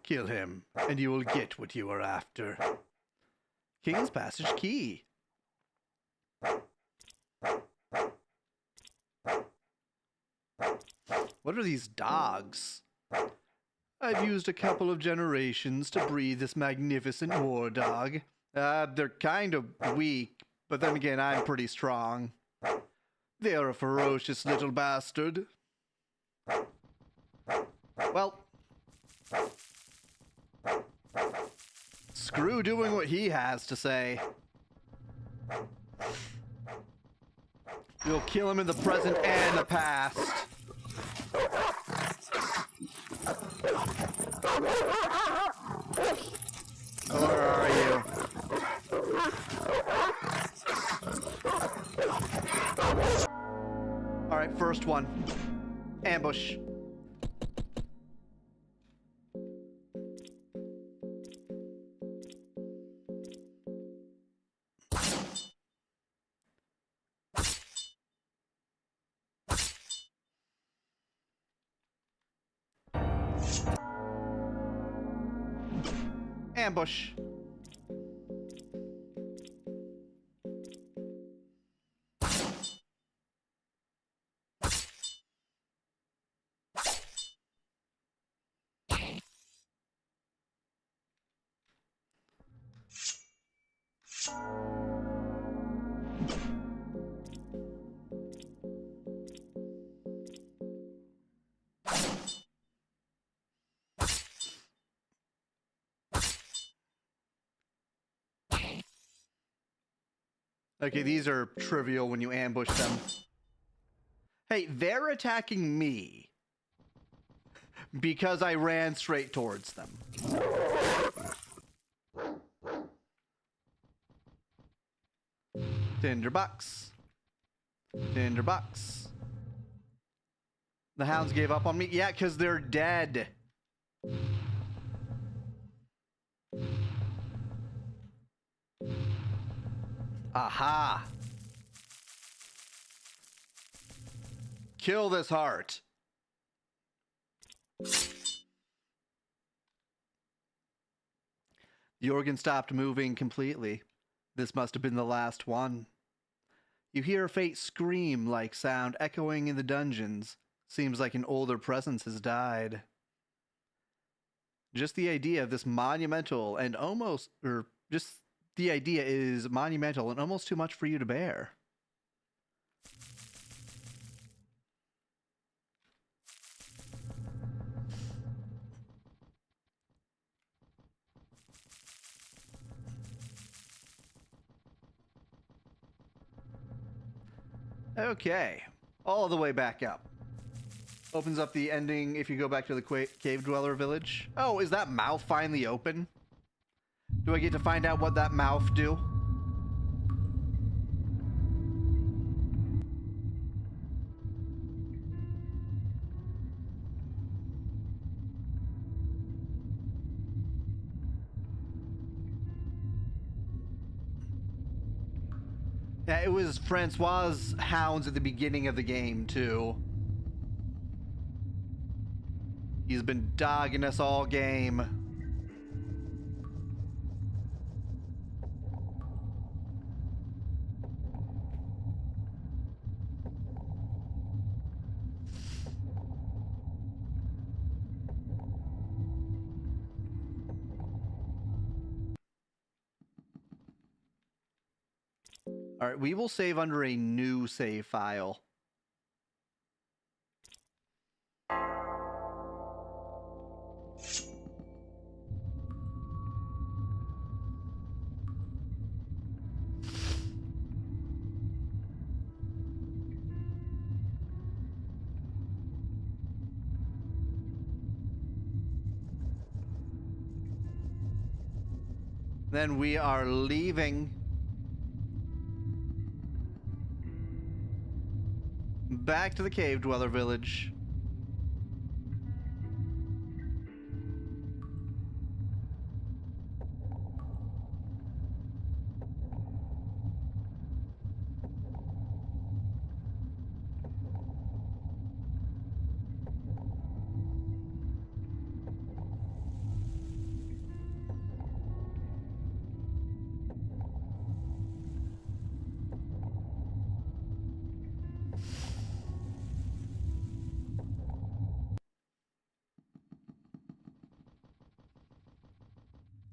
Kill him, and you will get what you are after. King's Passage key. What are these dogs? I've used a couple of generations to breed this magnificent war dog. They're kind of weak, but then again, I'm pretty strong. They're a ferocious little bastard. Well, screw doing what he has to say. We'll kill him in the present and the past. Where are you? Alright, first one. Ambush. Ambush. Okay, these are trivial when you ambush them. Hey, they're attacking me because I ran straight towards them. Tinderbox. Tinderbox. The hounds gave up on me? Yeah, because they're dead. Aha! Kill this heart. The organ stopped moving completely. This must have been the last one. You hear a faint scream-like sound echoing in the dungeons. Seems like an older presence has died. Just the idea of this monumental and almost, or just the idea is monumental and almost too much for you to bear. Okay, all the way back up. Opens up the ending if you go back to the cave dweller village. Oh, is that mouth finally open? Do I get to find out what that mouth do? Yeah, it was Francois' hounds at the beginning of the game, too. He's been dogging us all game. All right, we will save under a new save file. Then we are leaving. Back to the cave dweller village.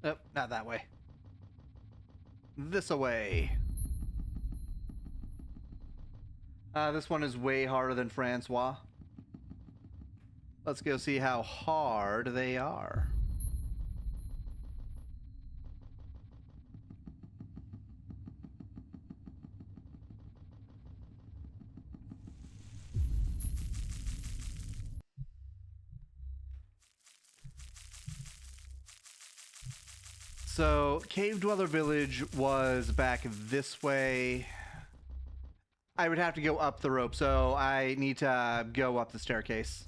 Oh, not that way. This away. This one is way harder than Francois. Let's go see how hard they are. So, Cave Dweller Village was back this way. I would have to go up the rope, so I need to go up the staircase.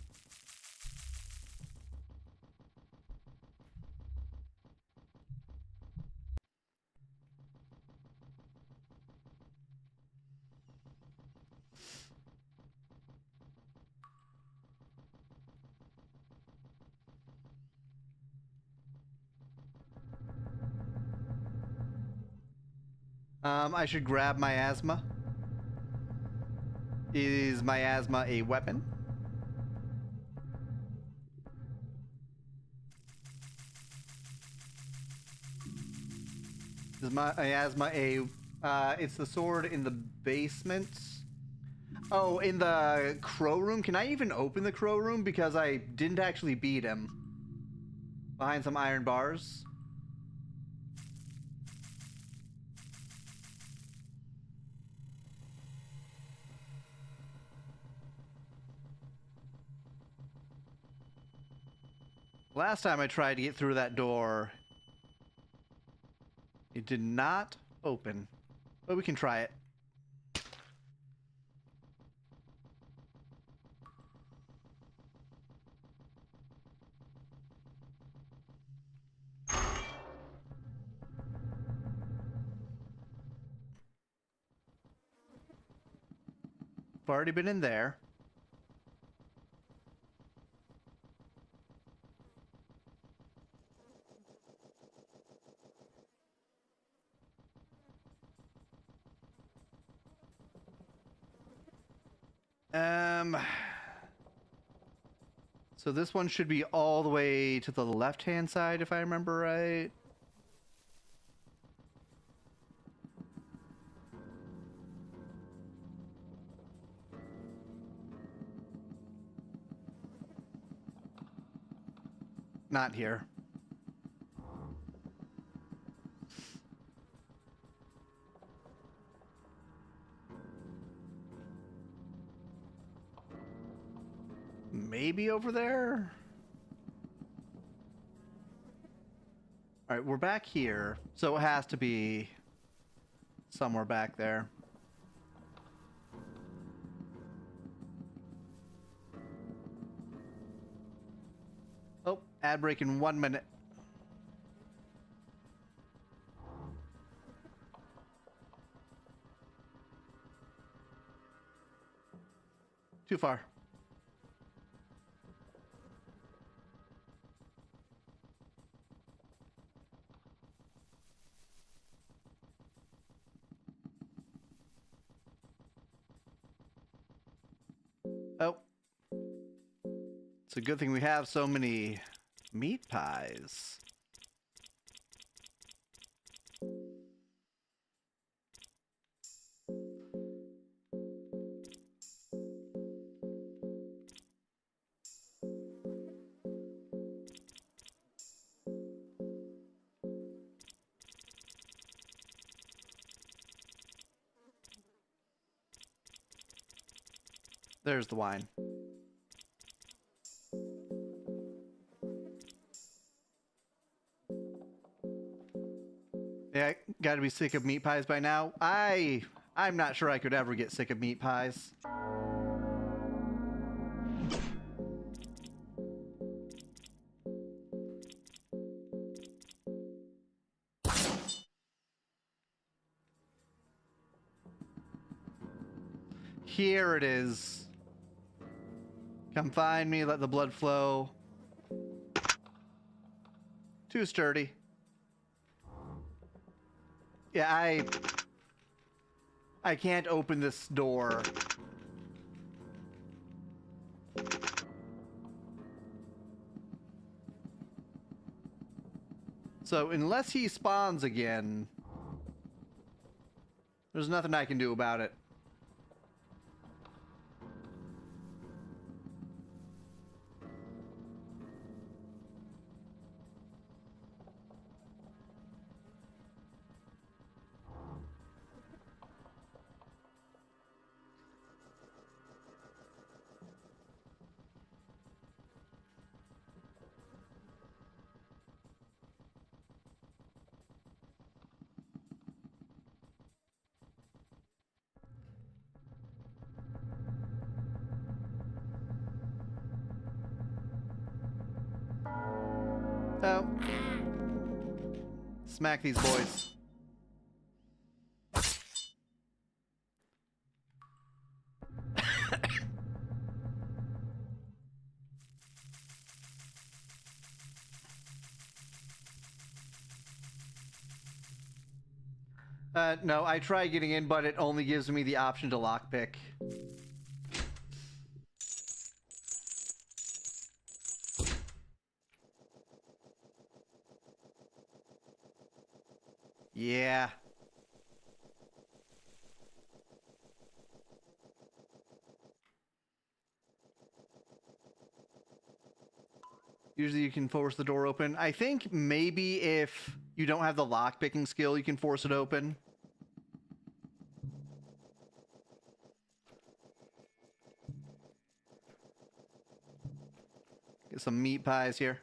I should grab my asthma. Is my asthma a weapon? Is my asthma a... it's the sword in the basement. Oh, in the crow room? Can I even open the crow room? Because I didn't actually beat him. Behind some iron bars. Last time I tried to get through that door, it did not open. But we can try it. I've already been in there. So this one should be all the way to the left-hand side, if I remember right. Not here. Maybe over there? Alright, we're back here, so it has to be somewhere back there. Oh, ad break in 1 minute. Too far. Oh. It's a good thing we have so many meat pies. There's the wine. gotta be sick of meat pies by now. I'm not sure I could ever get sick of meat pies. Here it is. Come find me, let the blood flow. Too sturdy. Yeah, I can't open this door. So unless he spawns again, there's nothing I can do about it. Oh. Smack these boys. No, I tried getting in, but it only gives me the option to lockpick. Yeah. Usually you can force the door open. I think maybe if you don't have the lockpicking skill, you can force it open. Get some meat pies here.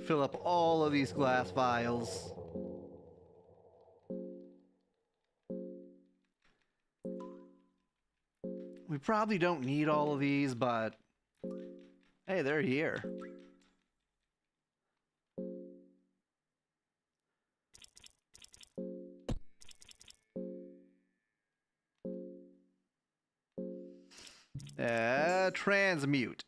Fill up all of these glass vials. We probably don't need all of these, but hey, they're here. Transmute.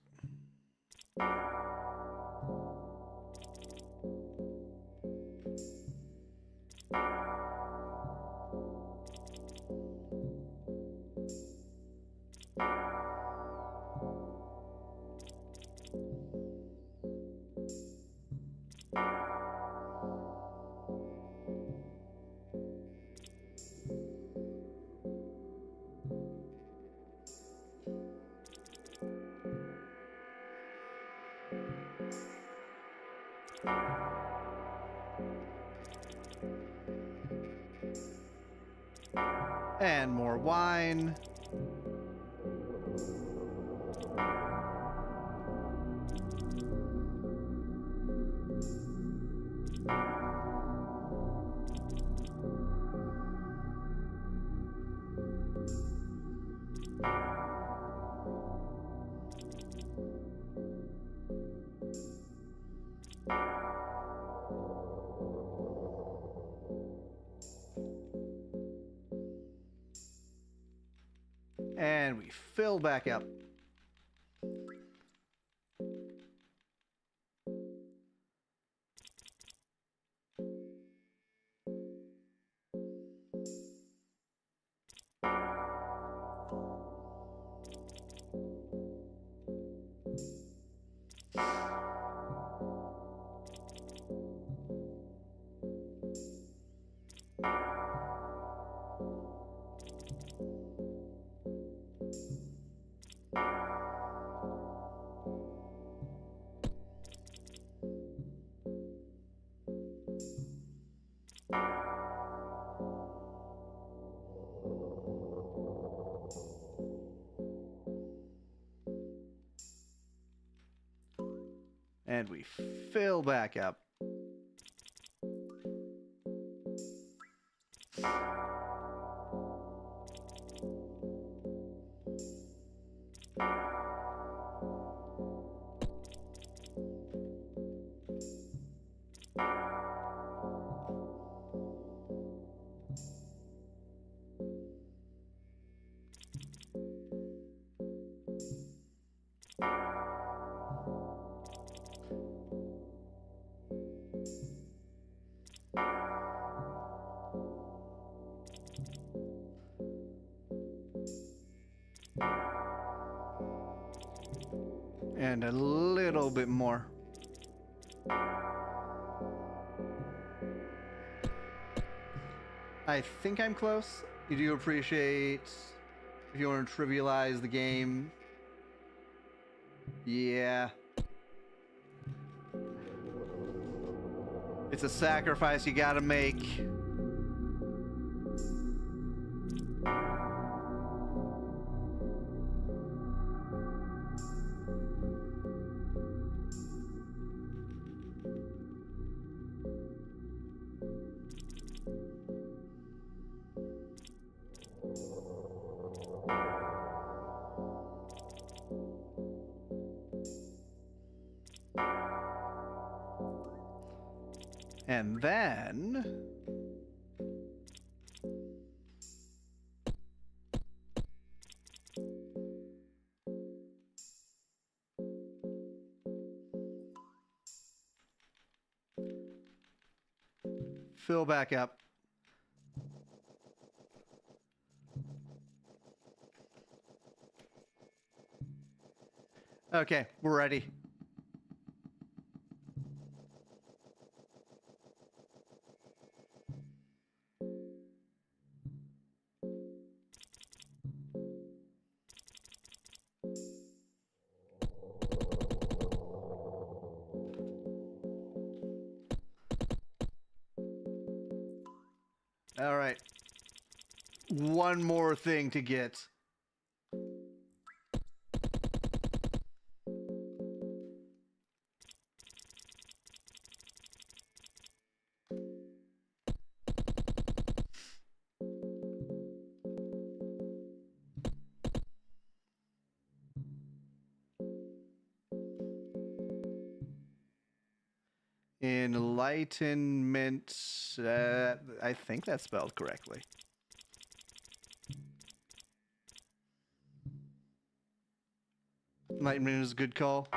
And more wine. And we fill back up. And we fill back up. And a little bit more. I think I'm close. You do appreciate if you want to trivialize the game. Yeah. It's a sacrifice you gotta make. And then fill back up. Okay, we're ready. All right. One more thing to get. Enlightenment. I think that's spelled correctly. Enlightenment is a good call.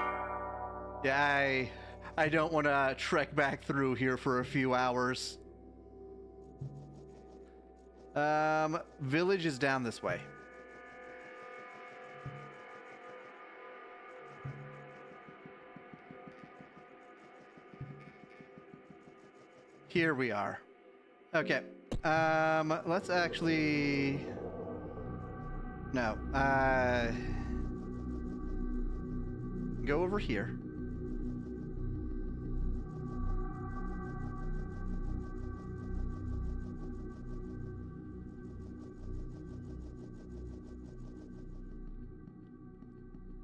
Yeah, I don't want to trek back through here for a few hours. Village is down this way. Here we are. Okay. Let's actually... No. Go over here.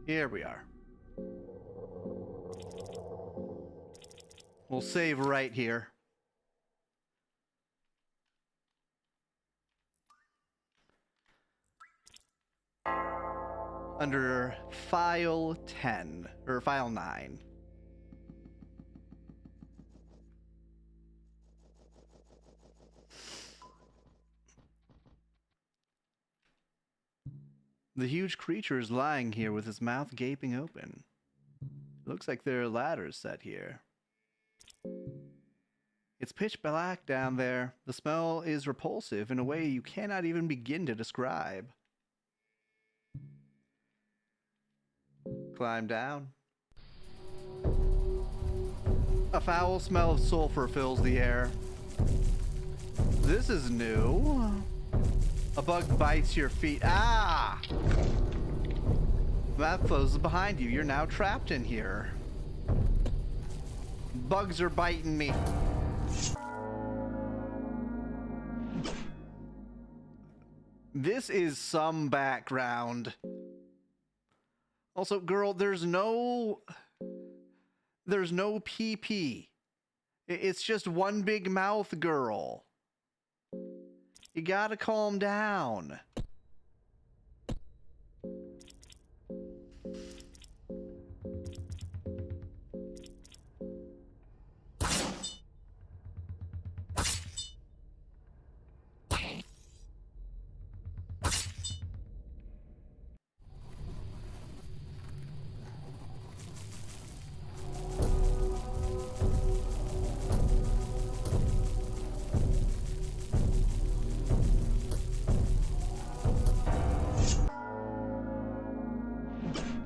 Here we are. We'll save right here. Under file 10, or file 9. The huge creature is lying here with his mouth gaping open. Looks like there are ladders set here. It's pitch black down there. The smell is repulsive in a way you cannot even begin to describe. Climb down. A foul smell of sulfur fills the air. This is new. A bug bites your feet. Ah! That closes behind you. You're now trapped in here. Bugs are biting me. This is some background. Also, girl, there's no There's no pee-pee. It's just one big mouth, girl. You gotta calm down.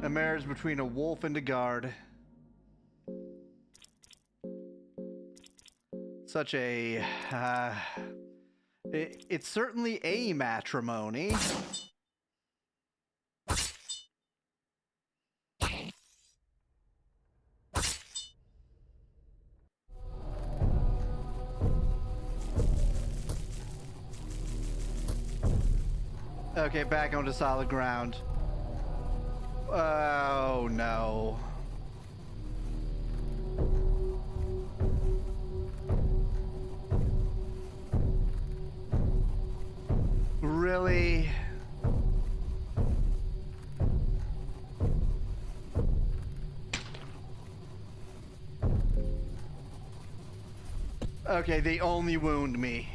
A marriage between a wolf and a guard. Such a... it's certainly a matrimony. Okay, back onto solid ground. Oh no. Really? Okay, they only wound me.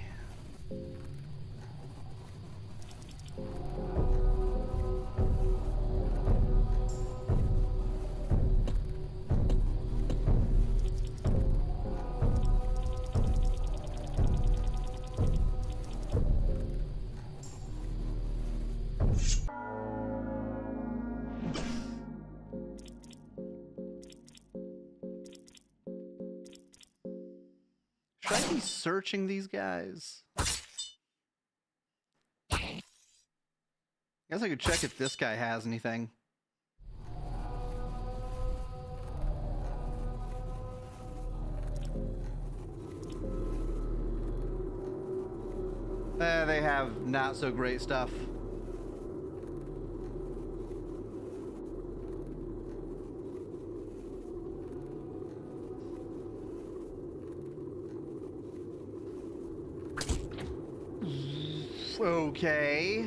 Should I be searching these guys? Guess I could check if this guy has anything. They have not so great stuff. Okay.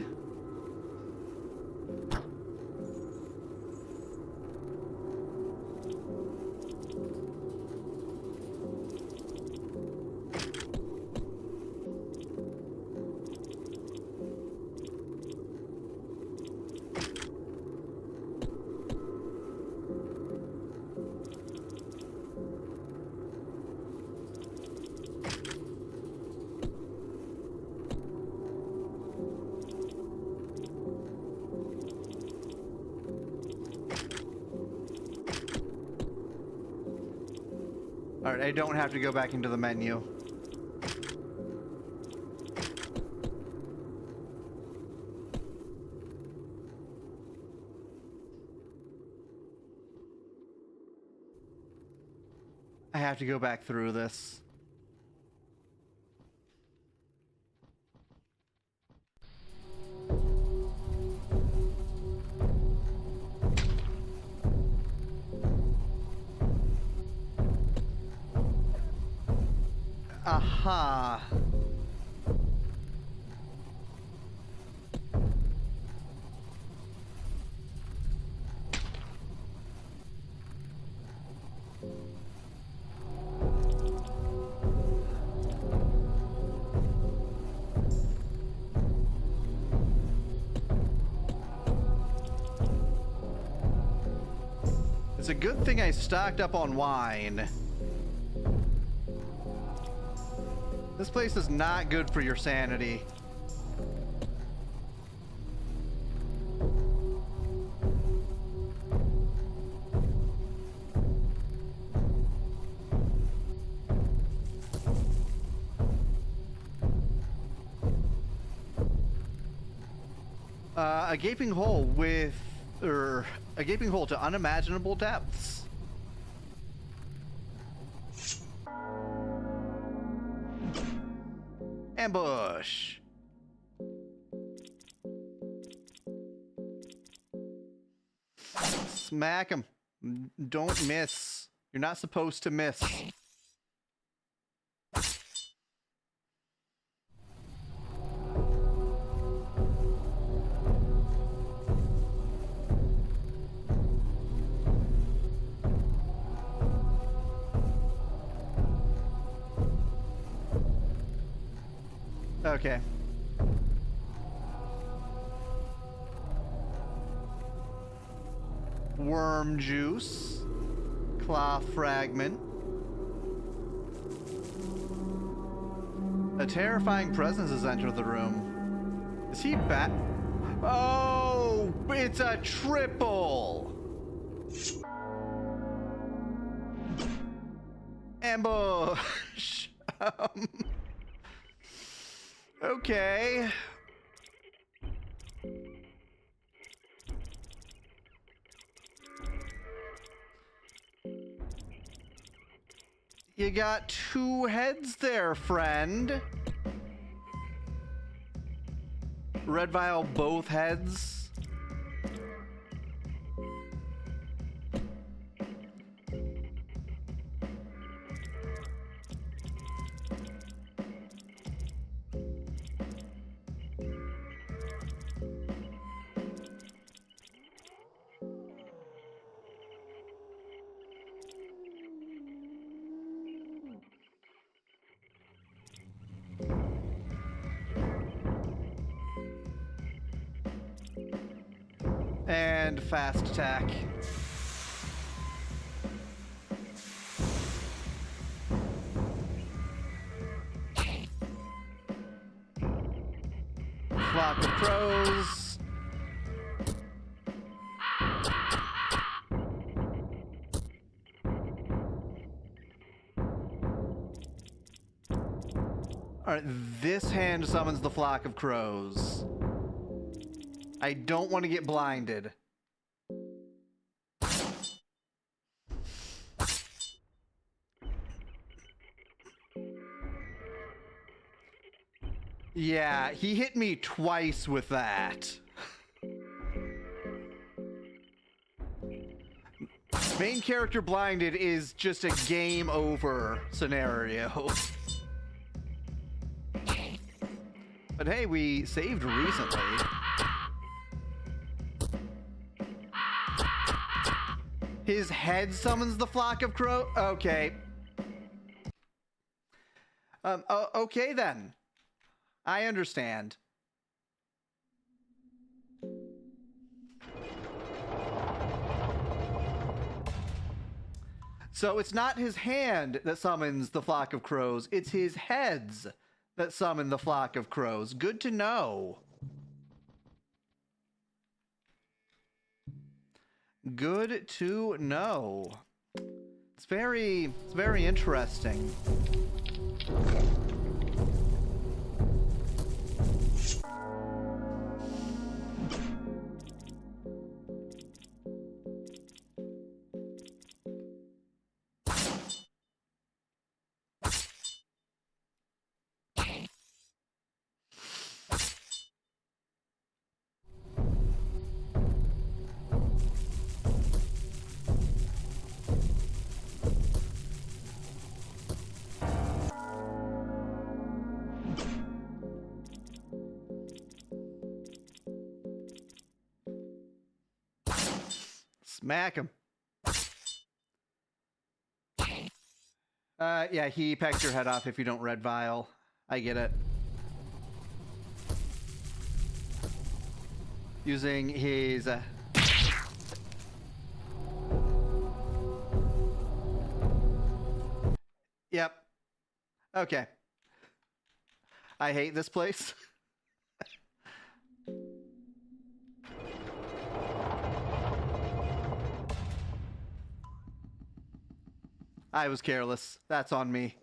Alright, I don't have to go back into the menu. I have to go back through this. Aha. It's a good thing I stocked up on wine. This place is not good for your sanity. A gaping hole with, a gaping hole to unimaginable depths. Ambush. Smack him. Don't miss. You're not supposed to miss. Okay. Worm juice. Claw fragment. A terrifying presence has entered the room. Is he back? Oh, it's a triple. Ambush. Okay. You got two heads there, friend. Red vial, both heads. And fast attack. Flock of crows. Alright, this hand summons the flock of crows. I don't want to get blinded. Yeah, he hit me twice with that. Main character blinded is just a game over scenario. But hey, we saved recently. His head summons the flock of crow. Okay. Okay then. I understand. So it's not his hand that summons the flock of crows, it's his heads that summon the flock of crows. Good to know. Good to know. It's very interesting. Smack him. Yeah, he pecks your head off if you don't red vial. I get it. Using his... Yep. Okay. I hate this place. I was careless. That's on me.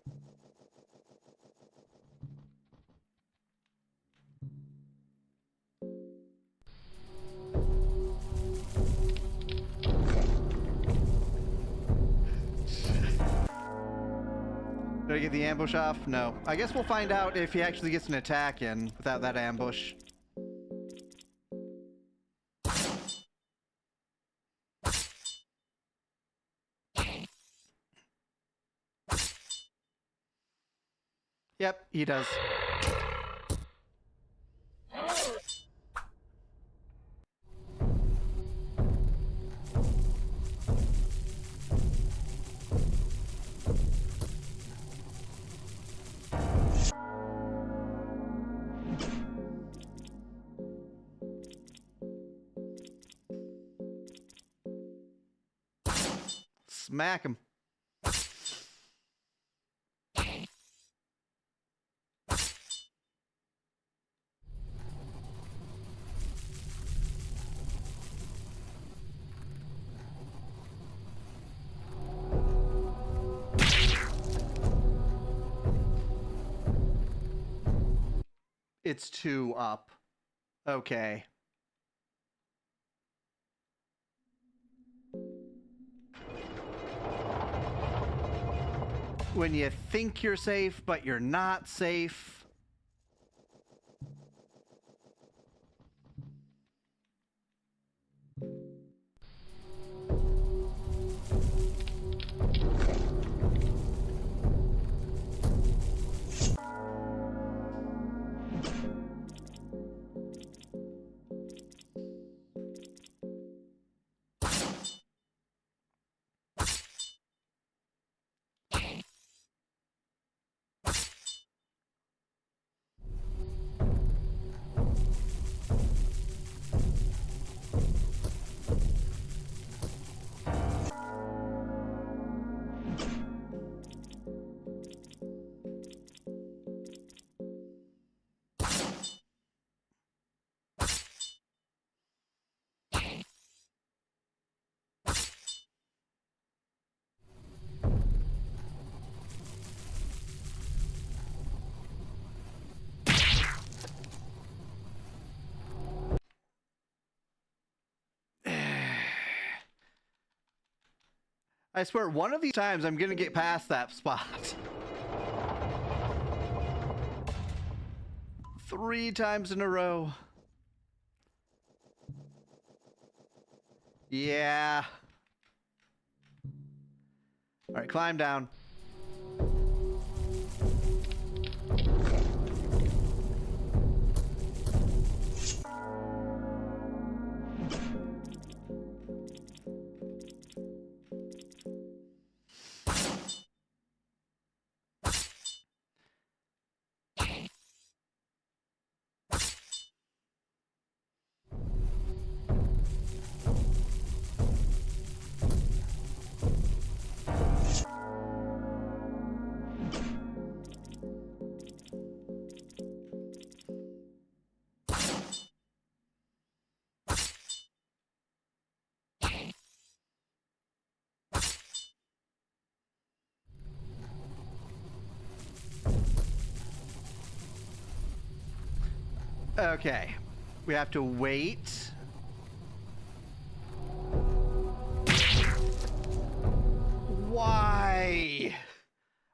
Did I get the ambush off? No. I guess we'll find out if he actually gets an attack in without that ambush. Yep, he does. Smack him. It's 2 up. Okay. When you think you're safe, but you're not safe. I swear, one of these times I'm gonna get past that spot. 3 times in a row. Yeah. All right, climb down. Okay, we have to wait. Why?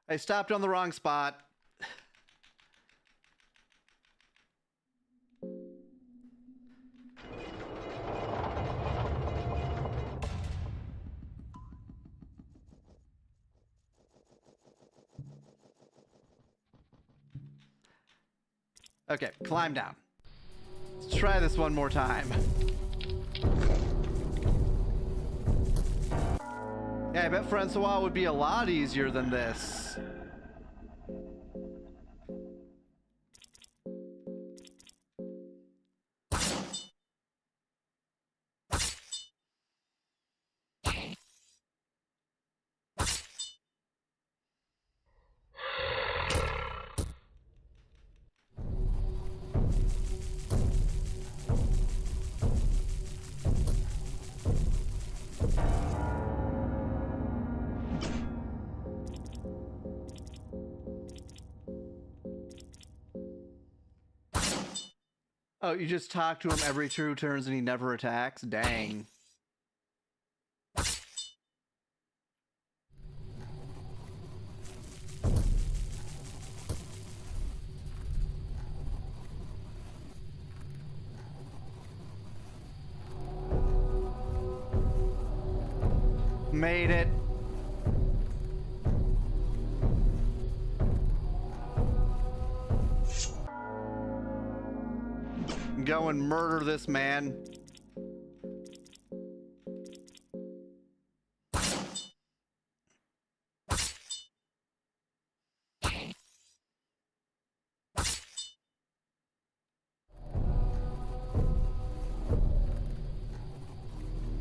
I stopped on the wrong spot. Okay, climb down. Let's try this one more time. Yeah, I bet Francois would be a lot easier than this. Oh, you just talk to him every 2 turns and he never attacks? Dang. Made it. go and murder this man.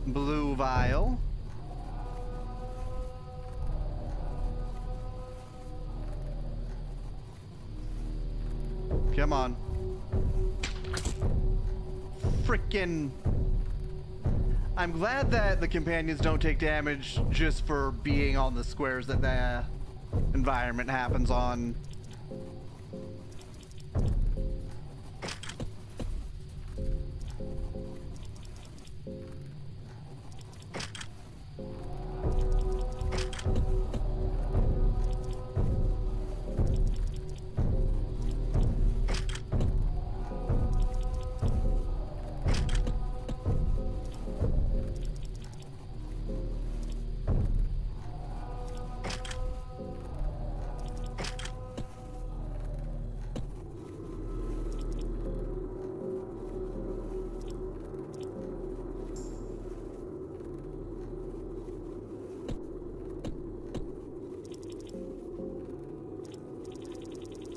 Blue vial. Come on. Frickin'. I'm glad that the companions don't take damage just for being on the squares that the environment happens on.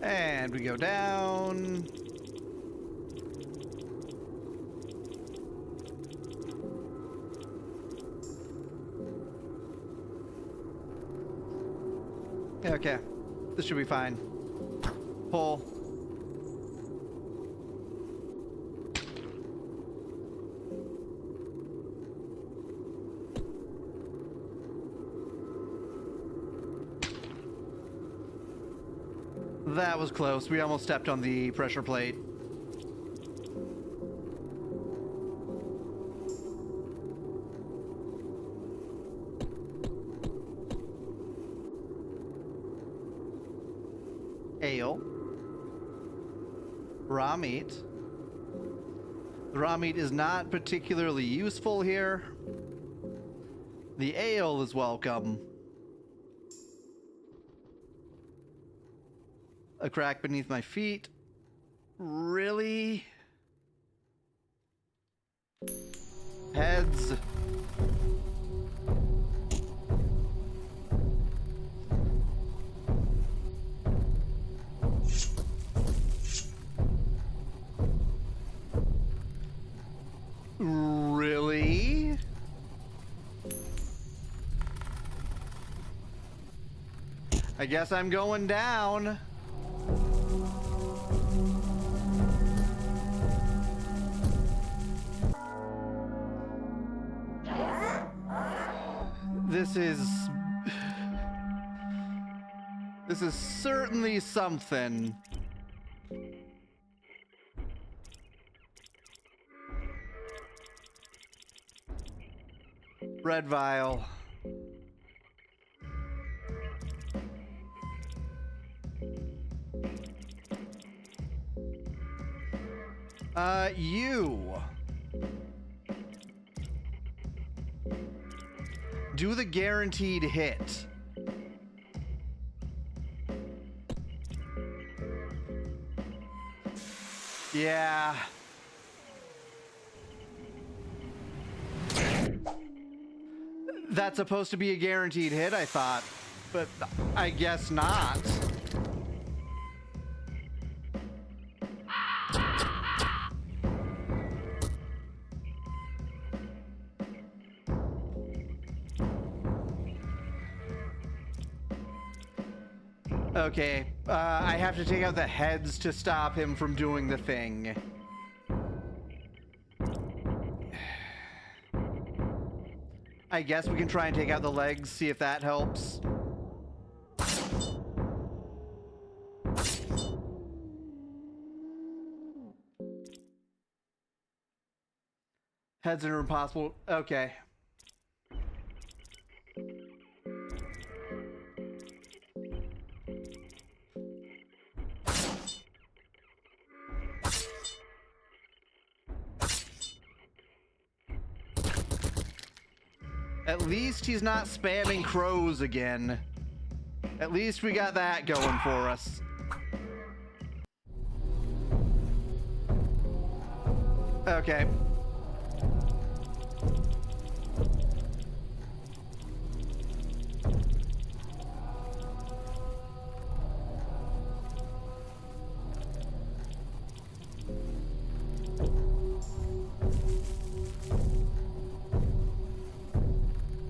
And we go down. Okay, this should be fine. Pull. That was close. We almost stepped on the pressure plate. Ale. Raw meat. The raw meat is not particularly useful here. The ale is welcome. A crack beneath my feet. Really? Heads. Really? I guess I'm going down. This is certainly something. Red vial. You. Do the guaranteed hit. Yeah. That's supposed to be a guaranteed hit, I thought. But I guess not. Okay, I have to take out the heads to stop him from doing the thing. I guess we can try and take out the legs, see if that helps. Heads are impossible. Okay. At least he's not spamming crows again. At least we got that going for us. Okay.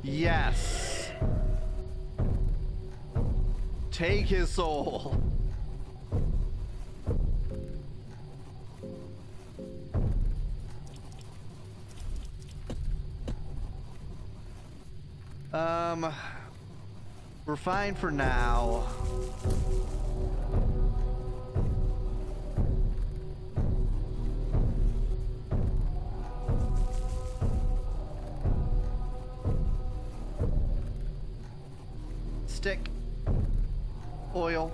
Yes. Take his soul. We're fine for now. Stick. Oil.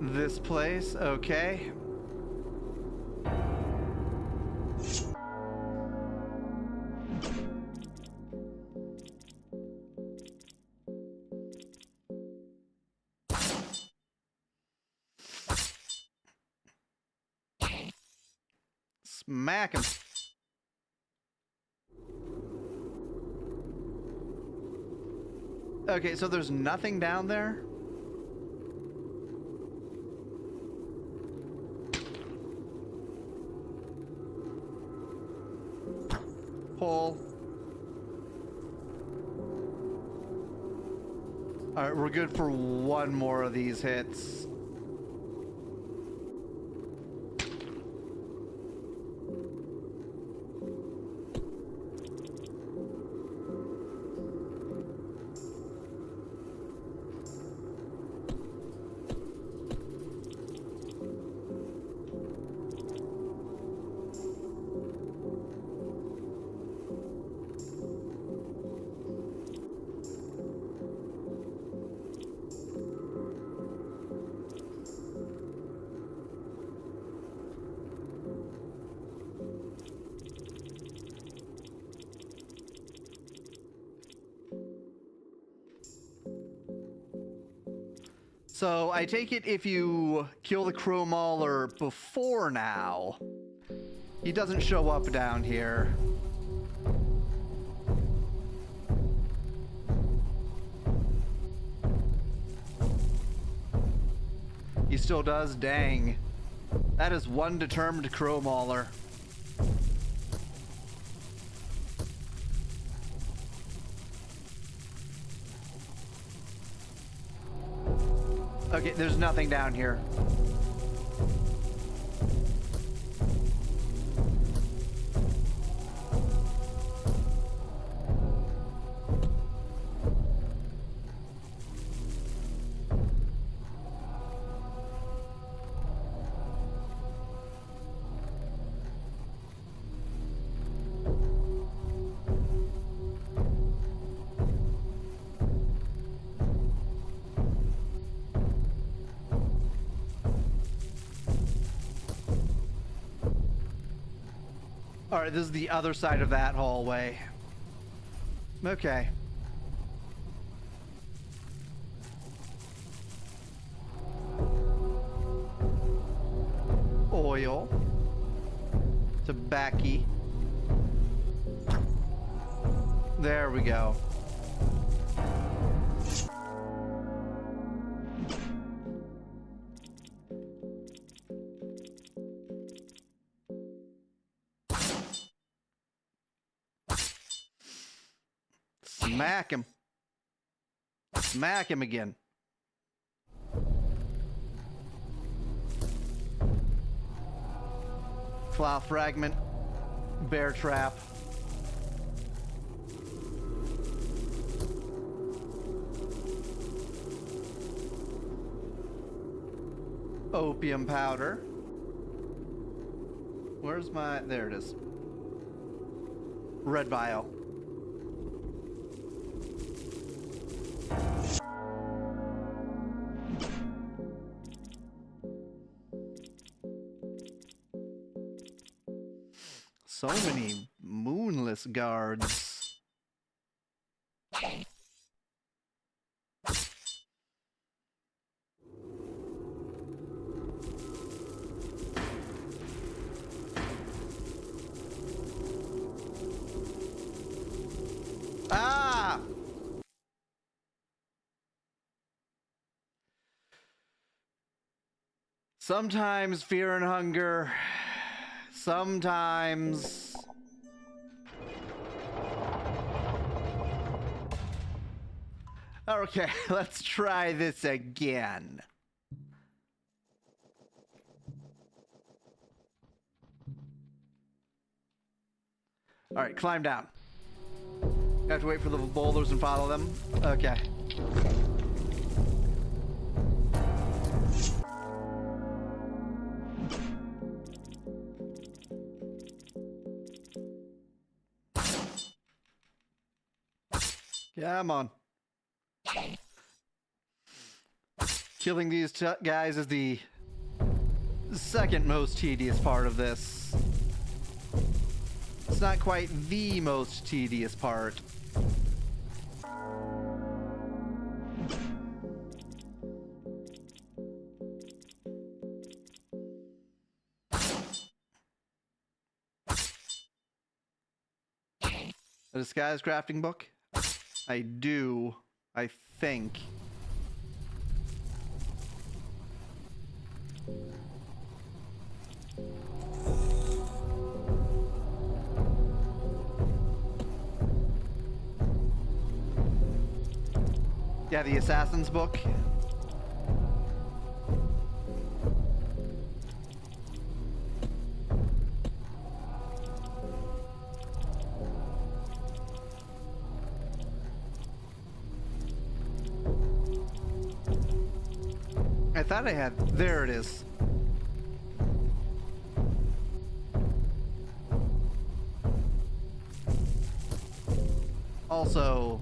This place, okay. Smack him. Okay, so there's nothing down there? Pull. Alright, we're good for one more of these hits. So I take it if you kill the Crow Mauler before now, he doesn't show up down here. He still does? Dang. That is one determined Crow Mauler. Okay, there's nothing down here. Alright, this is the other side of that hallway. Okay. Oil. Tobacco. There we go. Smack him. Smack him again. File fragment. Bear trap. Opium powder. Where's my... There it is. Red vial. So many moonless guards. Sometimes fear and hunger. Sometimes... Okay, let's try this again. Alright, climb down. You have to wait for the boulders and follow them? Okay. Come on. Killing these guys is the second most tedious part of this. It's not quite the most tedious part. A disguise crafting book? I do, I think. Yeah, the Assassin's Book. I thought I had... There it is. Also...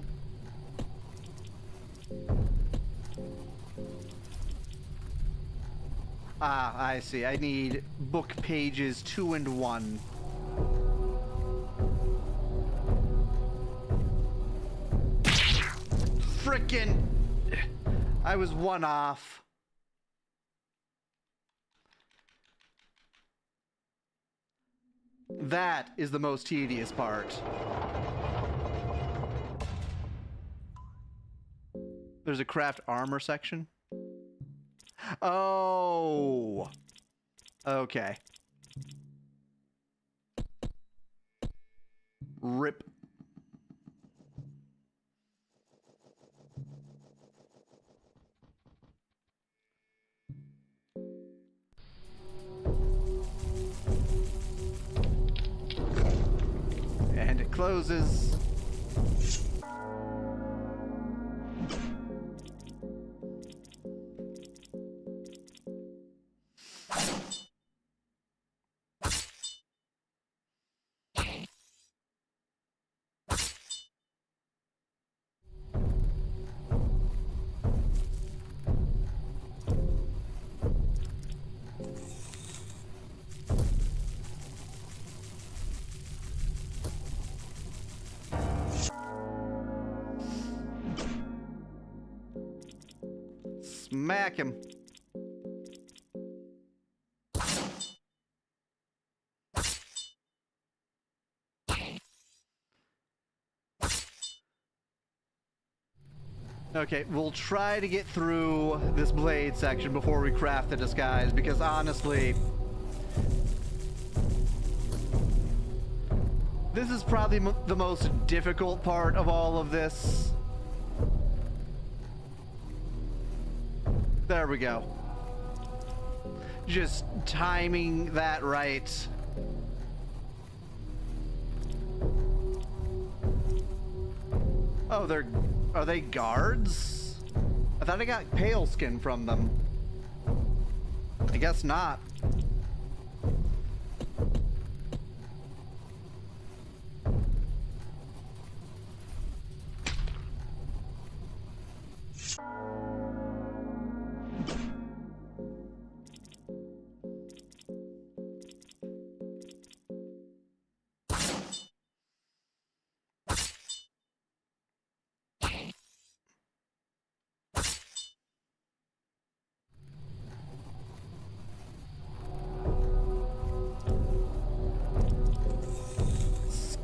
Ah, I see. I need book pages 2 and 1. Frickin'! I was 1 off. That is the most tedious part. There's a craft armor section. Oh. Okay. Rip. And it closes. Smack him. Okay, we'll try to get through this blade section before we craft the disguise, because honestly, this is probably the most difficult part of all of this. There we go. Just timing that right. Oh, are they guards? I thought I got pale skin from them. I guess not.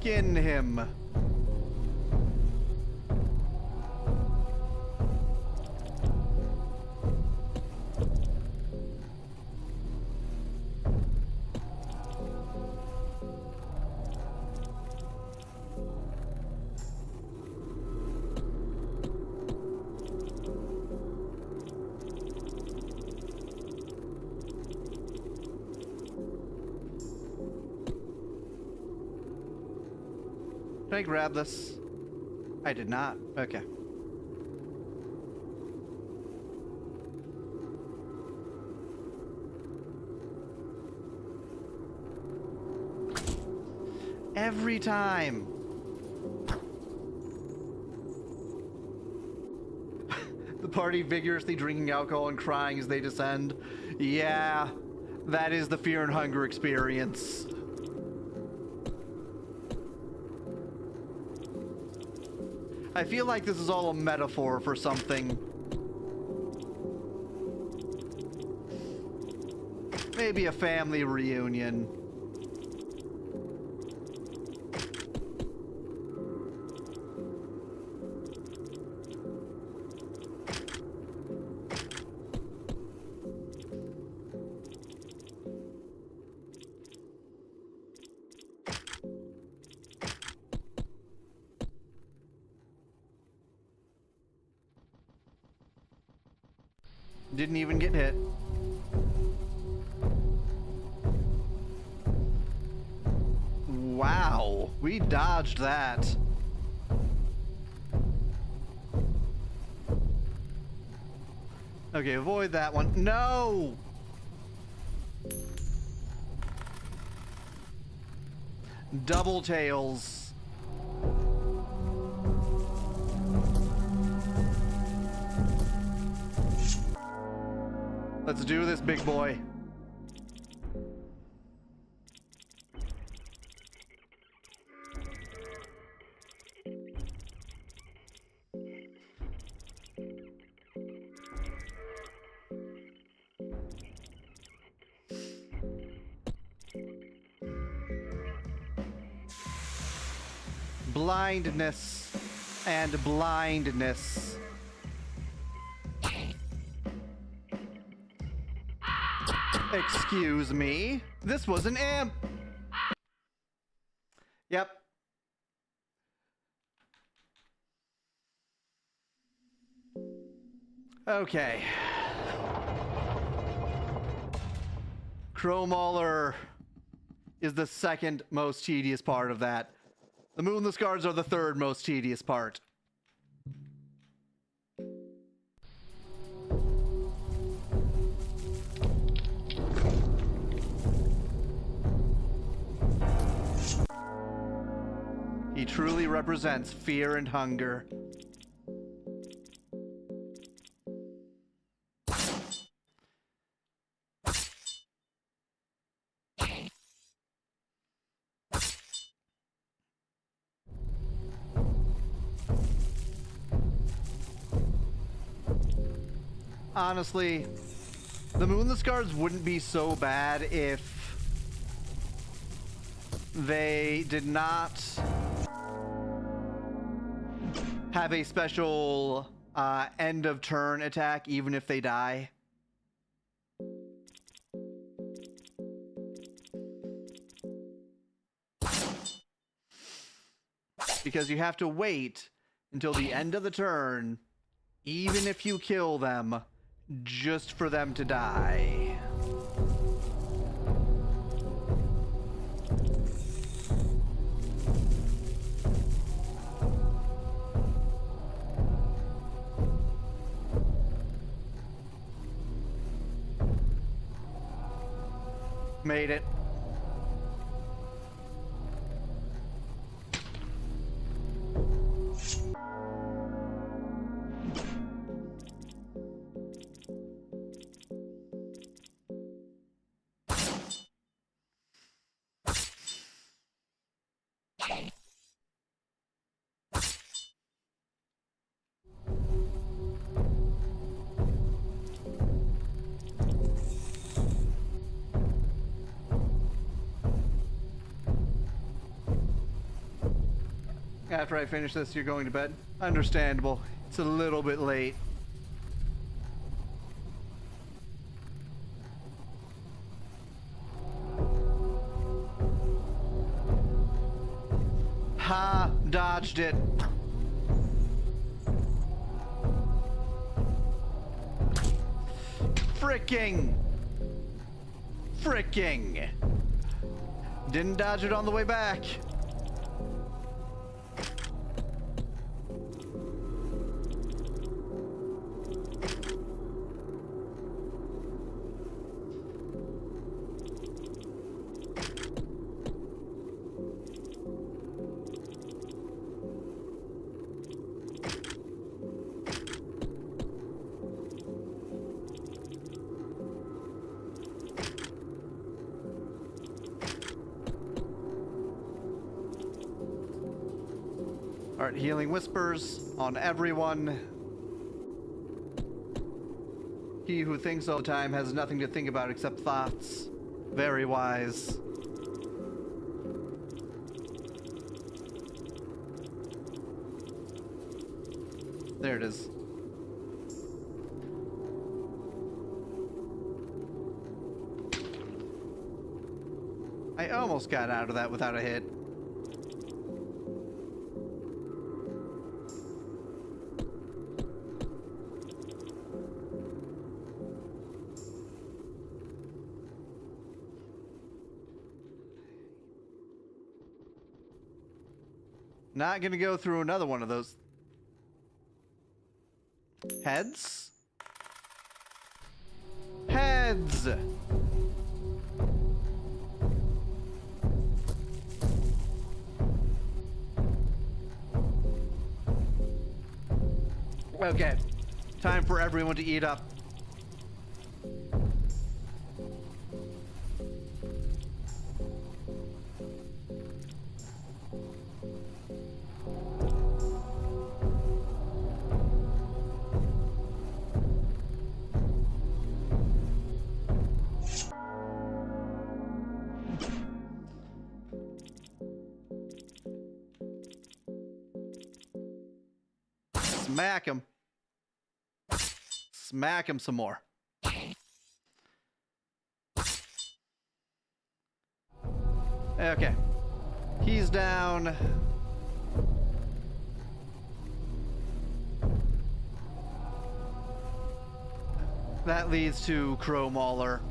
Skin him. Can I grab this? I did not. Okay. Every time. The party vigorously drinking alcohol and crying as they descend. Yeah, that is the fear and hunger experience. I feel like this is all a metaphor for something. Maybe a family reunion. Didn't even get hit. Wow, we dodged that. Okay, avoid that one. No! Double tails. Let's do this, big boy. Blindness and blindness. Excuse me. This was an imp. Yep. Okay. Chromauler is the second most tedious part of that. The moonless guards are the third most tedious part. He truly represents fear and hunger. Honestly, the moonless guards wouldn't be so bad if they did not have a special end of turn attack, even if they die. Because you have to wait until the end of the turn, even if you kill them, just for them to die. Made it. After I finish this, you're going to bed? Understandable. It's a little bit late. Ha! Dodged it. Fricking! Fricking! Didn't dodge it on the way back. Alright, healing whispers on everyone. He who thinks all the time has nothing to think about except thoughts. Very wise. There it is. I almost got out of that without a hit. Not gonna go through another one of those. Heads? Heads! Okay. Time for everyone to eat up. Smack him. Smack him some more. Okay. He's down. That leads to Crow Mauler.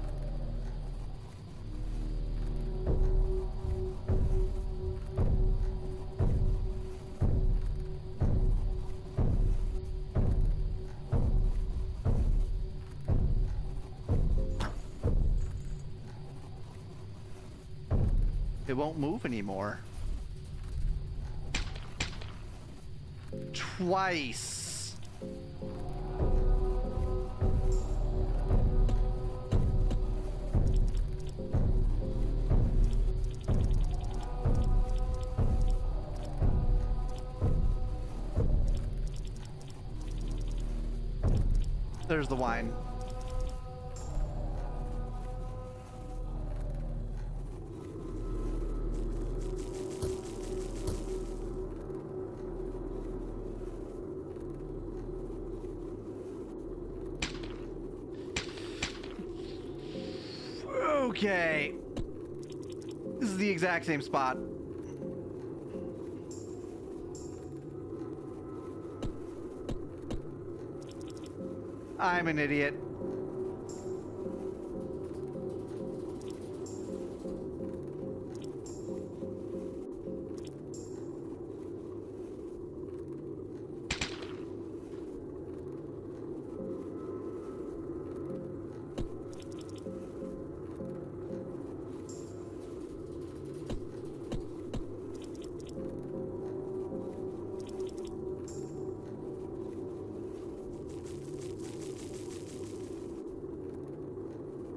It won't move anymore. Twice. There's the wine. Okay. This is the exact same spot. I'm an idiot.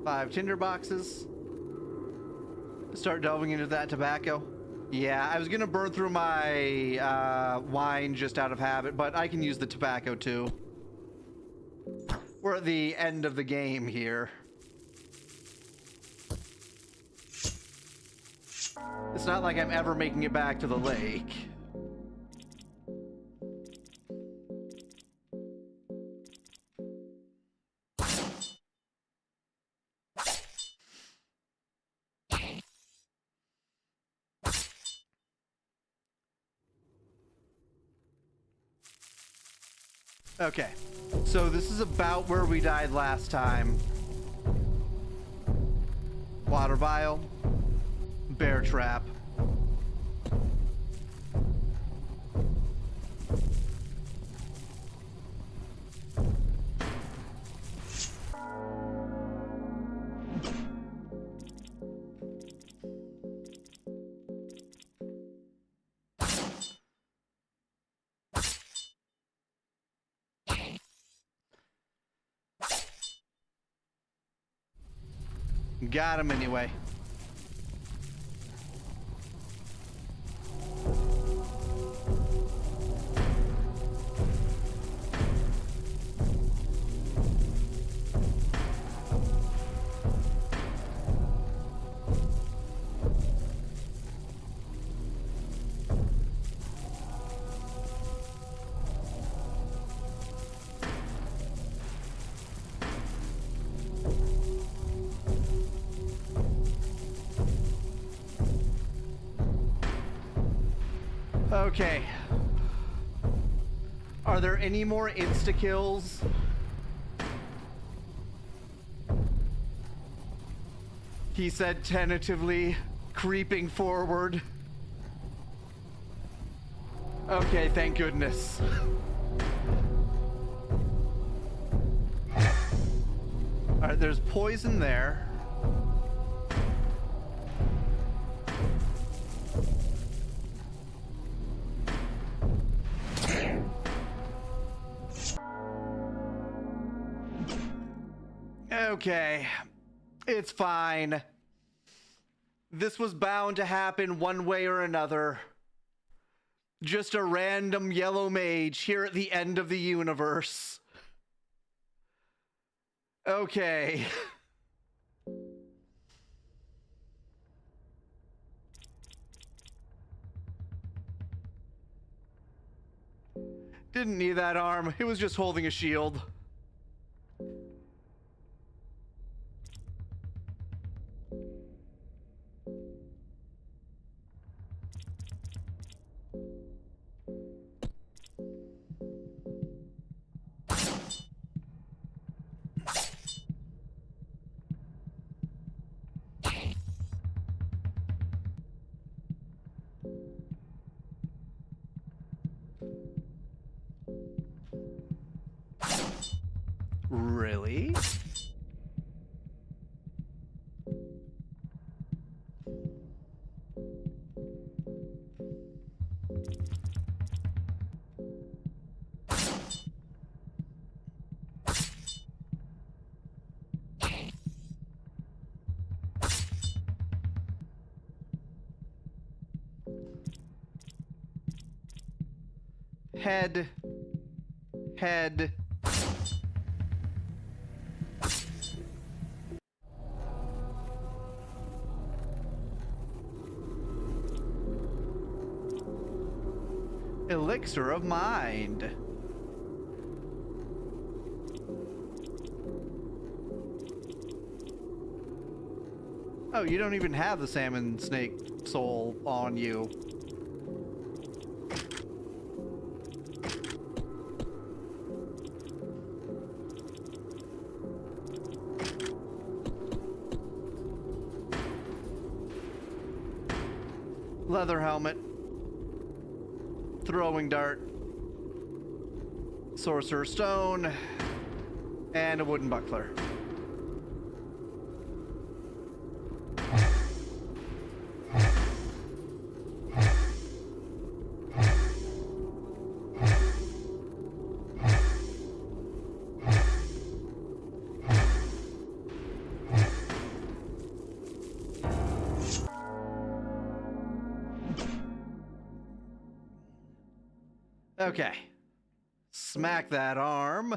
Five tinder boxes. Start delving into that tobacco. Yeah, I was gonna burn through my wine just out of habit, but I can use the tobacco too. We're at the end of the game here. It's not like I'm ever making it back to the lake. Okay, so this is about where we died last time. Water vial, bear trap. Got him anyway. Okay. Are there any more insta-kills? He said tentatively, creeping forward. Okay, thank goodness. Alright, there's poison there. Okay, it's fine. This was bound to happen one way or another. Just a random yellow mage here at the end of the universe. Okay. Didn't need that arm. It was just holding a shield. Really? Head. Head. Elixir of Mind. Oh, you don't even have the salmon snake soul on you. Leather helmet. Throwing dart. Sorcerer's stone. And a wooden buckler. Okay. Smack that arm.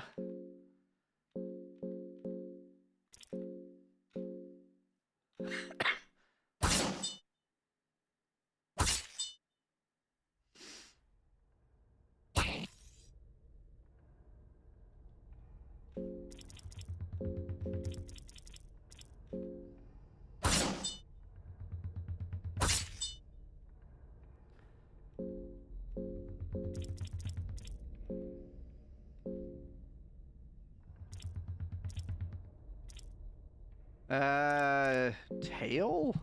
Tail?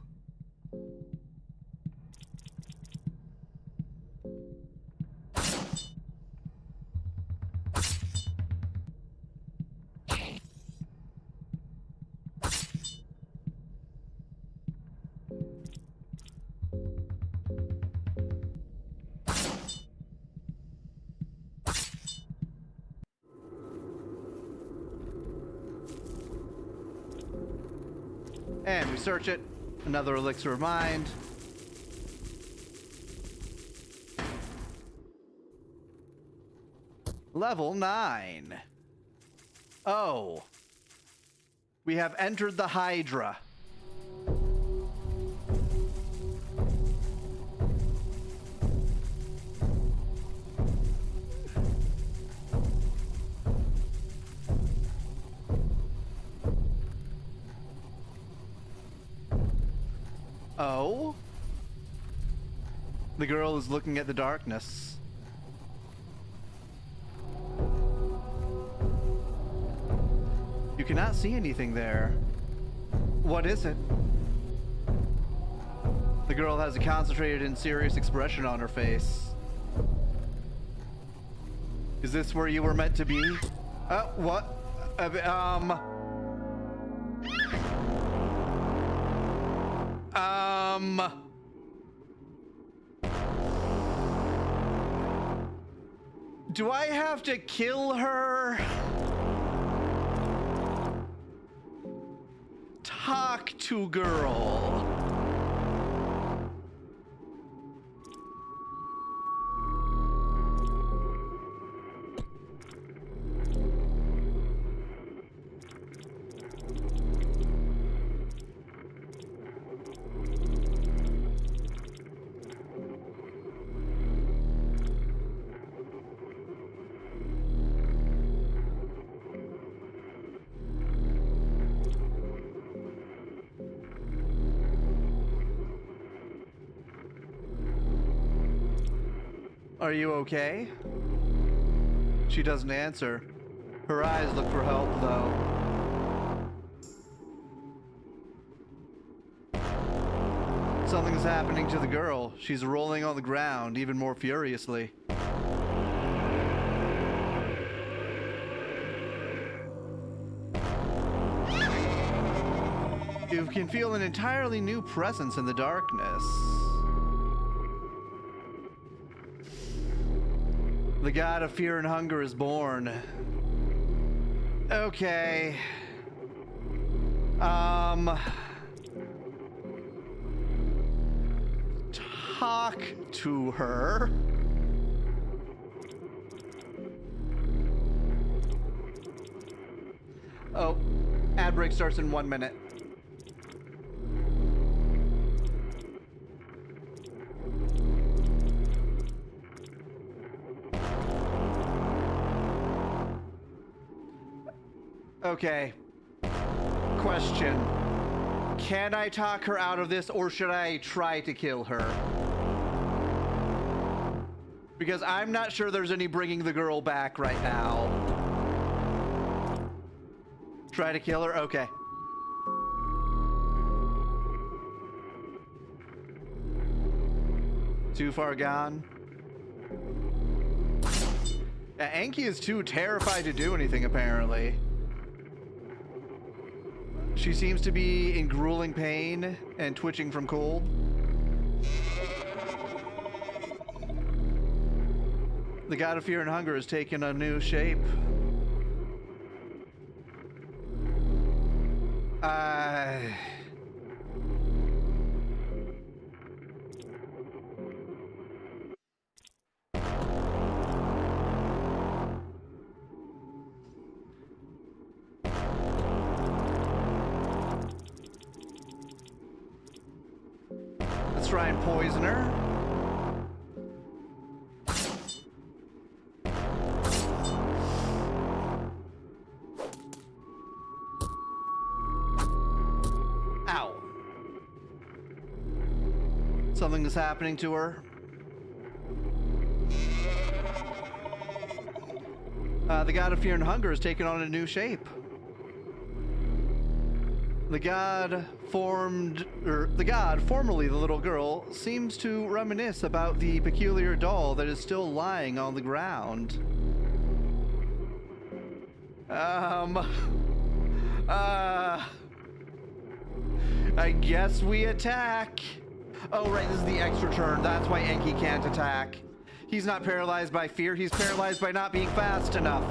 And we search it. Another elixir of mind. Level 9. Oh. We have entered the Hydra. Oh? The girl is looking at the darkness. You cannot see anything there. What is it? The girl has a concentrated and serious expression on her face. Is this where you were meant to be? What? Do I have to kill her? Talk to girl. Are you okay? She doesn't answer. Her eyes look for help, though. Something's happening to the girl. She's rolling on the ground even more furiously. You can feel an entirely new presence in the darkness. The god of fear and hunger is born. Okay. Talk to her. Oh, ad break starts in 1 minute. Okay. Question. Can I talk her out of this, or should I try to kill her? Because I'm not sure there's any bringing the girl back right now. Try to kill her? Okay. Too far gone? Anki is too terrified to do anything, apparently. She seems to be in grueling pain and twitching from cold. The god of fear and hunger has taken a new shape. Let's try and poison her. Ow. Something is happening to her. The god of fear and hunger has taken on a new shape. The god formerly the little girl, seems to reminisce about the peculiar doll that is still lying on the ground. I guess we attack. Oh, right, this is the extra turn. That's why Enki can't attack. He's not paralyzed by fear, he's paralyzed by not being fast enough.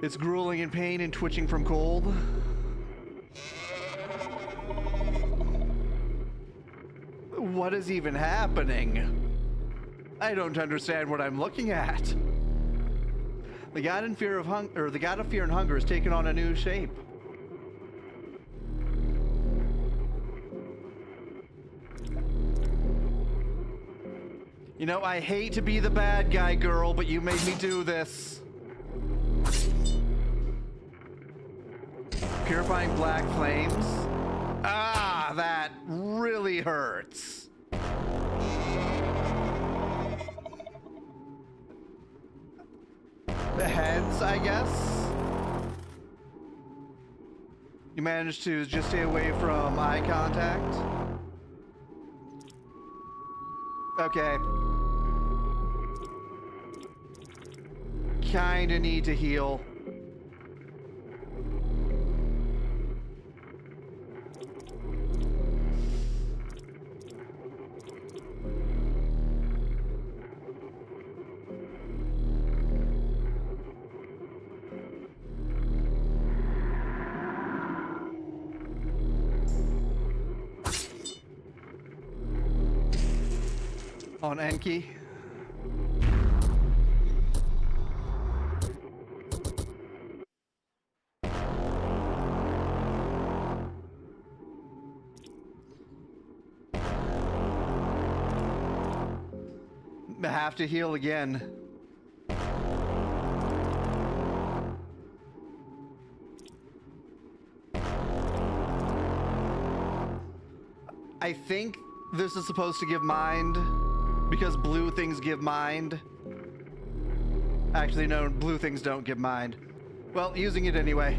It's grueling in pain and twitching from cold. What is even happening? I don't understand what I'm looking at. The god of fear and hunger has taken on a new shape. You know, I hate to be the bad guy, girl, but you made me do this. Purifying black flames. Ah, that really hurts. The heads, I guess. You managed to just stay away from eye contact. Okay. Kinda need to heal. On Enki. I have to heal again. I think this is supposed to give mind. Because blue things give mind. Actually, no, blue things don't give mind. Well, using it anyway.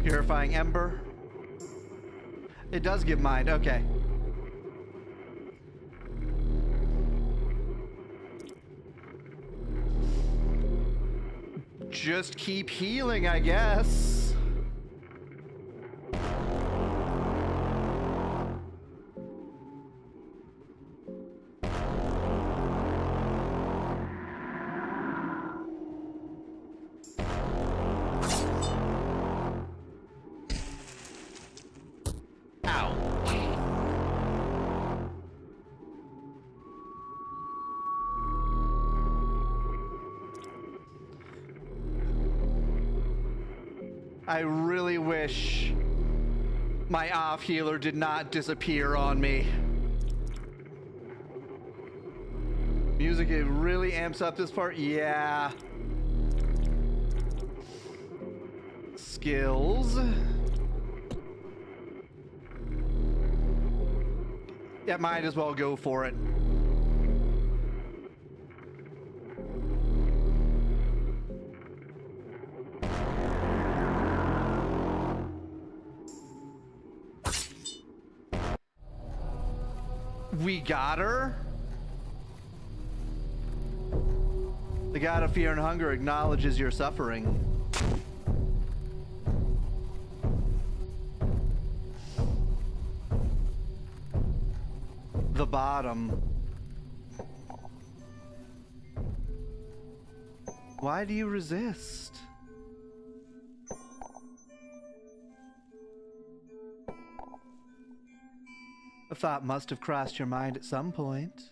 Purifying Ember. It does give mind, okay. Just keep healing, I guess. Ow. I really wish my off healer did not disappear on me. Music, it really amps up this part. Yeah. Skills. Yeah, might as well go for it. We got her? The god of fear and hunger acknowledges your suffering. The bottom. Why do you resist? A thought must have crossed your mind at some point.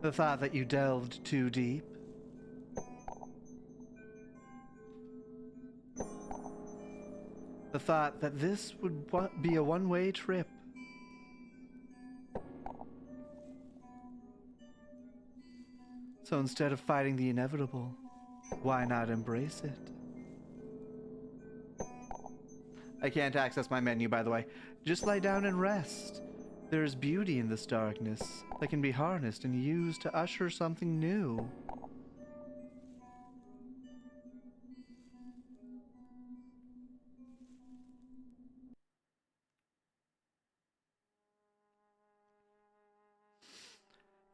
The thought that you delved too deep. The thought that this would be a one-way trip. So instead of fighting the inevitable, why not embrace it? I can't access my menu, by the way. Just lie down and rest. There is beauty in this darkness that can be harnessed and used to usher something new.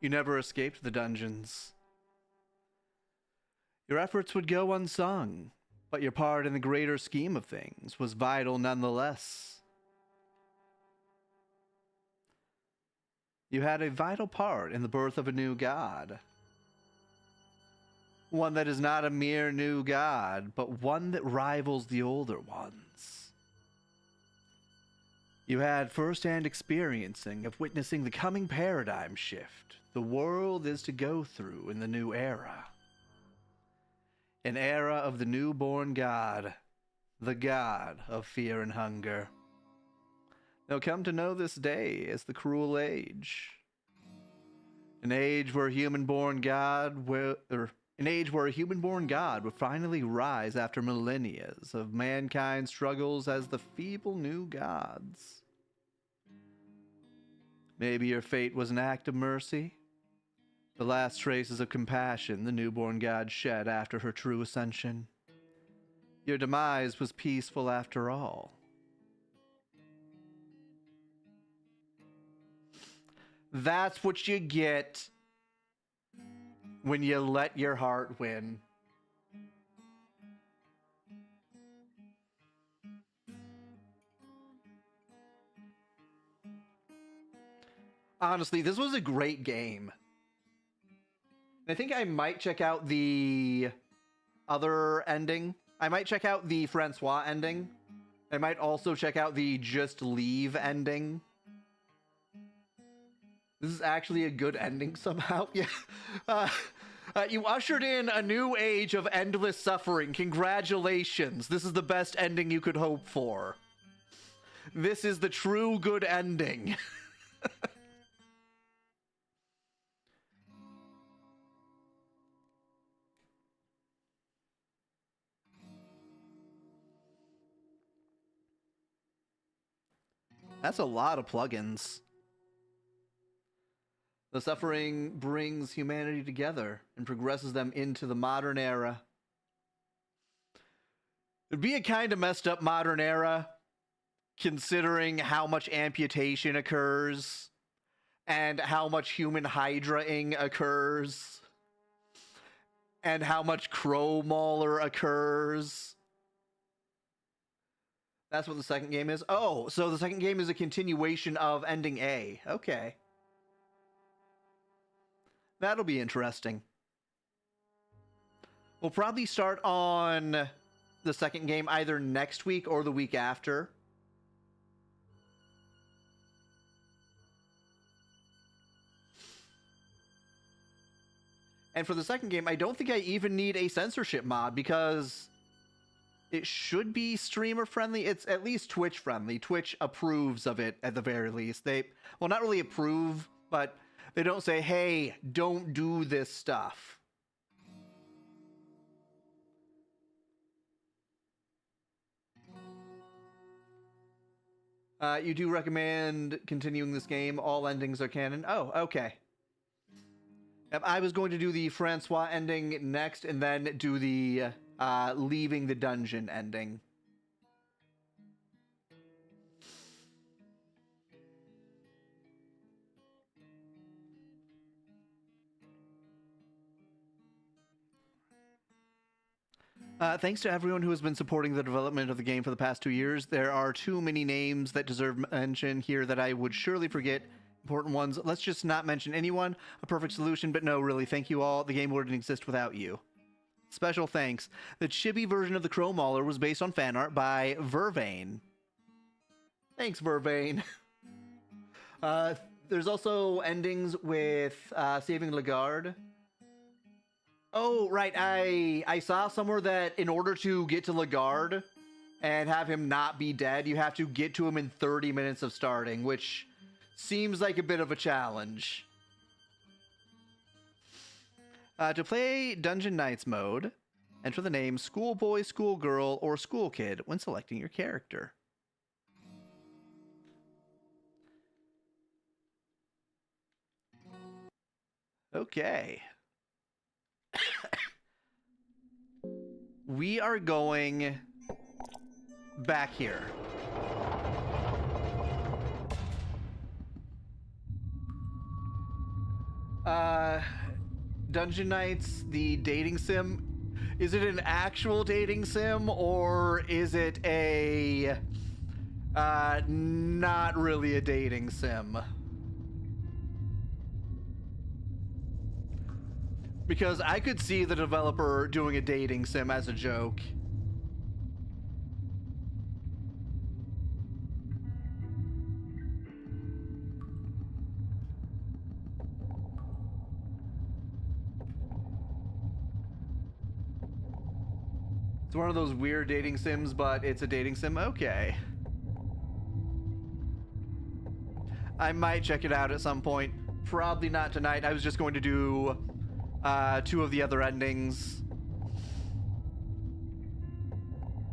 You never escaped the dungeons. Your efforts would go unsung, but your part in the greater scheme of things was vital nonetheless. You had a vital part in the birth of a new god. One that is not a mere new god, but one that rivals the older ones. You had first-hand experiencing of witnessing the coming paradigm shift the world is to go through in the new era. An era of the newborn god, the god of fear and hunger. They'll come to know this day as the cruel age. An age where a human-born god will finally rise after millennia of mankind's struggles as the feeble new gods. Maybe your fate was an act of mercy. The last traces of compassion the newborn god shed after her true ascension. Your demise was peaceful after all. That's what you get when you let your heart win. Honestly, this was a great game. I think I might check out the other ending. I might check out the Francois ending. I might also check out the Just Leave ending. This is actually a good ending somehow. Yeah. You ushered in a new age of endless suffering. Congratulations. This is the best ending you could hope for. This is the true good ending. That's a lot of plugins. The suffering brings humanity together and progresses them into the modern era. It'd be a kind of messed up modern era, considering how much amputation occurs and how much human hydraing occurs and how much crow mauler occurs. That's what the second game is? Oh, so the second game is a continuation of Ending A. Okay. That'll be interesting. We'll probably start on the second game either next week or the week after. And for the second game, I don't think I even need a censorship mod because it should be streamer friendly. It's at least Twitch friendly. Twitch approves of it at the very least. They, well, not really approve, but they don't say, hey, don't do this stuff. You do recommend continuing this game. All endings are canon. Oh, okay. I was going to do the Francois ending next and then do the leaving the dungeon ending. Thanks to everyone who has been supporting the development of the game for the past 2 years. There are too many names that deserve mention here that I would surely forget. Important ones. Let's just not mention anyone. A perfect solution, but no, really, thank you all. The game wouldn't exist without you. Special thanks. The chibi version of the Crow Mauler was based on fan art by Vervain. Thanks, Vervain. There's also endings with Saving Lagarde. Oh, right. I saw somewhere that in order to get to Lagarde and have him not be dead, you have to get to him in 30 minutes of starting, which seems like a bit of a challenge. To play Dungeon Knights mode, enter the name Schoolboy, Schoolgirl, or Schoolkid when selecting your character. Okay. We are going back here. Dungeon Knights, the dating sim. Is it an actual dating sim or is it a not really a dating sim? Because I could see the developer doing a dating sim as a joke. It's one of those weird dating sims, but it's a dating sim. Okay. I might check it out at some point. Probably not tonight. I was just going to do 2 of the other endings.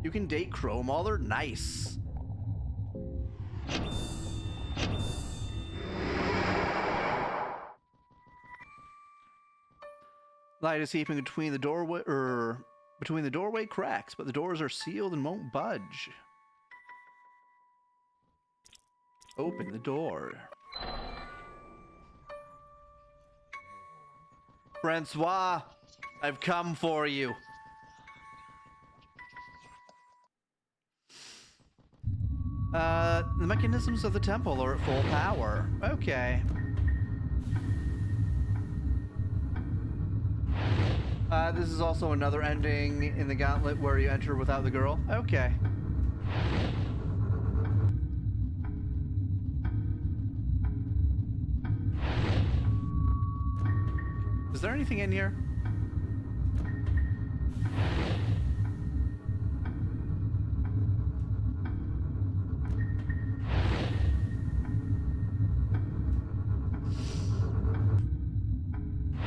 You can date Chrome Mauler? Nice. Light is seeping between the doorway cracks, but the doors are sealed and won't budge. Open the door. Francois, I've come for you. The mechanisms of the temple are at full power. Okay. This is also another ending in the gauntlet where you enter without the girl. Okay. Is there anything in here?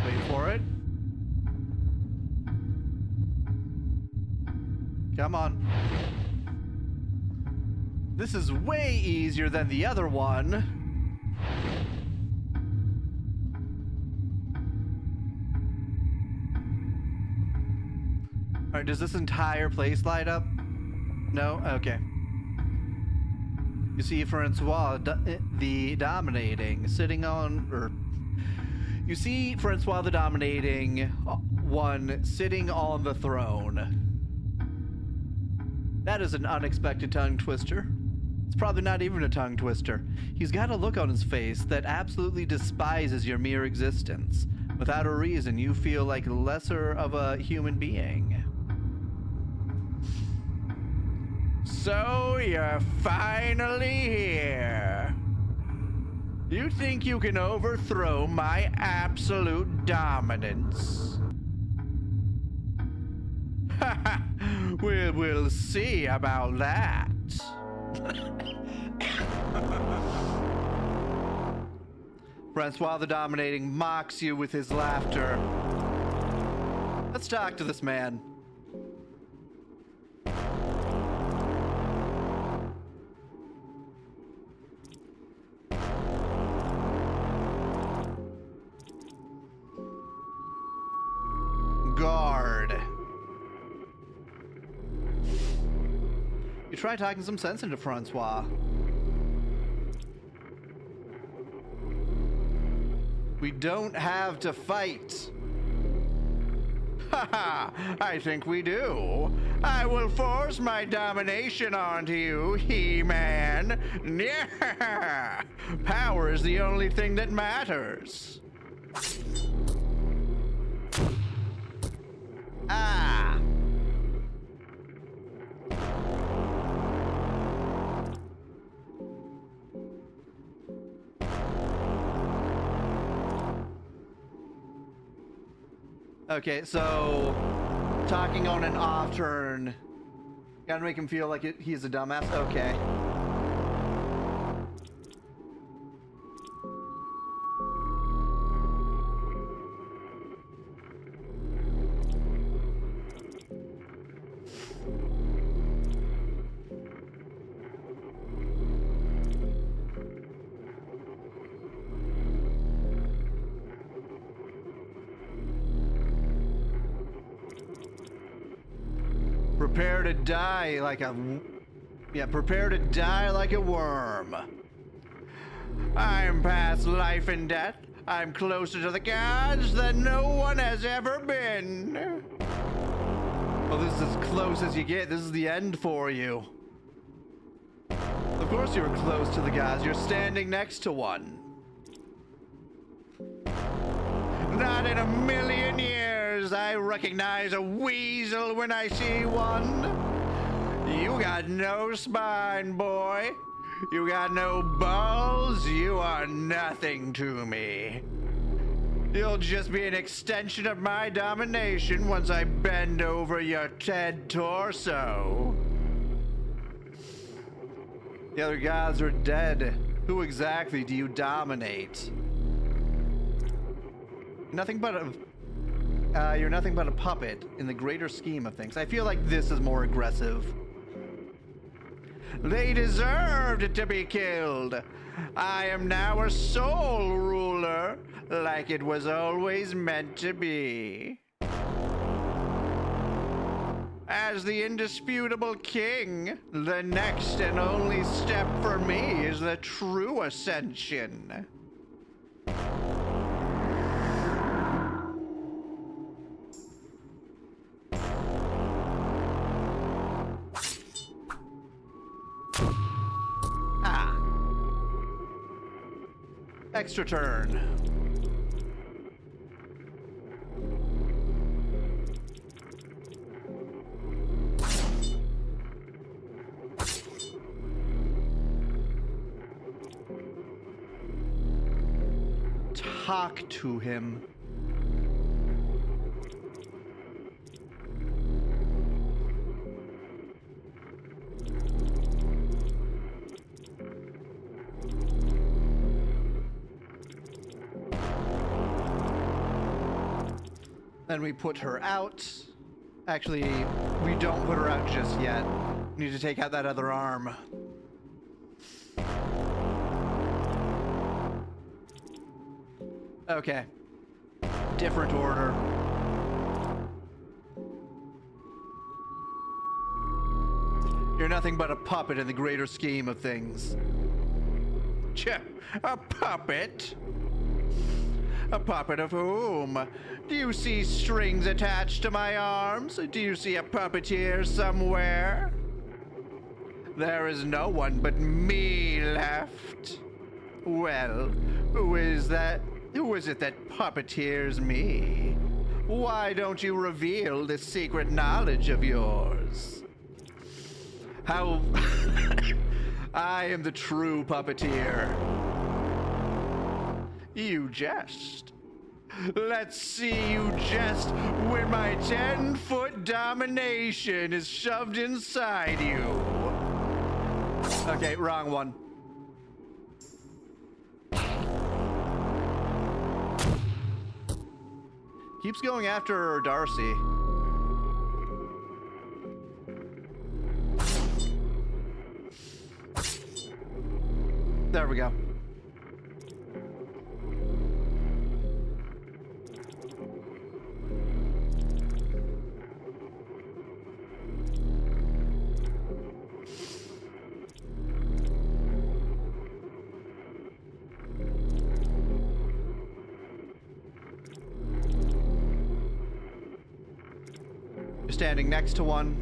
Wait for it. Come on. This is way easier than the other one. All right, does this entire place light up? No? Okay. You see Francois the Dominating sitting on, or you see Francois the Dominating one sitting on the throne. That is an unexpected tongue twister. It's probably not even a tongue twister. He's got a look on his face that absolutely despises your mere existence. Without a reason, you feel like lesser of a human being. So you're finally here. You think you can overthrow my absolute dominance? Haha, we'll see about that. Francois the Dominating mocks you with his laughter. Let's talk to this man. Guard. You try talking some sense into Francois. We don't have to fight. Haha, I think we do. I will force my domination onto you, He-Man. Yeah. Power is the only thing that matters. Ah. Okay, so talking on an off turn, gotta make him feel like he's a dumbass. Okay. Prepare to die like a... Yeah, prepare to die like a worm. I'm past life and death. I'm closer to the gods than no one has ever been. Well, this is as close as you get. This is the end for you. Of course you're close to the gods. You're standing next to one. Not in a million years. I recognize a weasel when I see one. You got no spine, boy. You got no balls. You are nothing to me. You'll just be an extension of my domination once I bend over your dead torso. The other gods are dead. Who exactly do you dominate? Nothing but a... you're nothing but a puppet in the greater scheme of things. I feel like this is more aggressive. They deserved to be killed. I am now a sole ruler, like it was always meant to be. As the indisputable king, the next and only step for me is the true ascension. Extra turn. Talk to him. Then we put her out. Actually, we don't put her out just yet. We need to take out that other arm. Okay. Different order. You're nothing but a puppet in the greater scheme of things. Tch, a puppet? A puppet of whom? Do you see strings attached to my arms? Do you see a puppeteer somewhere? There is no one but me left. Well, who is that? Who is it that puppeteers me? Why don't you reveal this secret knowledge of yours? How... I am the true puppeteer. You jest. Let's see you jest when my 10-foot domination is shoved inside you. Okay, wrong one. Keeps going after Darcy. There we go. You're standing next to one.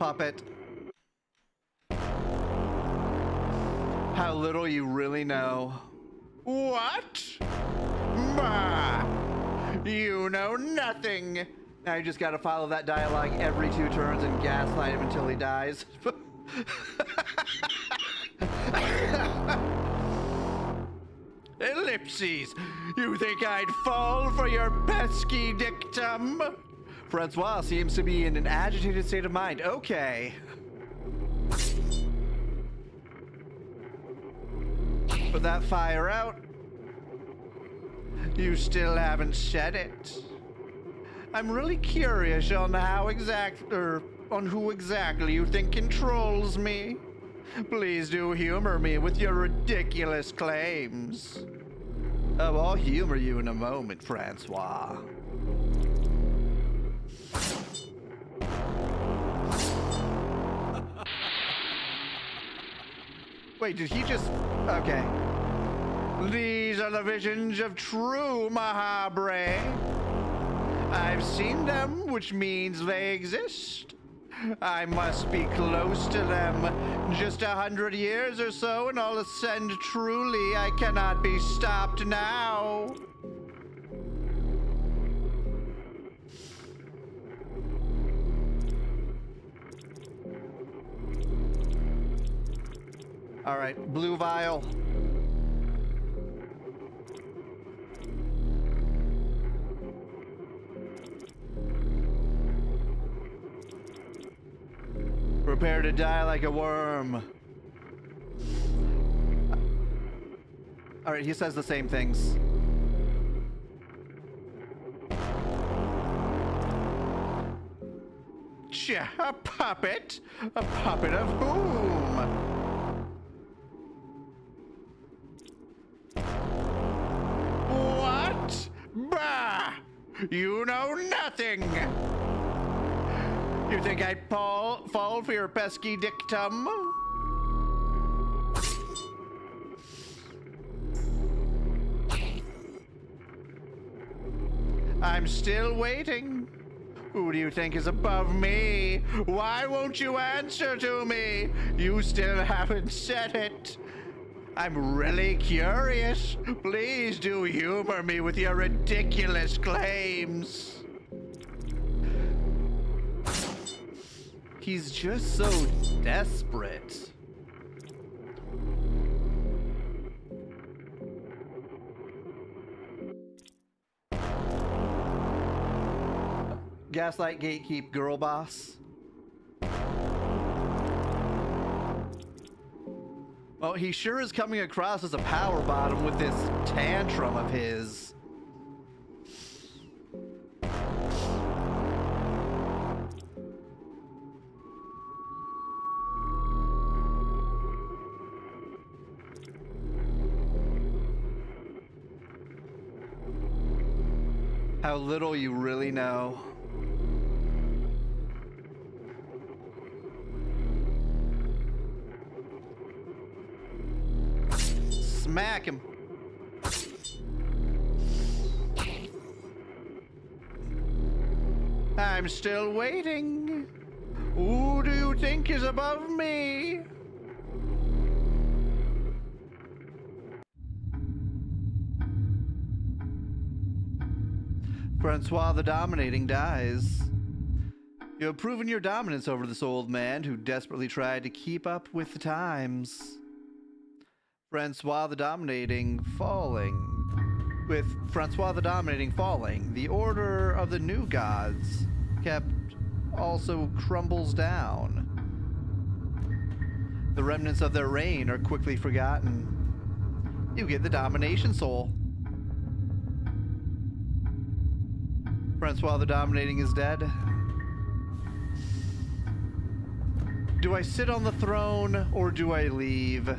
Puppet. How little you really know. What? Bah! You know nothing. Now you just gotta follow that dialogue every 2 turns and gaslight him until he dies. Ellipses! You think I'd fall for your pesky dictum? Francois seems to be in an agitated state of mind. Okay. Put that fire out. You still haven't said it. I'm really curious on on who exactly you think controls me. Please do humor me with your ridiculous claims. Oh, I'll humor you in a moment, Francois. Wait, did he just... Okay. These are the visions of true Mahabre. I've seen them, which means they exist. I must be close to them. Just 100 years or so, and I'll ascend truly. I cannot be stopped now. All right, blue vial. Prepare to die like a worm. Alright, he says the same things. Tch, a puppet? A puppet of whom? What? Bah! You know nothing! You think I'd fall for your pesky dictum? I'm still waiting. Who do you think is above me? Why won't you answer to me? You still haven't said it. I'm really curious. Please do humor me with your ridiculous claims. He's just so desperate. Gaslight gatekeep girl boss. Well, he sure is coming across as a power bottom with this tantrum of his. How little you really know. Smack him. I'm still waiting. Who do you think is above me? Francois the Dominating dies. You have proven your dominance over this old man who desperately tried to keep up with the times. Francois the Dominating falling. With Francois the Dominating falling, the order of the new gods kept also crumbles down. The remnants of their reign are quickly forgotten. You get the domination soul. Francois the Dominating is dead. Do I sit on the throne or do I leave?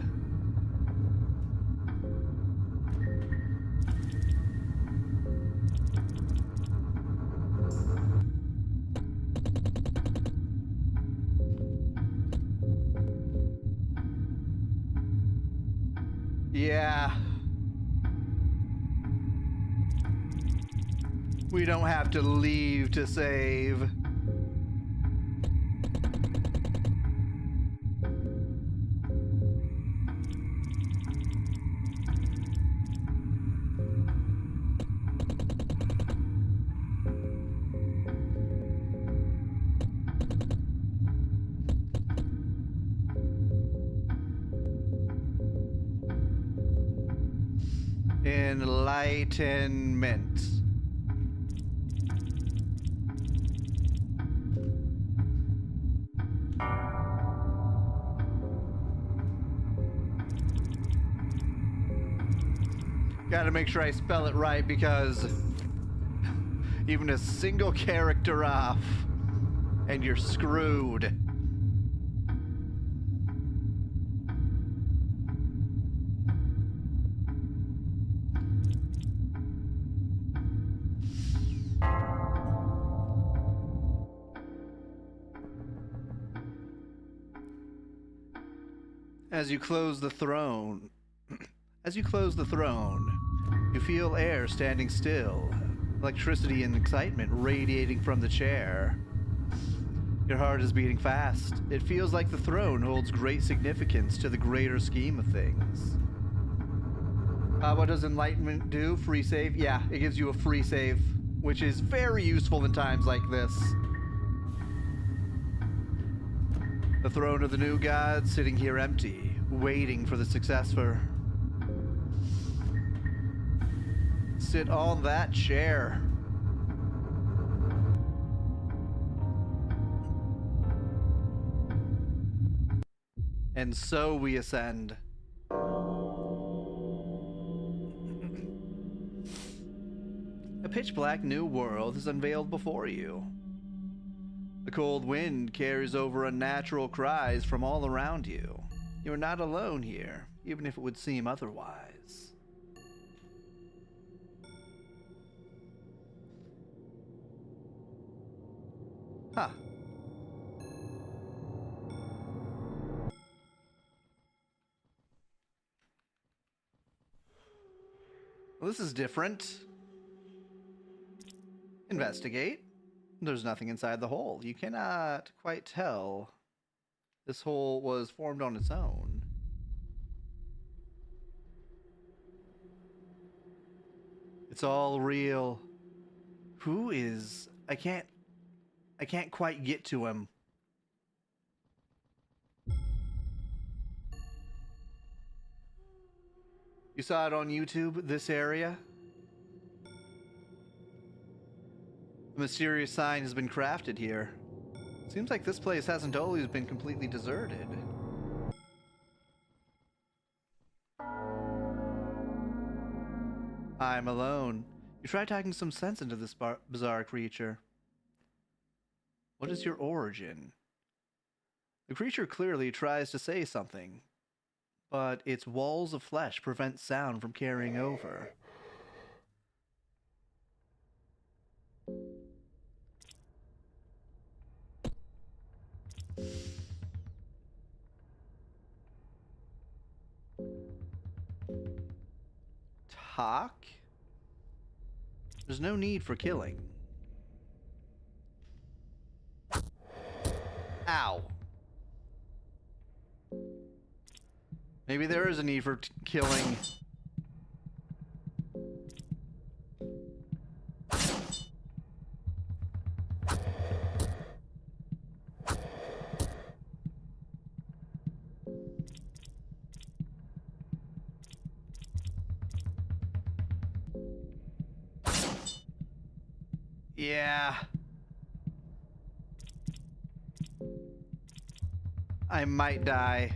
Yeah. We don't have to leave to save. Enlightenment. Gotta make sure I spell it right because even a single character off and you're screwed. As you close the throne, you feel air standing still, electricity and excitement radiating from the chair. Your heart is beating fast. It feels like the throne holds great significance to the greater scheme of things. What does enlightenment do? Free save? Yeah, it gives you a free save, which is very useful in times like this. The throne of the new god sitting here empty, waiting for the successor. Sit on that chair. And so we ascend. A pitch-black new world is unveiled before you. The cold wind carries over unnatural cries from all around you. You are not alone here, even if it would seem otherwise. Huh. Well, this is different. Investigate. There's nothing inside the hole. You cannot quite tell. This hole was formed on its own. It's all real. Who is... I can't quite get to him. You saw it on YouTube, this area? A mysterious sign has been crafted here. Seems like this place hasn't always been completely deserted. I'm alone. You try talking some sense into this bizarre creature. What is your origin? The creature clearly tries to say something, but its walls of flesh prevent sound from carrying over. Talk? There's no need for killing. Ow. Maybe there is a need for killing. Yeah. I might die.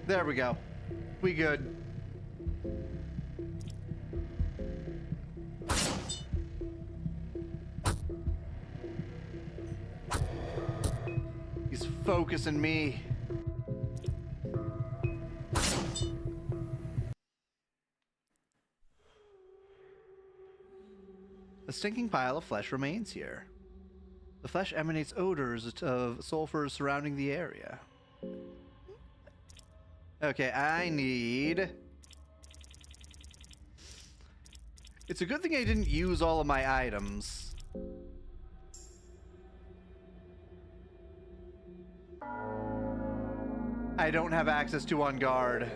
There we go. We good. He's focusing me. A stinking pile of flesh remains here. The flesh emanates odors of sulfur surrounding the area. Okay, I need... It's a good thing I didn't use all of my items. I don't have access to on guard.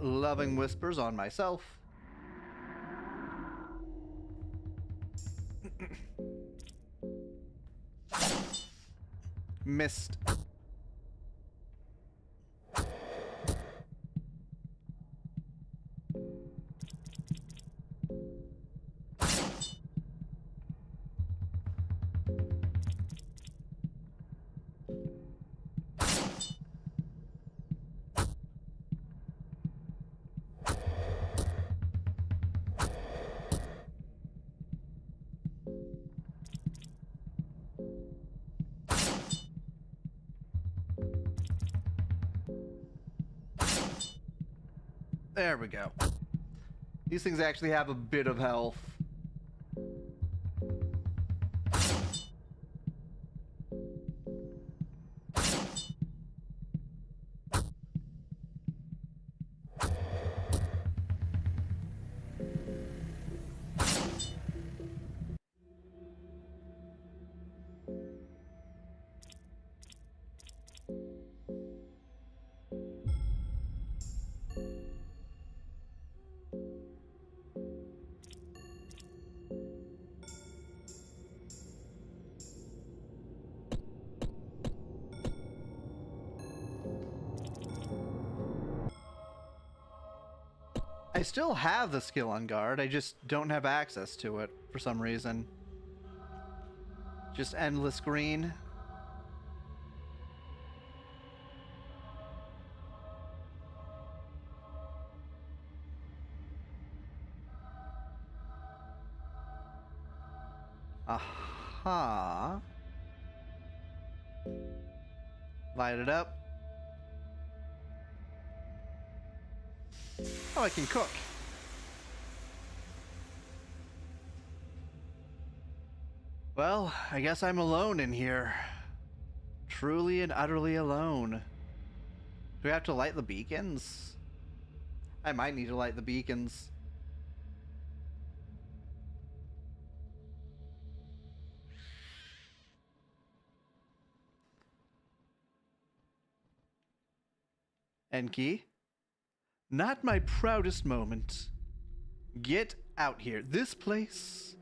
Loving whispers on myself. Missed. There we go. These things actually have a bit of health. I still have the skill on guard, I just don't have access to it for some reason. Just endless green. Aha. Light it up. Oh, I can cook. Well, I guess I'm alone in here. Truly and utterly alone. Do we have to light the beacons? I might need to light the beacons. Enki? Not my proudest moment. Get out here. This place...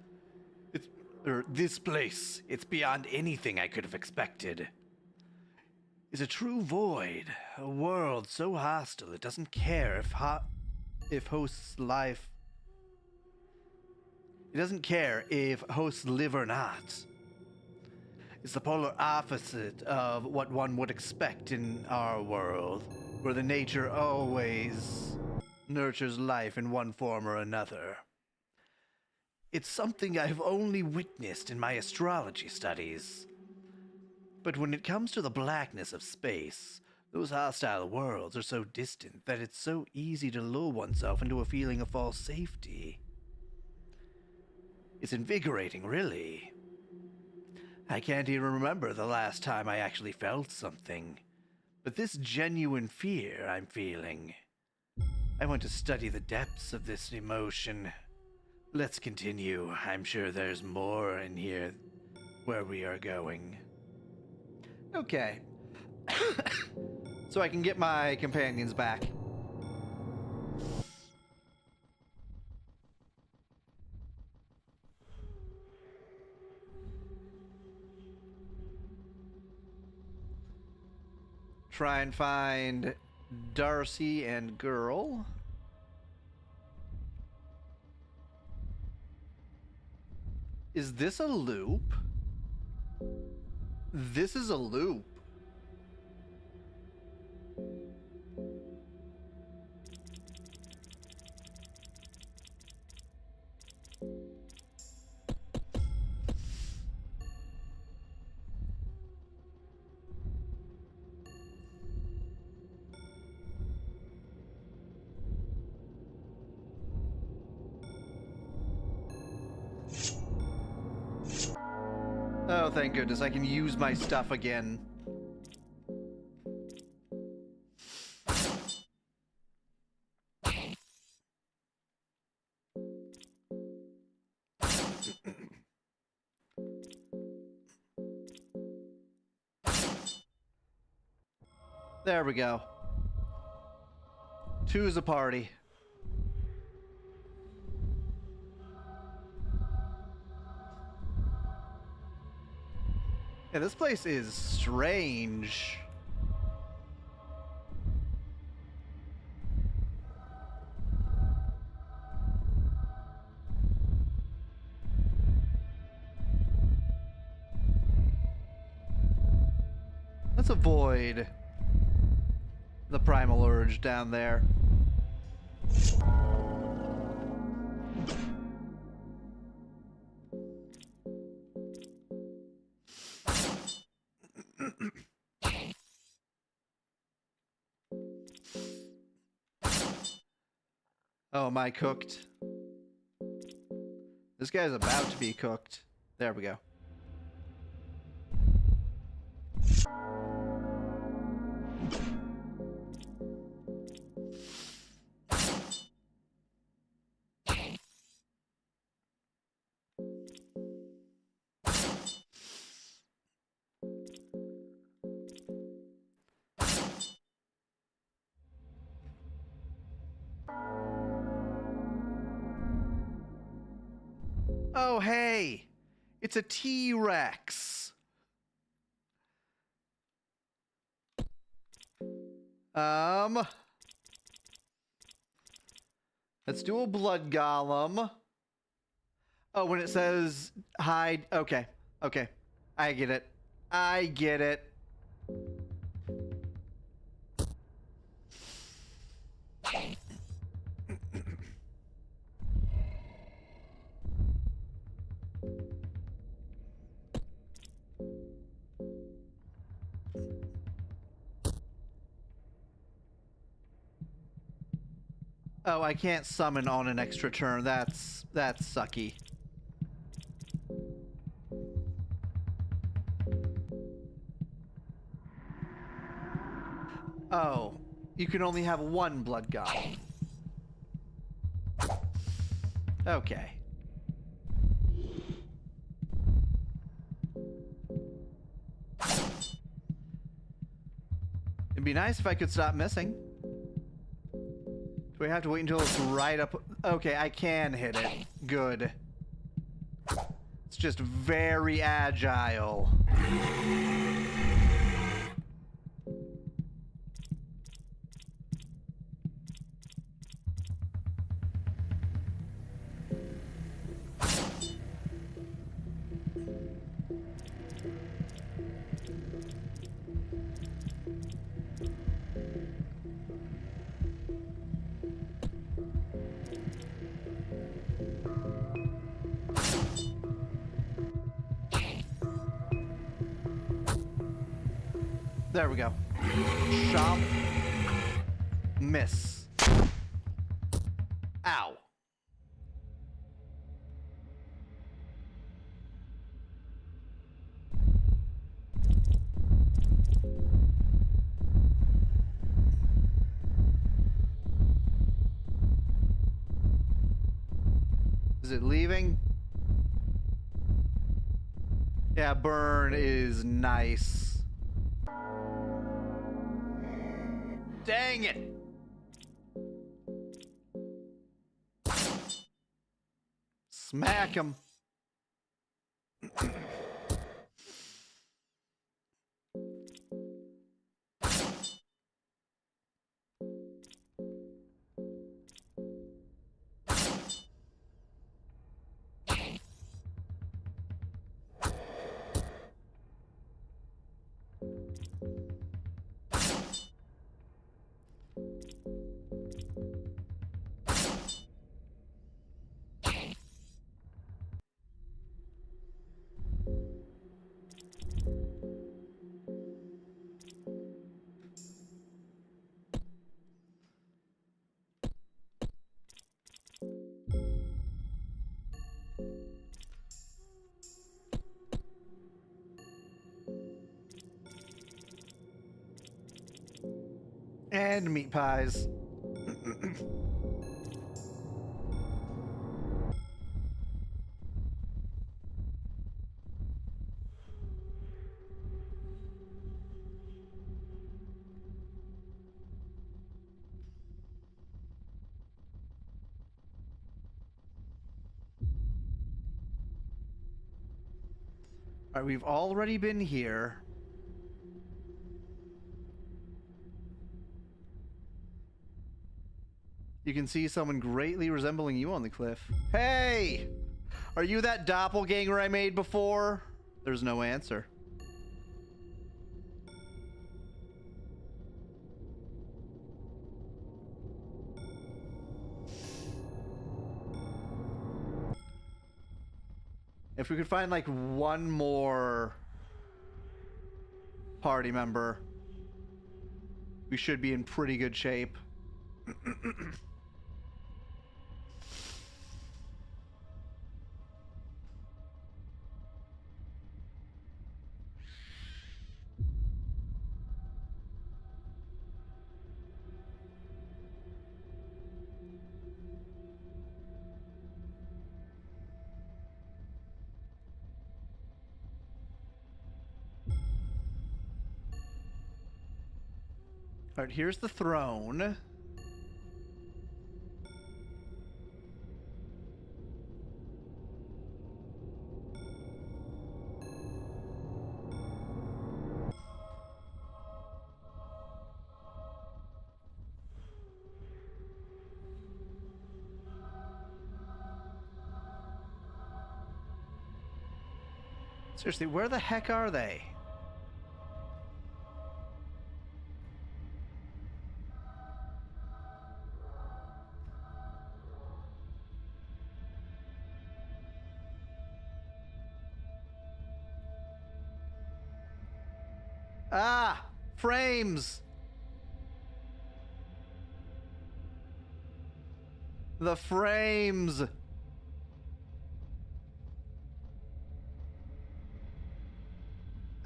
It's beyond anything I could have expected. It's a true void. A world so hostile it doesn't care if hosts' life... It doesn't care if hosts live or not. It's the polar opposite of what one would expect in our world, where the nature always nurtures life in one form or another. It's something I've only witnessed in my astrology studies. But when it comes to the blackness of space, those hostile worlds are so distant that it's so easy to lull oneself into a feeling of false safety. It's invigorating, really. I can't even remember the last time I actually felt something. But this genuine fear I'm feeling, I want to study the depths of this emotion. Let's continue. I'm sure there's more in here where we are going. Okay. So I can get my companions back. Try and find Darcy and Girl. Is this a loop? This is a loop. Oh, thank goodness, I can use my stuff again. There we go. Two's a party. Yeah, this place is strange. Let's avoid the primal urge down there. Oh, am I cooked? This guy's about to be cooked. There we go. Oh, hey! It's a T-Rex! Let's do a blood golem. Oh, when it says hide. Okay. Okay. I get it. I get it. Oh, I can't summon on an extra turn. That's sucky. Oh, you can only have one blood golem. Okay. It'd be nice if I could stop missing. Do we have to wait until it's right up? Okay, I can hit it. Good. It's just very agile. There we go. Chomp. Miss. Ow. Is it leaving? Yeah, burn is nice. Dang it! Smack him. And meat pies. All right, we've already been here. You can see someone greatly resembling you on the cliff. Hey! Are you that doppelganger I made before? There's no answer. If we could find like one more party member, we should be in pretty good shape. All right, here's the throne. Seriously, where the heck are they? Ah! Frames! The frames!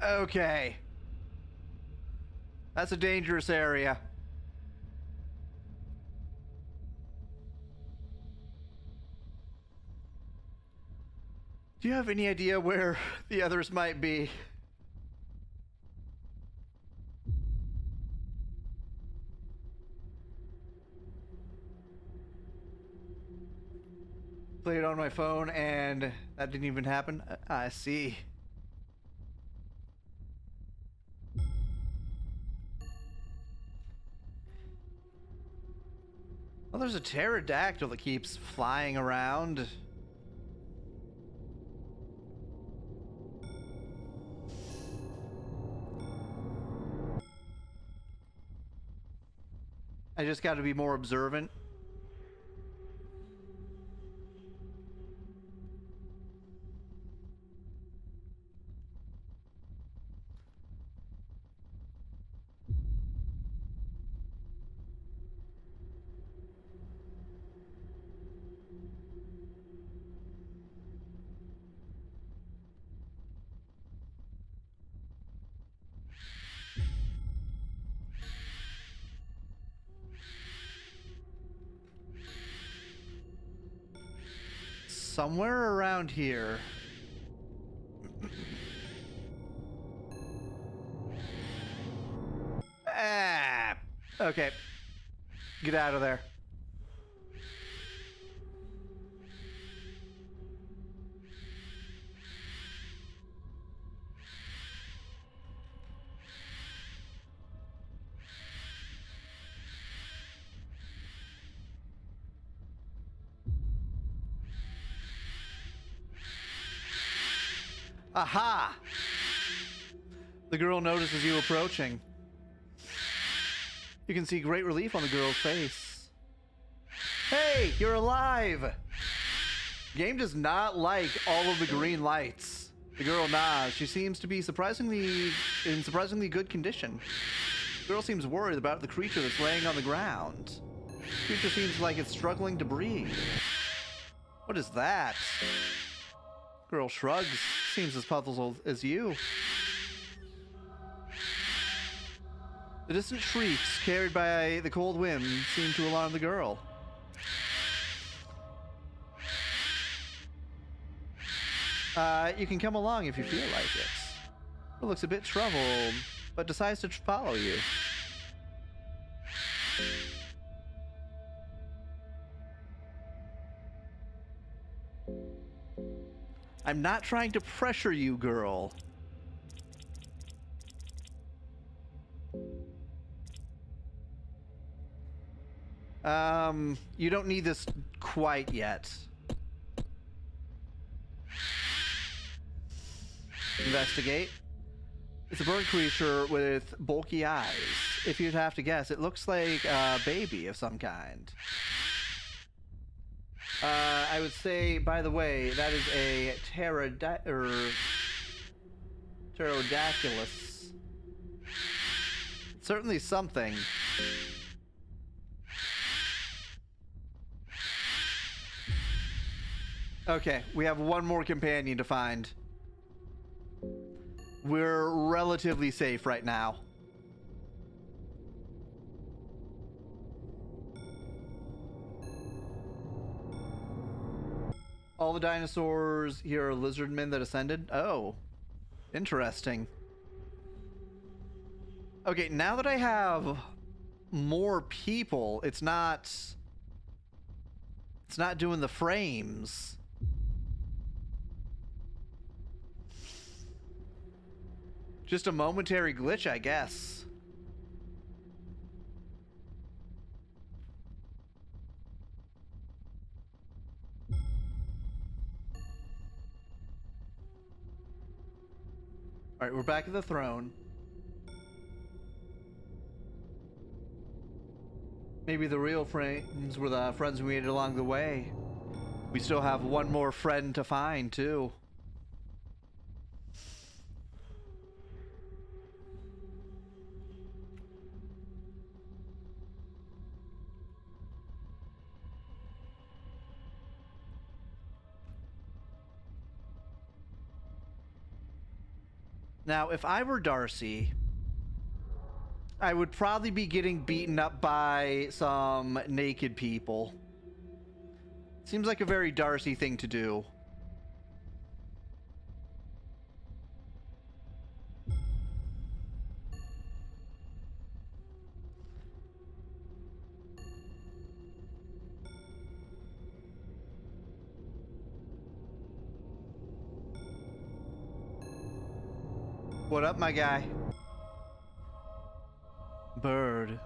Okay. That's a dangerous area. Do you have any idea where the others might be? Played it on my phone and that didn't even happen? I see. Well, there's a pterodactyl that keeps flying around. I just got to be more observant. Somewhere around here. Ah! Okay. Get out of there. Aha! The girl notices you approaching. You can see great relief on the girl's face. Hey, you're alive! Game does not like all of the green lights. The girl nods. She seems to be in surprisingly good condition. The girl seems worried about the creature that's laying on the ground. The creature seems like it's struggling to breathe. What is that? Girl shrugs. Seems as puzzled as you. The distant shrieks carried by the cold wind seem to alarm the girl. You can come along if you feel like it. It looks a bit troubled, but decides to follow you. I'm not trying to pressure you, girl. You don't need this quite yet. Investigate. It's a bird creature with bulky eyes. If you'd have to guess, it looks like a baby of some kind. I would say, by the way, that is a pterodactylus. Certainly something. Okay, we have one more companion to find. We're relatively safe right now. All the dinosaurs here are lizardmen that ascended. Oh, interesting. Okay, now that I have more people, it's not doing the frames. Just a momentary glitch, I guess. Alright, we're back at the throne. Maybe the real friends were the friends we made along the way. We still have one more friend to find, too. Now, if I were Darcy, I would probably be getting beaten up by some naked people. Seems like a very Darcy thing to do. What up, my guy? Bird,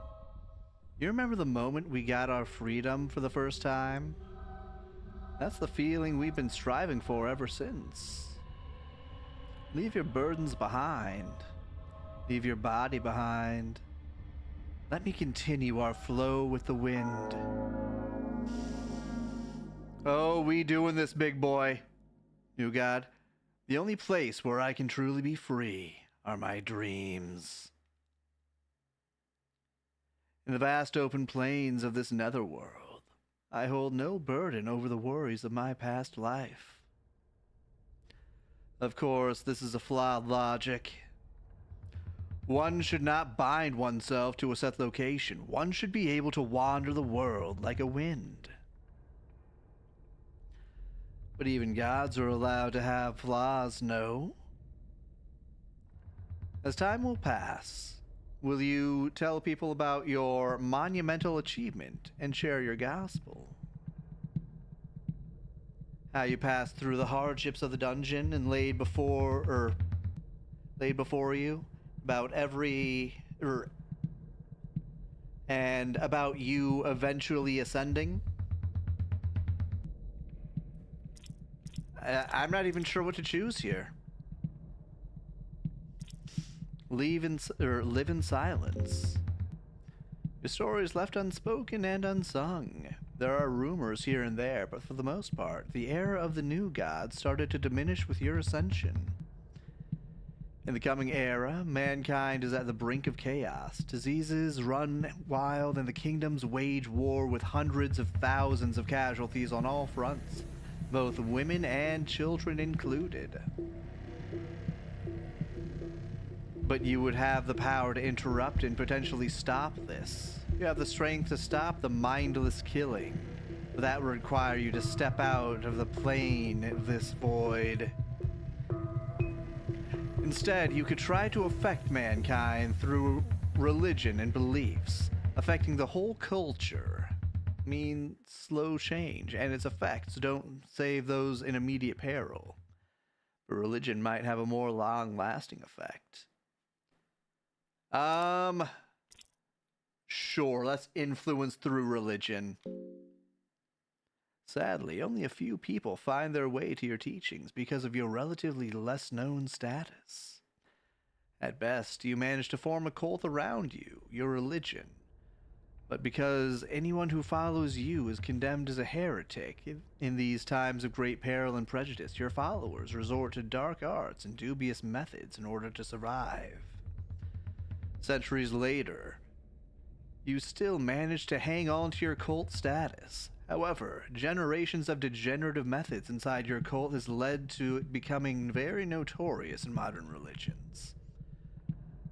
you remember the moment we got our freedom for the first time? That's the feeling we've been striving for ever since. Leave your burdens behind. Leave your body behind. Let me continue our flow with the wind. Oh, we doing this, big boy. New God, the only place where I can truly be free are my dreams. In the vast open plains of this netherworld, I hold no burden over the worries of my past life. Of course, this is a flawed logic. One should not bind oneself to a set location. One should be able to wander the world like a wind. But even gods are allowed to have flaws, no? As time will pass, will you tell people about your monumental achievement and share your gospel? How you passed through the hardships of the dungeon and laid before you about and about you eventually ascending? I'm not even sure what to choose here. Live in silence. Your story is left unspoken and unsung. There are rumors here and there, but for the most part, the era of the new god started to diminish with your ascension. In the coming era, mankind is at the brink of chaos. Diseases run wild, and the kingdoms wage war with hundreds of thousands of casualties on all fronts, both women and children included. But you would have the power to interrupt and potentially stop this. You have the strength to stop the mindless killing. But that would require you to step out of the plane of this void. Instead, you could try to affect mankind through religion and beliefs. Affecting the whole culture means slow change, and its effects don't save those in immediate peril. But religion might have a more long-lasting effect. Sure, let's influence through religion. Sadly, only a few people find their way to your teachings because of your relatively less known status. At best, you manage to form a cult around you, your religion. But because anyone who follows you is condemned as a heretic, in these times of great peril and prejudice, your followers resort to dark arts and dubious methods in order to survive. Centuries later, you still manage to hang on to your cult status. However, generations of degenerative methods inside your cult has led to it becoming very notorious in modern religions.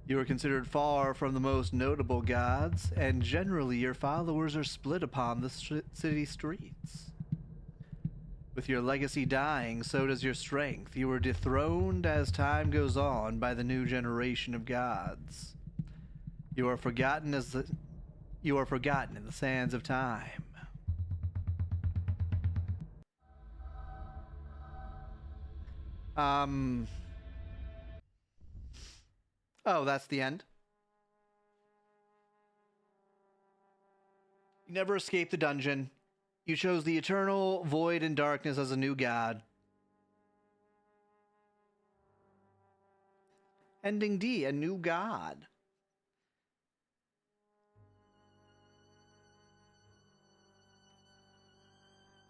You are considered far from the most notable gods, and generally your followers are split upon the city streets. With your legacy dying, so does your strength. You are dethroned as time goes on by the new generation of gods. You are forgotten in the sands of time. Oh, that's the end. You never escaped the dungeon. You chose the eternal void and darkness as a new god. Ending D, a new god.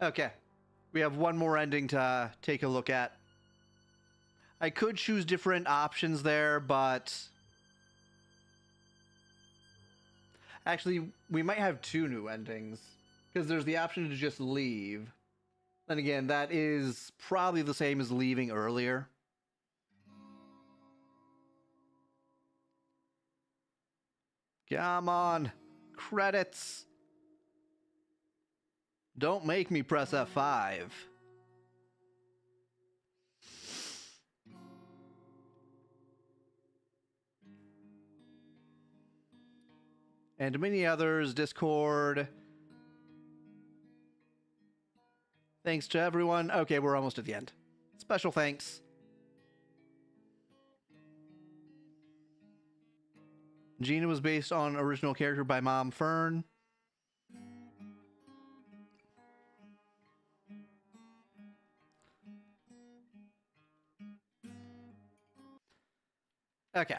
Okay. We have one more ending to take a look at. I could choose different options there, but... Actually, we might have two new endings. Because there's the option to just leave. Then again, that is probably the same as leaving earlier. Come on. Credits. Don't make me press F5. And many others, Discord. Thanks to everyone. Okay, we're almost at the end. Special thanks. Gina was based on original character by Mom Fern. Okay.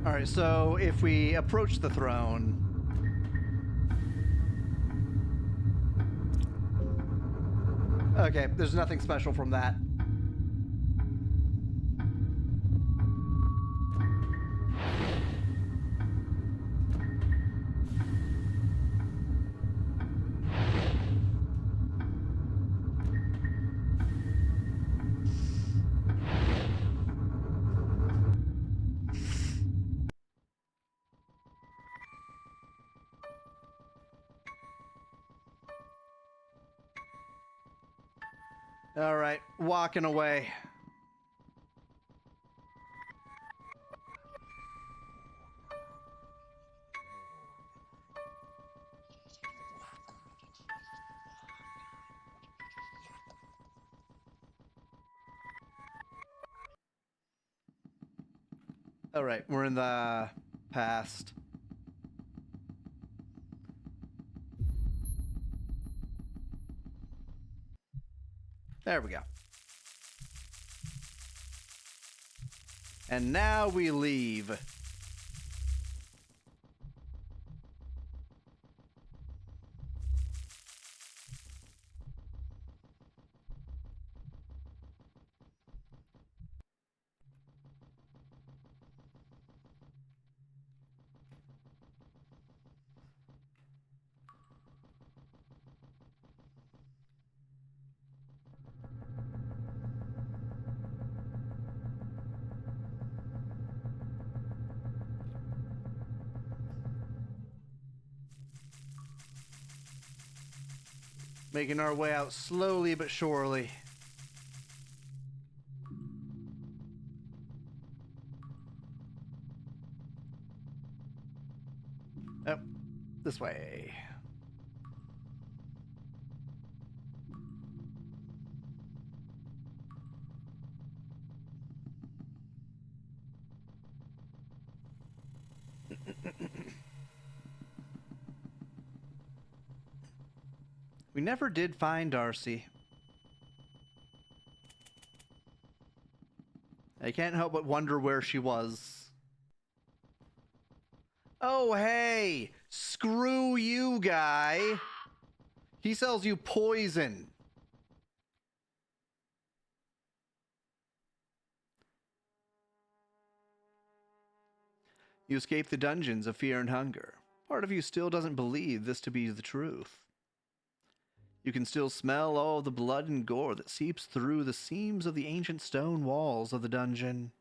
Alright, so if we approach the throne... Okay, there's nothing special from that. Alright, walking away. Alright, we're in the past. There we go. And now we leave. Making our way out slowly but surely. Oh, this way. We never did find Darcy. I can't help but wonder where she was. Oh, hey! Screw you, guy! He sells you poison. You escaped the dungeons of fear and hunger. Part of you still doesn't believe this to be the truth. You can still smell all the blood and gore that seeps through the seams of the ancient stone walls of the dungeon.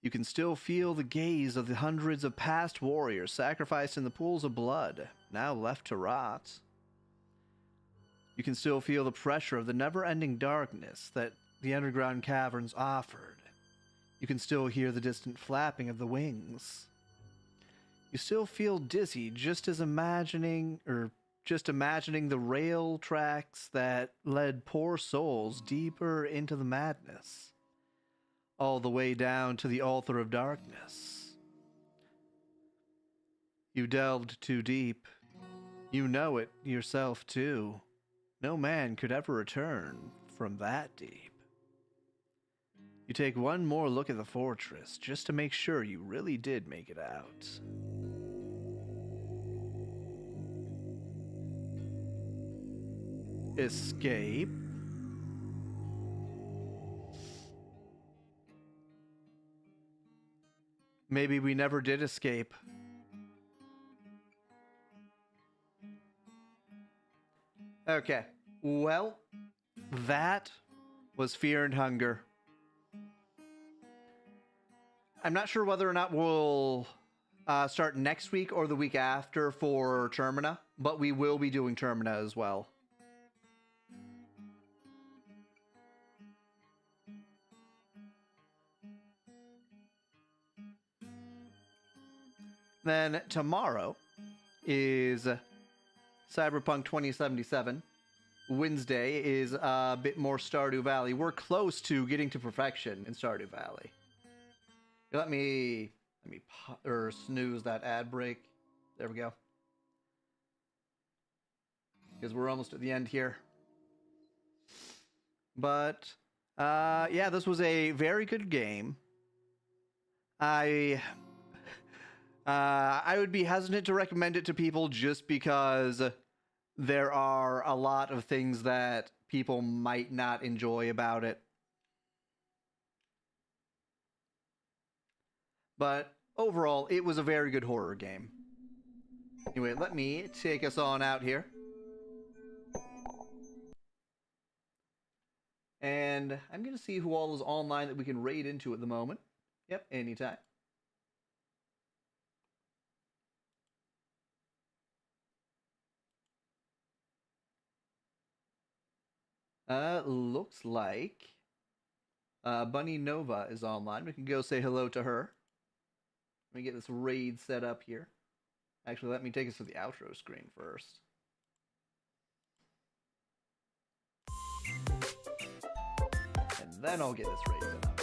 You can still feel the gaze of the hundreds of past warriors sacrificed in the pools of blood, now left to rot. You can still feel the pressure of the never-ending darkness that the underground caverns offered. You can still hear the distant flapping of the wings. You still feel dizzy just imagining the rail tracks that led poor souls deeper into the madness, all the way down to the altar of darkness. You delved too deep. You know it yourself, too. No man could ever return from that deep. You take one more look at the fortress just to make sure you really did make it out. Escape? Maybe we never did escape. Okay, well, that was Fear and Hunger. I'm not sure whether or not we'll start next week or the week after for Termina, but we will be doing Termina as well. Then tomorrow is Cyberpunk 2077. Wednesday is a bit more Stardew Valley. We're close to getting to perfection in Stardew Valley. Let me snooze that ad break. There we go. Because we're almost at the end here. But yeah, this was a very good game. I would be hesitant to recommend it to people just because there are a lot of things that people might not enjoy about it. But overall, it was a very good horror game. Anyway, let me take us on out here. And I'm going to see who all is online that we can raid into at the moment. Yep, anytime. Looks like Bunny Nova is online. We can go say hello to her. Let me get this raid set up here. Actually, let me take us to the outro screen first. And then I'll get this raid set up.